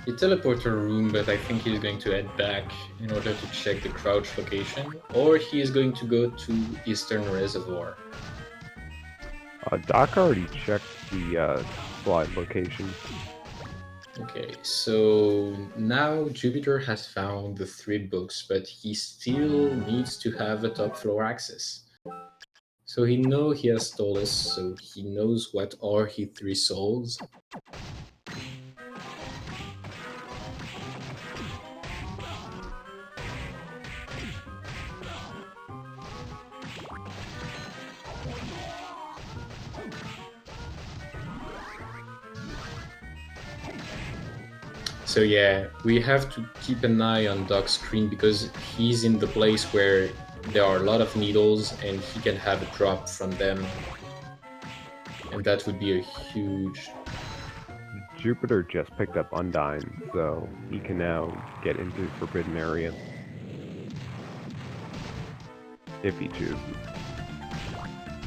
the teleporter room, but I think he's going to head back in order to check the crouch location, or he is going to go to Eastern Reservoir. Doc already checked the slide location. Okay, so now Jupiter has found the 3 books, but he still needs to have a top floor access. So he has Stolas, so he knows what are his 3 souls. So yeah, we have to keep an eye on Doc's screen because he's in the place where there are a lot of needles and he can have a drop from them. And that would be a huge... Jupiter just picked up Undyne, so he can now get into Forbidden Area. If he chooses.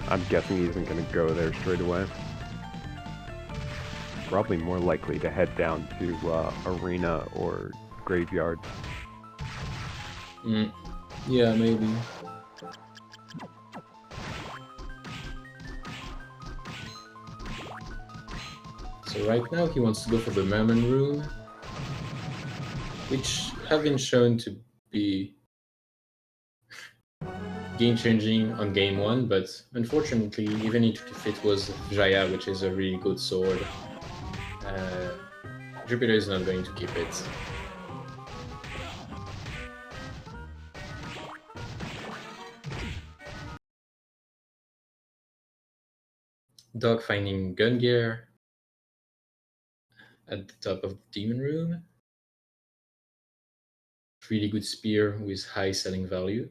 I'm guessing he isn't going to go there straight away. Probably more likely to head down to Arena or Graveyard. Yeah, maybe. So right now he wants to go for the Merman room, which have been shown to be game-changing on game 1, but unfortunately, even if it was Jaya, which is a really good sword, Jupiter is not going to keep it. Doc finding gun gear at the top of the demon room. Really good spear with high selling value.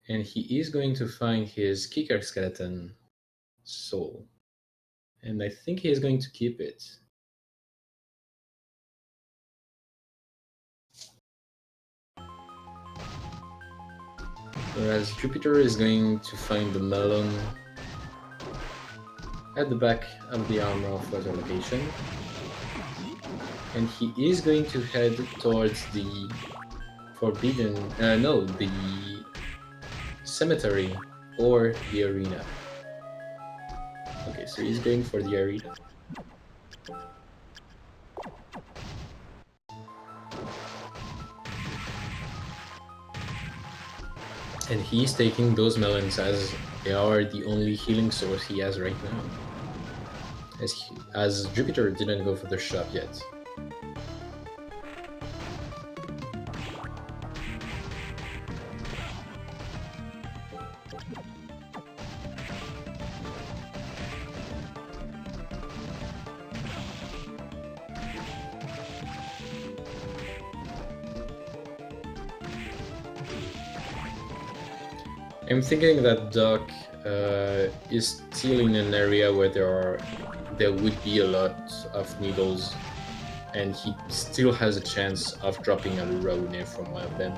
And he is going to find his kicker skeleton soul. And I think he is going to keep it. Whereas Jupiter is going to find the melon at the back of the armor of water location. And he is going to head towards the the cemetery or the arena. Okay, so he's going for the arena. And he's taking those melons as they are the only healing source he has right now. As Jupiter didn't go for the shop yet. I'm thinking that Doc is still in an area where there would be a lot of needles, and he still has a chance of dropping a Rune from one of them.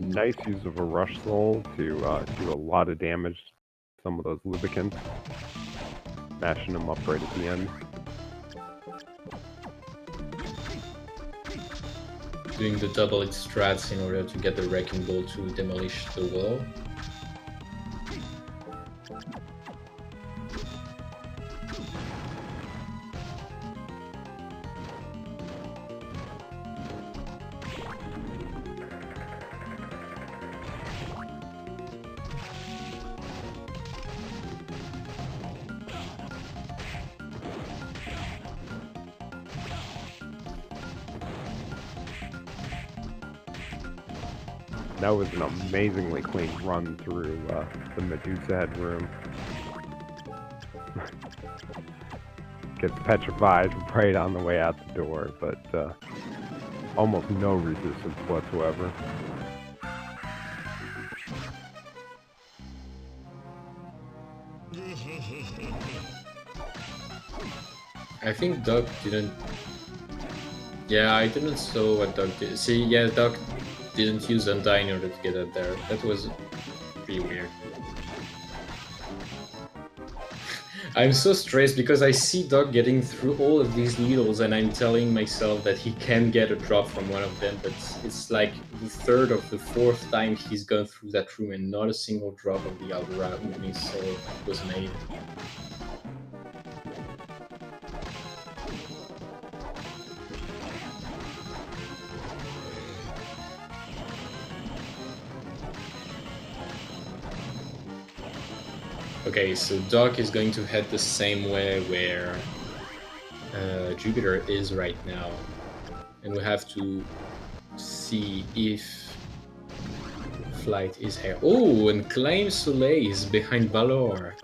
Nice use of a rush soul to do a lot of damage to some of those lubricants, mashing them up right at the end. Doing the double hit strats in order to get the Wrecking Ball to demolish the wall. That was an amazingly clean run through the Medusa head room. Gets petrified right on the way out the door, but almost no resistance whatsoever. I think Doc didn't... Yeah, I didn't saw what Doc did. See, yeah, Doc didn't use Undyne in order to get up there. That was pretty weird. I'm so stressed because I see Doc getting through all of these needles, and I'm telling myself that he can get a drop from one of them, but it's like the third or the fourth time he's gone through that room and not a single drop of the Aura Uni soul was made. Okay, so Doc is going to head the same way where Jupiter is right now. And we have to see if Flight is here. Oh, and Claim Soleil is behind Valor.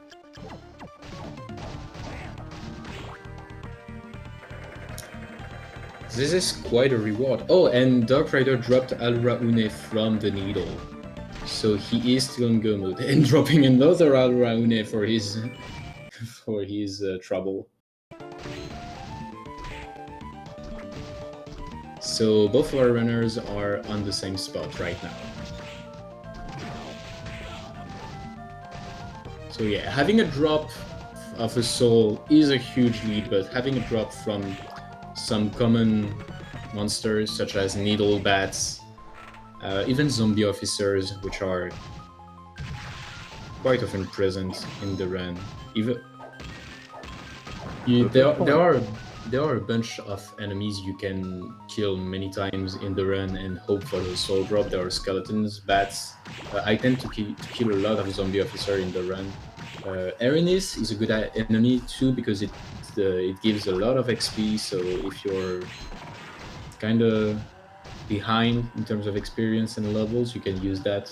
This is quite a reward. Oh, and Dark Rider dropped Alra Une from the needle. So he is still in go mode and dropping another Alra Une for his trouble. So both of our runners are on the same spot right now. So yeah, having a drop of a soul is a huge lead, but having a drop from some common monsters such as needle bats, even zombie officers, which are quite often present in the run. Even there are a bunch of enemies you can kill many times in the run and hope for the soul drop. There are skeletons, bats. I tend to kill a lot of zombie officer in the run. Arenis is a good enemy too because it gives a lot of XP. So if you're kind of behind in terms of experience and levels, you can use that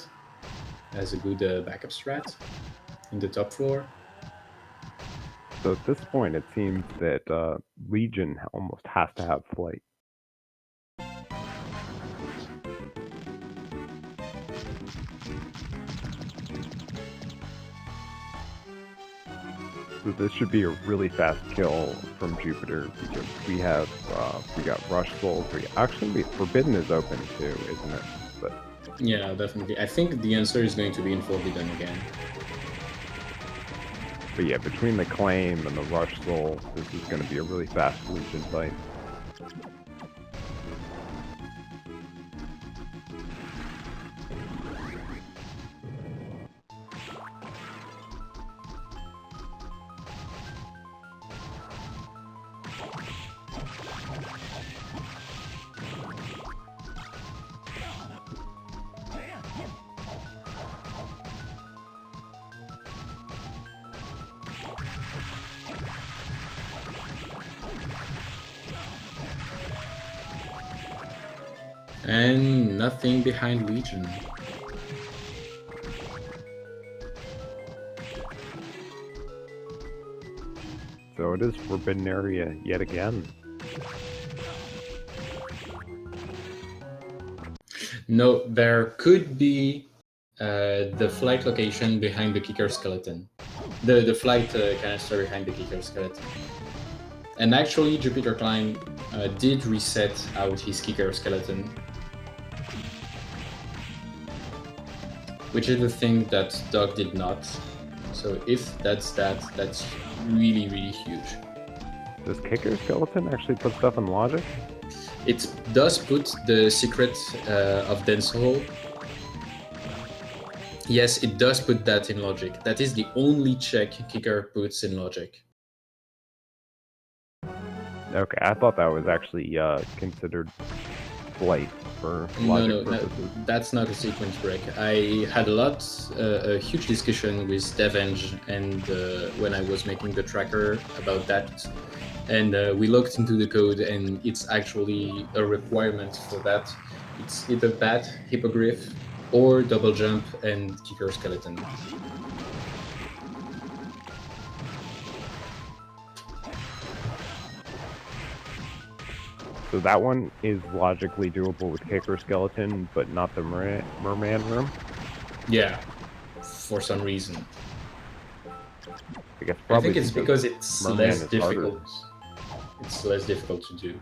as a good backup strat in the top floor. So at this point, it seems that Legion almost has to have flight. So this should be a really fast kill from Jupiter because we got Rush Souls. Forbidden is open too, isn't it? But yeah, definitely. I think the answer is going to be in Forbidden again. But yeah, between the Claim and the Rush Soul, this is going to be a really fast Legion fight. And nothing behind Legion. So it is Forbidden Area yet again. No, there could be the flight location behind the kicker skeleton. The flight canister behind the kicker skeleton. And actually, JupiterClimb did reset out his kicker skeleton, which is the thing that Doc did not. So if that's really, really huge. Does kicker skeleton actually put stuff in logic? It does put the secret of Dense Hole. Yes, it does put that in logic. That is the only check kicker puts in logic. Okay, I thought that was actually considered flight for logic purposes. No, that's not a sequence break. I had a huge discussion with Devenge and when I was making the tracker about that, and we looked into the code, and it's actually a requirement for that. It's either bat, hippogriff, or double jump and kicker skeleton. So that one is logically doable with kicker skeleton, but not the merman room? Yeah, for some reason. I think it's because it's less difficult. It's less difficult to do.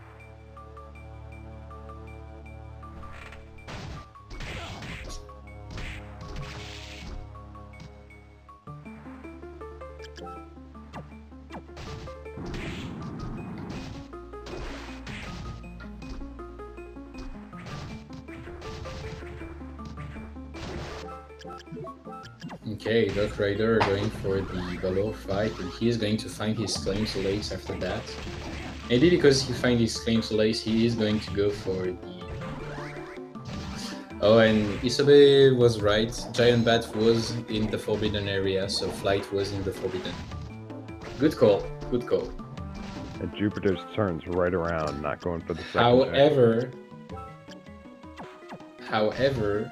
Okay, Dark Rider going for the Valor fight, and he is going to find his Flame Solace after that. Maybe because he finds his Flame Solace, he is going to go for the... Oh, and Isobe was right. Giant Bat was in the Forbidden area, so Flight was in the Forbidden. Good call, good call. And Jupiter's turns right around, not going for the second However,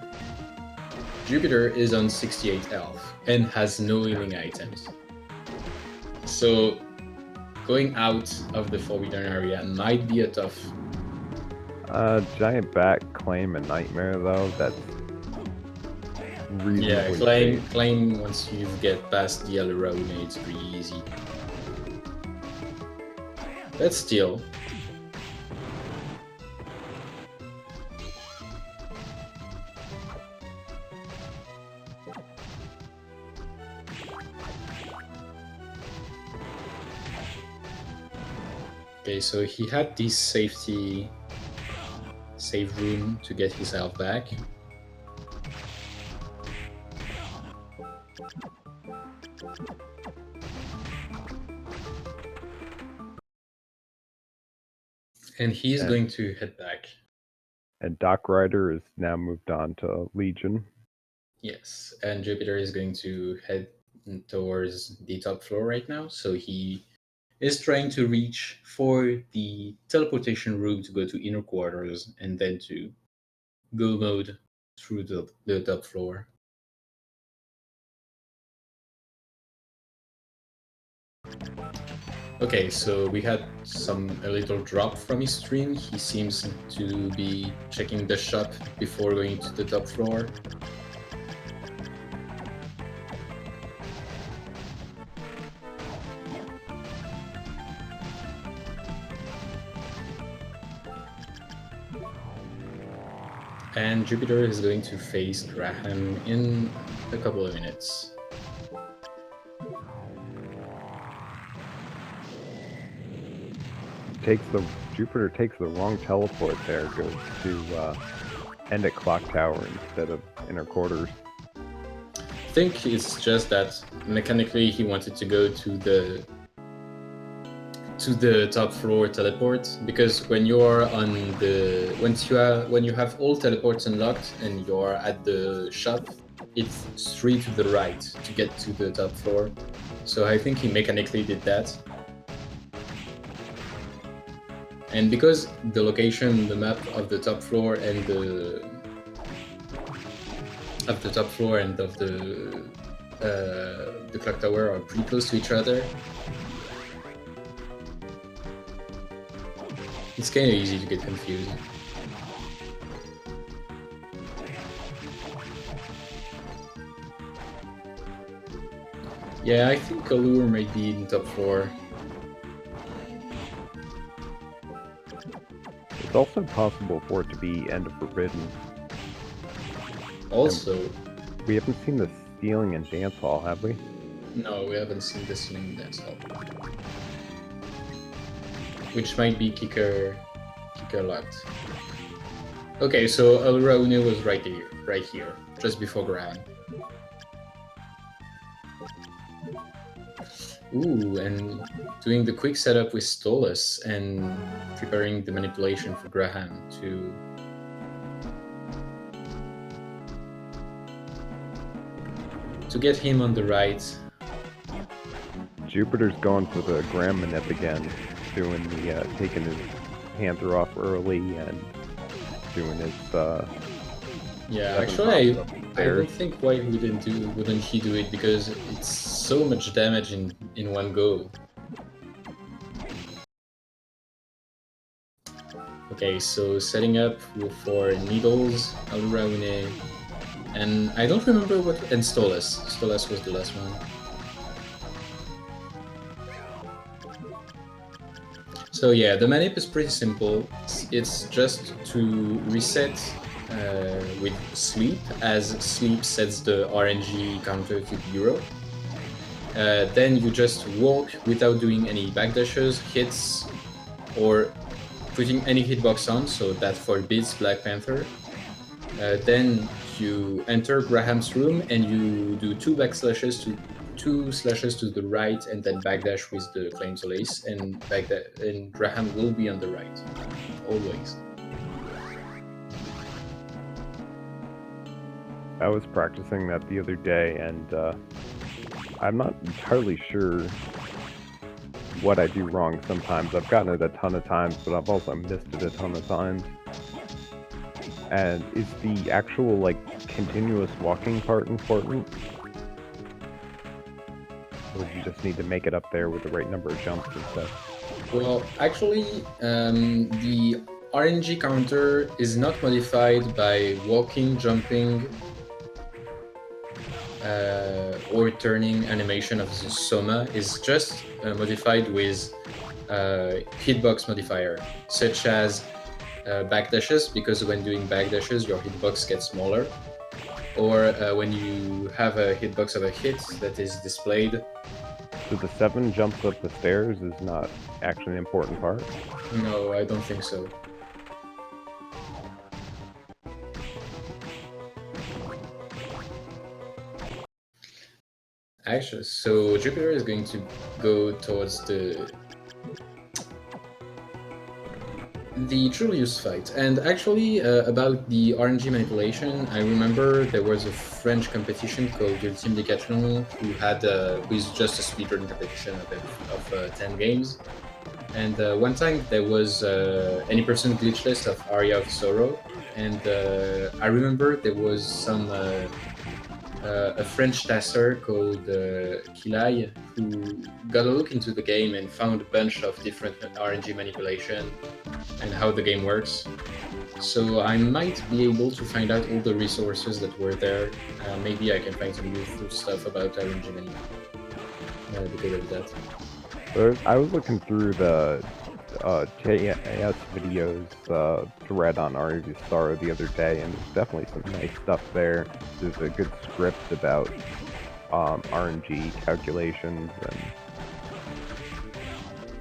Jupiter is on 68 health and has no healing items. So going out of the Forbidden area might be a tough... Giant Bat, Claim, and Nightmare though, that's reasonably Yeah, safe. claim once you get past the Alarone, it's pretty easy. But still... Okay, so he had this save room to get his health back. And he's going to head back. And Doc Rider is now moved on to Legion. Yes, and Jupiter is going to head towards the top floor right now, so he is trying to reach for the teleportation room to go to inner quarters and then to go mode through the top floor. Okay, so we had a little drop from his stream. He seems to be checking the shop before going to the top floor. And Jupiter is going to face Graham in a couple of minutes. Jupiter takes the wrong teleport there, goes to end at Clock Tower instead of inner quarters. I think it's just that mechanically he wanted to go to the top floor teleport, because when you are on the when you have all teleports unlocked and you are at the shop, it's straight to the right to get to the top floor. So I think he mechanically did that. And because the location, the map of the top floor and of the clock tower are pretty close to each other, it's kind of easy to get confused. Yeah, I think Allure might be in top 4. It's also possible for it to be End of Forbidden. Also, we haven't seen the Stealing and Dance Hall, have we? No, we haven't seen the Stealing Dance Hall. Which might be kicker locked. Okay, so Alraune was right here, just before Graham. Ooh, and doing the quick setup with Stolas and preparing the manipulation for Graham to get him on the right. Jupiter's going for the Graham manip again, doing the taking his Panther off early and doing his yeah, actually I don't think why wouldn't he do it, because it's so much damage in one go. Okay, so setting up for Needles, Alraune, and I don't remember what, and Stolas. Stolas was the last one. So yeah, the manip is pretty simple. It's just to reset with Sleep, as Sleep sets the RNG counter to 0. Then you just walk without doing any backdashes, hits, or putting any hitbox on, so that forbids Black Panther. Then you enter Graham's room and you do two slashes to the right, and then backdash with the claim to lace, and and Graham will be on the right, always. I was practicing that the other day, and I'm not entirely sure what I do wrong sometimes. I've gotten it a ton of times, but I've also missed it a ton of times. And is the actual, like, continuous walking part important? Or do you just need to make it up there with the right number of jumps and stuff? Well, actually, the RNG counter is not modified by walking, jumping, or turning animation of the Soma. Is just modified with hitbox modifier, such as backdashes, because when doing backdashes, your hitbox gets smaller. Or when you have a hitbox of a hit that is displayed. So the 7 jumps up the stairs is not actually an important part? No, I don't think so. Actually, so Jupiter is going to go towards the Julius fight. And actually, about the RNG manipulation, I remember there was a French competition called Ultime Decathlon who is just a speedrun competition of 10 games. And one time there was any person glitchless of Aria of Sorrow, and I remember there was a French tasser called Kilai who got a look into the game and found a bunch of different RNG manipulation and how the game works. So I might be able to find out all the resources that were there. Maybe I can find some useful stuff about RNG because of that. I was looking through the JS videos thread on Aria Sorrow the other day, and there's definitely some nice stuff there. There's a good script about RNG calculations,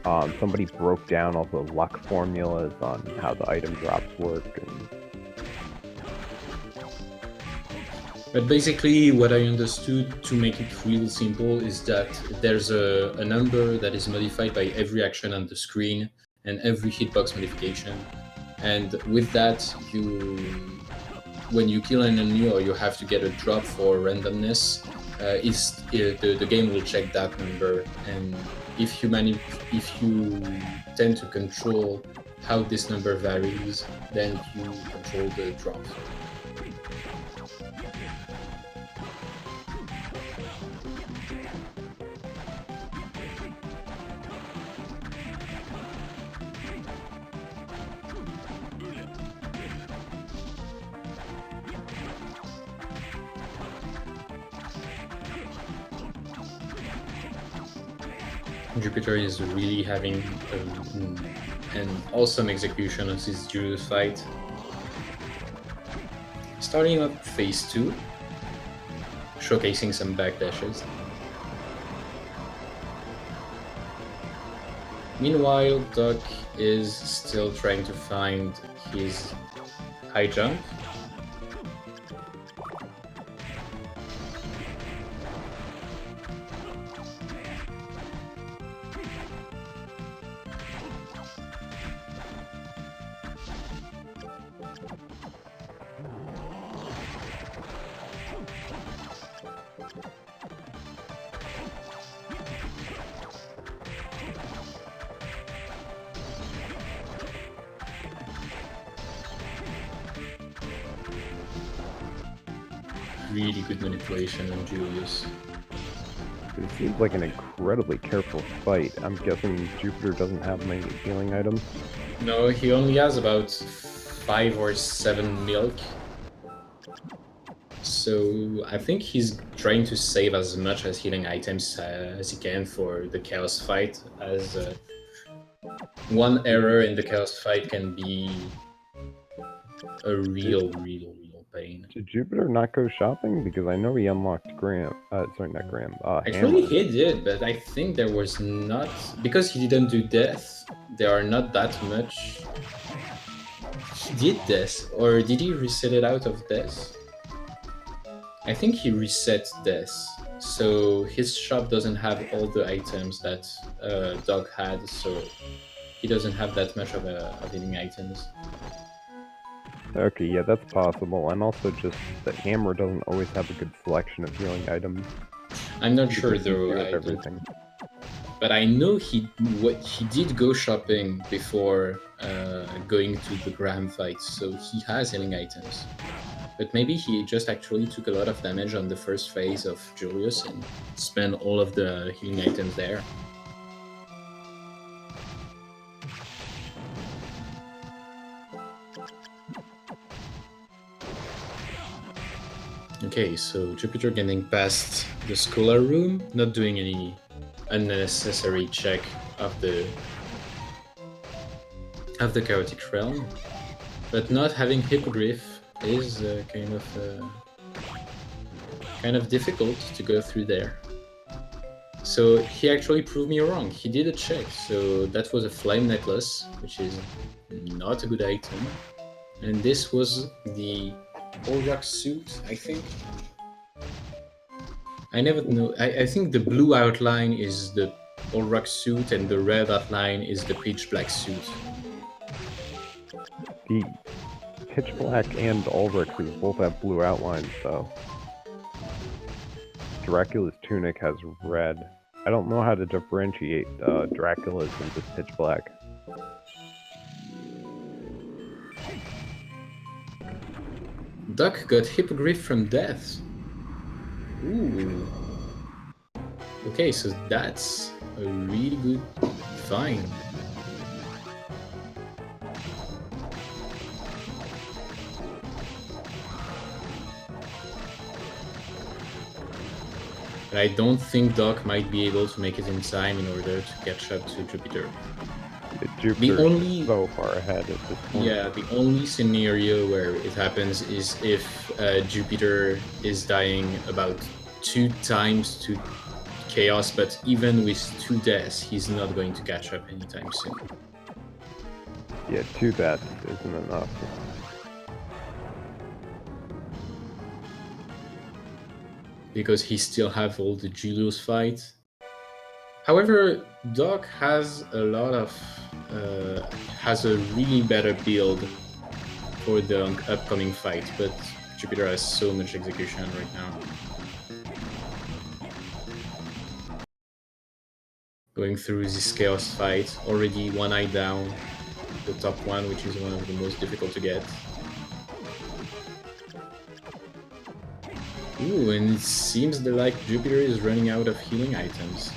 and somebody broke down all the luck formulas on how the item drops work. But basically, what I understood, to make it real simple, is that there's a number that is modified by every action on the screen and every hitbox modification. And with that, when you kill an enemy or you have to get a drop for randomness, the game will check that number. And if you tend to control how this number varies, then you control the drop. Jupiter is really having an awesome execution of this Julius fight. Starting up phase 2, showcasing some backdashes. Meanwhile, Doc is still trying to find his high jump. Really good manipulation on Julius. It seems like an incredibly careful fight. I'm guessing Jupiter doesn't have many healing items. No, he only has about 5 or 7 milk. So I think he's trying to save as much as healing items as he can for the Chaos fight, as one error in the Chaos fight can be a real pain. Did Jupiter not go shopping? Because I know he unlocked Graham. Sorry, not Graham. Actually, Hammer. he did, but I think there was not, because he didn't do death. There are not that much he did this, or did he reset it out of this? I think he reset this, so his shop doesn't have all the items that Doc had, so he doesn't have that much of healing items. Okay, yeah, that's possible. And also just the hammer doesn't always have a good selection of healing items. I'm not sure though. Everything. But I know he did go shopping before going to the Graham fight, so he has healing items. But maybe he just actually took a lot of damage on the first phase of Julius and spent all of the healing items there. Okay, so Jupiter getting past the Scholar Room, not doing any unnecessary check of the Chaotic Realm, but not having Hippogriff is kind of difficult to go through there. So he actually proved me wrong. He did a check, so that was a Flame Necklace, which is not a good item, and this was the Olrak suit, I think. I never know. I think the blue outline is the Olrak suit and the red outline is the pitch black suit. The pitch black and Ulrich's both have blue outlines, though. Dracula's tunic has red. I don't know how to differentiate Dracula's and just pitch black. Duck got Hippogriff from death. Ooh. Okay, so that's a really good find. But I don't think Doc might be able to make it in time in order to catch up to Jupiter. Jupiter is so far ahead at this point. Yeah, the only scenario where it happens is if Jupiter is dying about 2 times to Chaos, but even with 2 deaths, he's not going to catch up anytime soon. Yeah, 2 deaths isn't enough. Because he still have all the Julius fight. However, Doc has a lot of has a really better build for the upcoming fight, but Jupiter has so much execution right now. Going through this chaos fight, already 1 eye down, the top one, which is one of the most difficult to get. Ooh, and it seems like Jupiter is running out of healing items.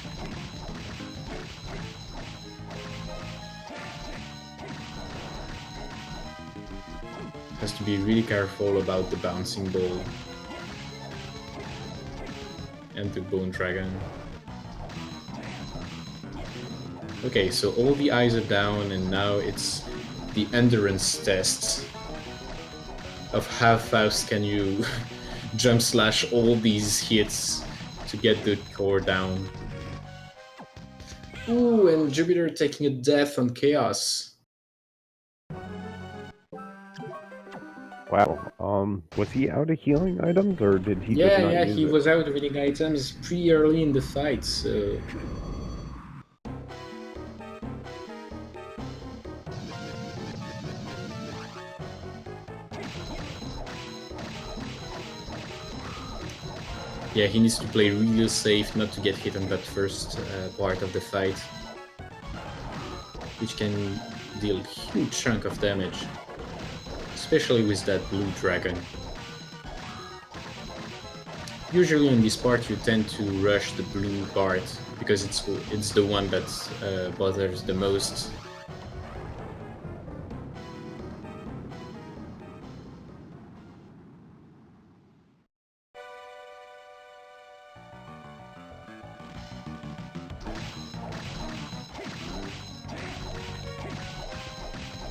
Has to be really careful about the bouncing ball and the bone dragon. Okay, so all the eyes are down, and now it's the endurance test of how fast can you jump slash all these hits to get the core down. Ooh, and Jupiter taking a death on Chaos. Wow. Was he out of healing items, or did he just not use he it? was out of healing items pretty early in the fight, so... Yeah, he needs to play really safe not to get hit on that first part of the fight, which can deal a huge chunk of damage, especially with that blue dragon. Usually in this part you tend to rush the blue part, because it's the one that bothers the most.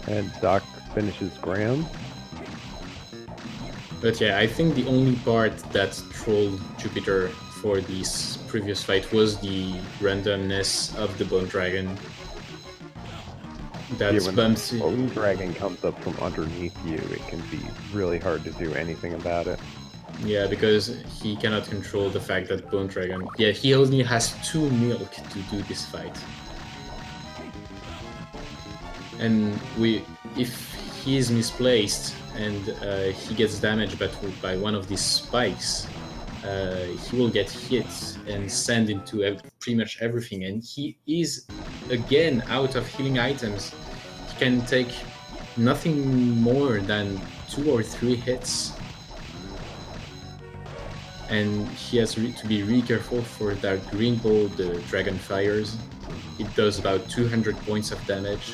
And Doc finishes Graham. But yeah, I think the only part that trolled Jupiter for this previous fight was the randomness of the Bone Dragon. That's when bumpy. a bone dragon comes up from underneath you, it can be really hard to do anything about it. Yeah, because he cannot control the fact that Bone Dragon. Yeah, he only has 2 milk to do this fight. And if he is misplaced and he gets damaged by one of these spikes, he will get hit and sent into pretty much everything. And he is again out of healing items. He can take nothing more than 2 or 3 hits. And he has to be really careful for that green ball the dragon fires. It does about 200 points of damage.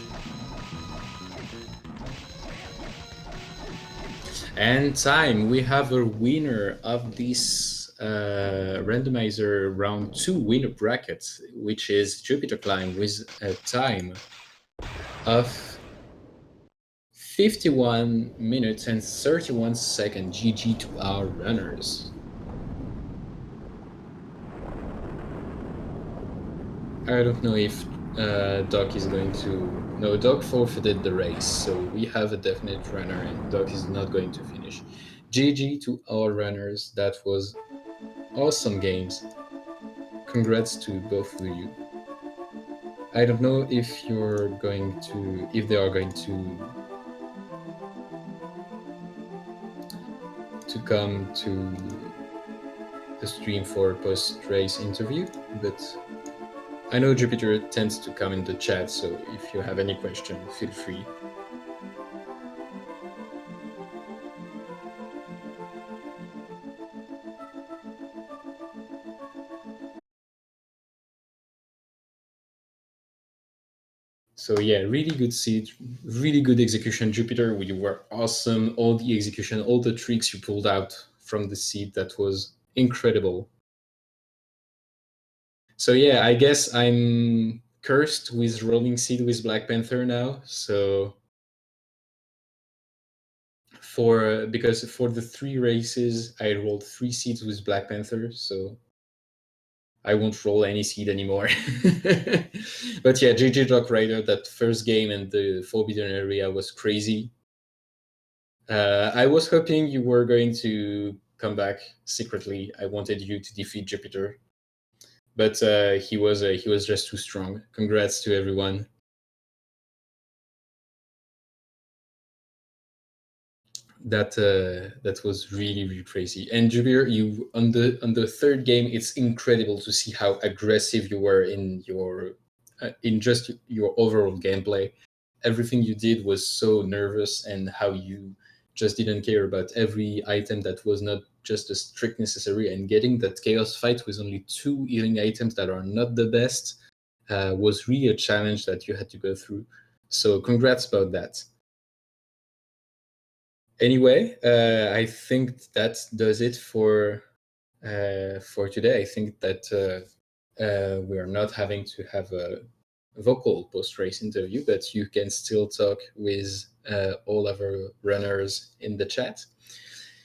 And time, we have a winner of this randomizer round 2 winner bracket, which is JupiterClimb with a time of 51 minutes and 31 seconds. GG to our runners. I don't know if Doc is going to... No, Doc forfeited the race, so we have a definite runner and Doc is not going to finish. GG to all runners. That was awesome games. Congrats to both of you. I don't know if they are going to come to the stream for post-race interview, but I know Jupiter tends to come in the chat, so if you have any question, feel free. So yeah, really good seed, really good execution, Jupiter. You were awesome. All the execution, all the tricks you pulled out from the seed, that was incredible. So yeah, I guess I'm cursed with rolling seed with Black Panther now. So because for the 3 races, I rolled 3 seeds with Black Panther, so I won't roll any seed anymore. But yeah, JJ Doc Rider, that first game and the Forbidden Area was crazy. I was hoping you were going to come back secretly. I wanted you to defeat Jupiter, but he was just too strong. Congrats to everyone. That was really crazy. And Jupiter, you on the third game, it's incredible to see how aggressive you were in your in just your overall gameplay. Everything you did was so nervous, and how you just didn't care about every item that was not just a strict necessary. And getting that chaos fight with only 2 healing items that are not the best was really a challenge that you had to go through. So congrats about that. Anyway, I think that does it for today. I think that we are not having to have a vocal post-race interview, but you can still talk with all of our runners in the chat.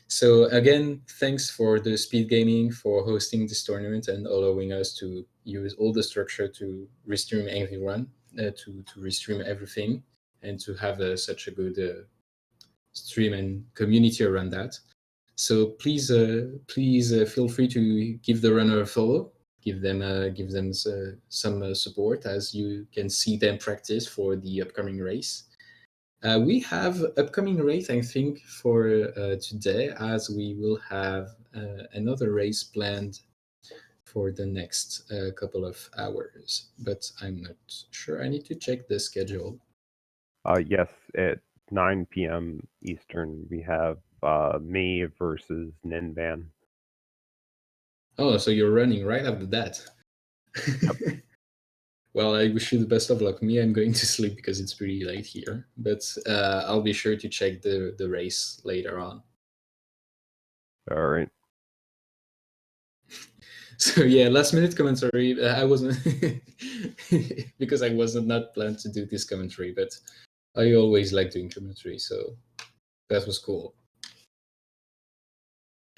So again, thanks for the SpeedGaming for hosting this tournament and allowing us to use all the structure to restream Angry Run, to restream everything, and to have such a good stream and community around that. So please feel free to give the runner a follow, give them some support, as you can see them practice for the upcoming race. We have upcoming race, I think, for today, as we will have another race planned for the next couple of hours, but I'm not sure. I need to check the schedule. Yes, at 9 p.m. Eastern, we have me versus Ninban. Oh, so you're running right after that. Yep. Well, I wish you the best of luck. Me, I'm going to sleep because it's pretty late here, but I'll be sure to check the race later on. All right. So yeah, last minute commentary. I wasn't because I wasn't not planned to do this commentary, but I always like doing commentary, so that was cool.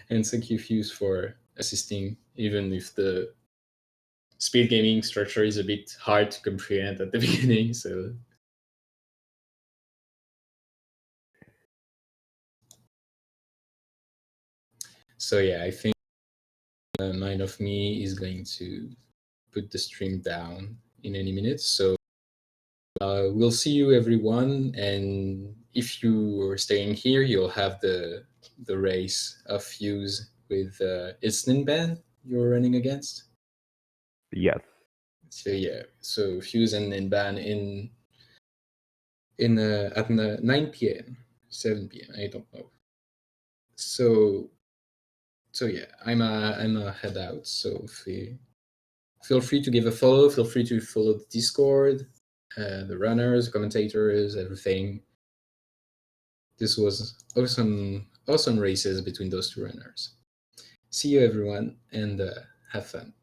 And thank you, Fuse, for assisting, even if the speed gaming structure is a bit hard to comprehend at the beginning. So So yeah, I think Mind of Me is going to put the stream down in any minute. So we'll see you, everyone. And if you are staying here, you'll have the race of Fuse with Isninban you're running against. Yes. So yeah, so Fuse and Ninban in at 9 p.m., 7 p.m. I don't know. So yeah, I'm a head out. So feel free to give a follow. Feel free to follow the Discord, the runners, commentators, everything. This was awesome races between those two runners. See you, everyone, and have fun.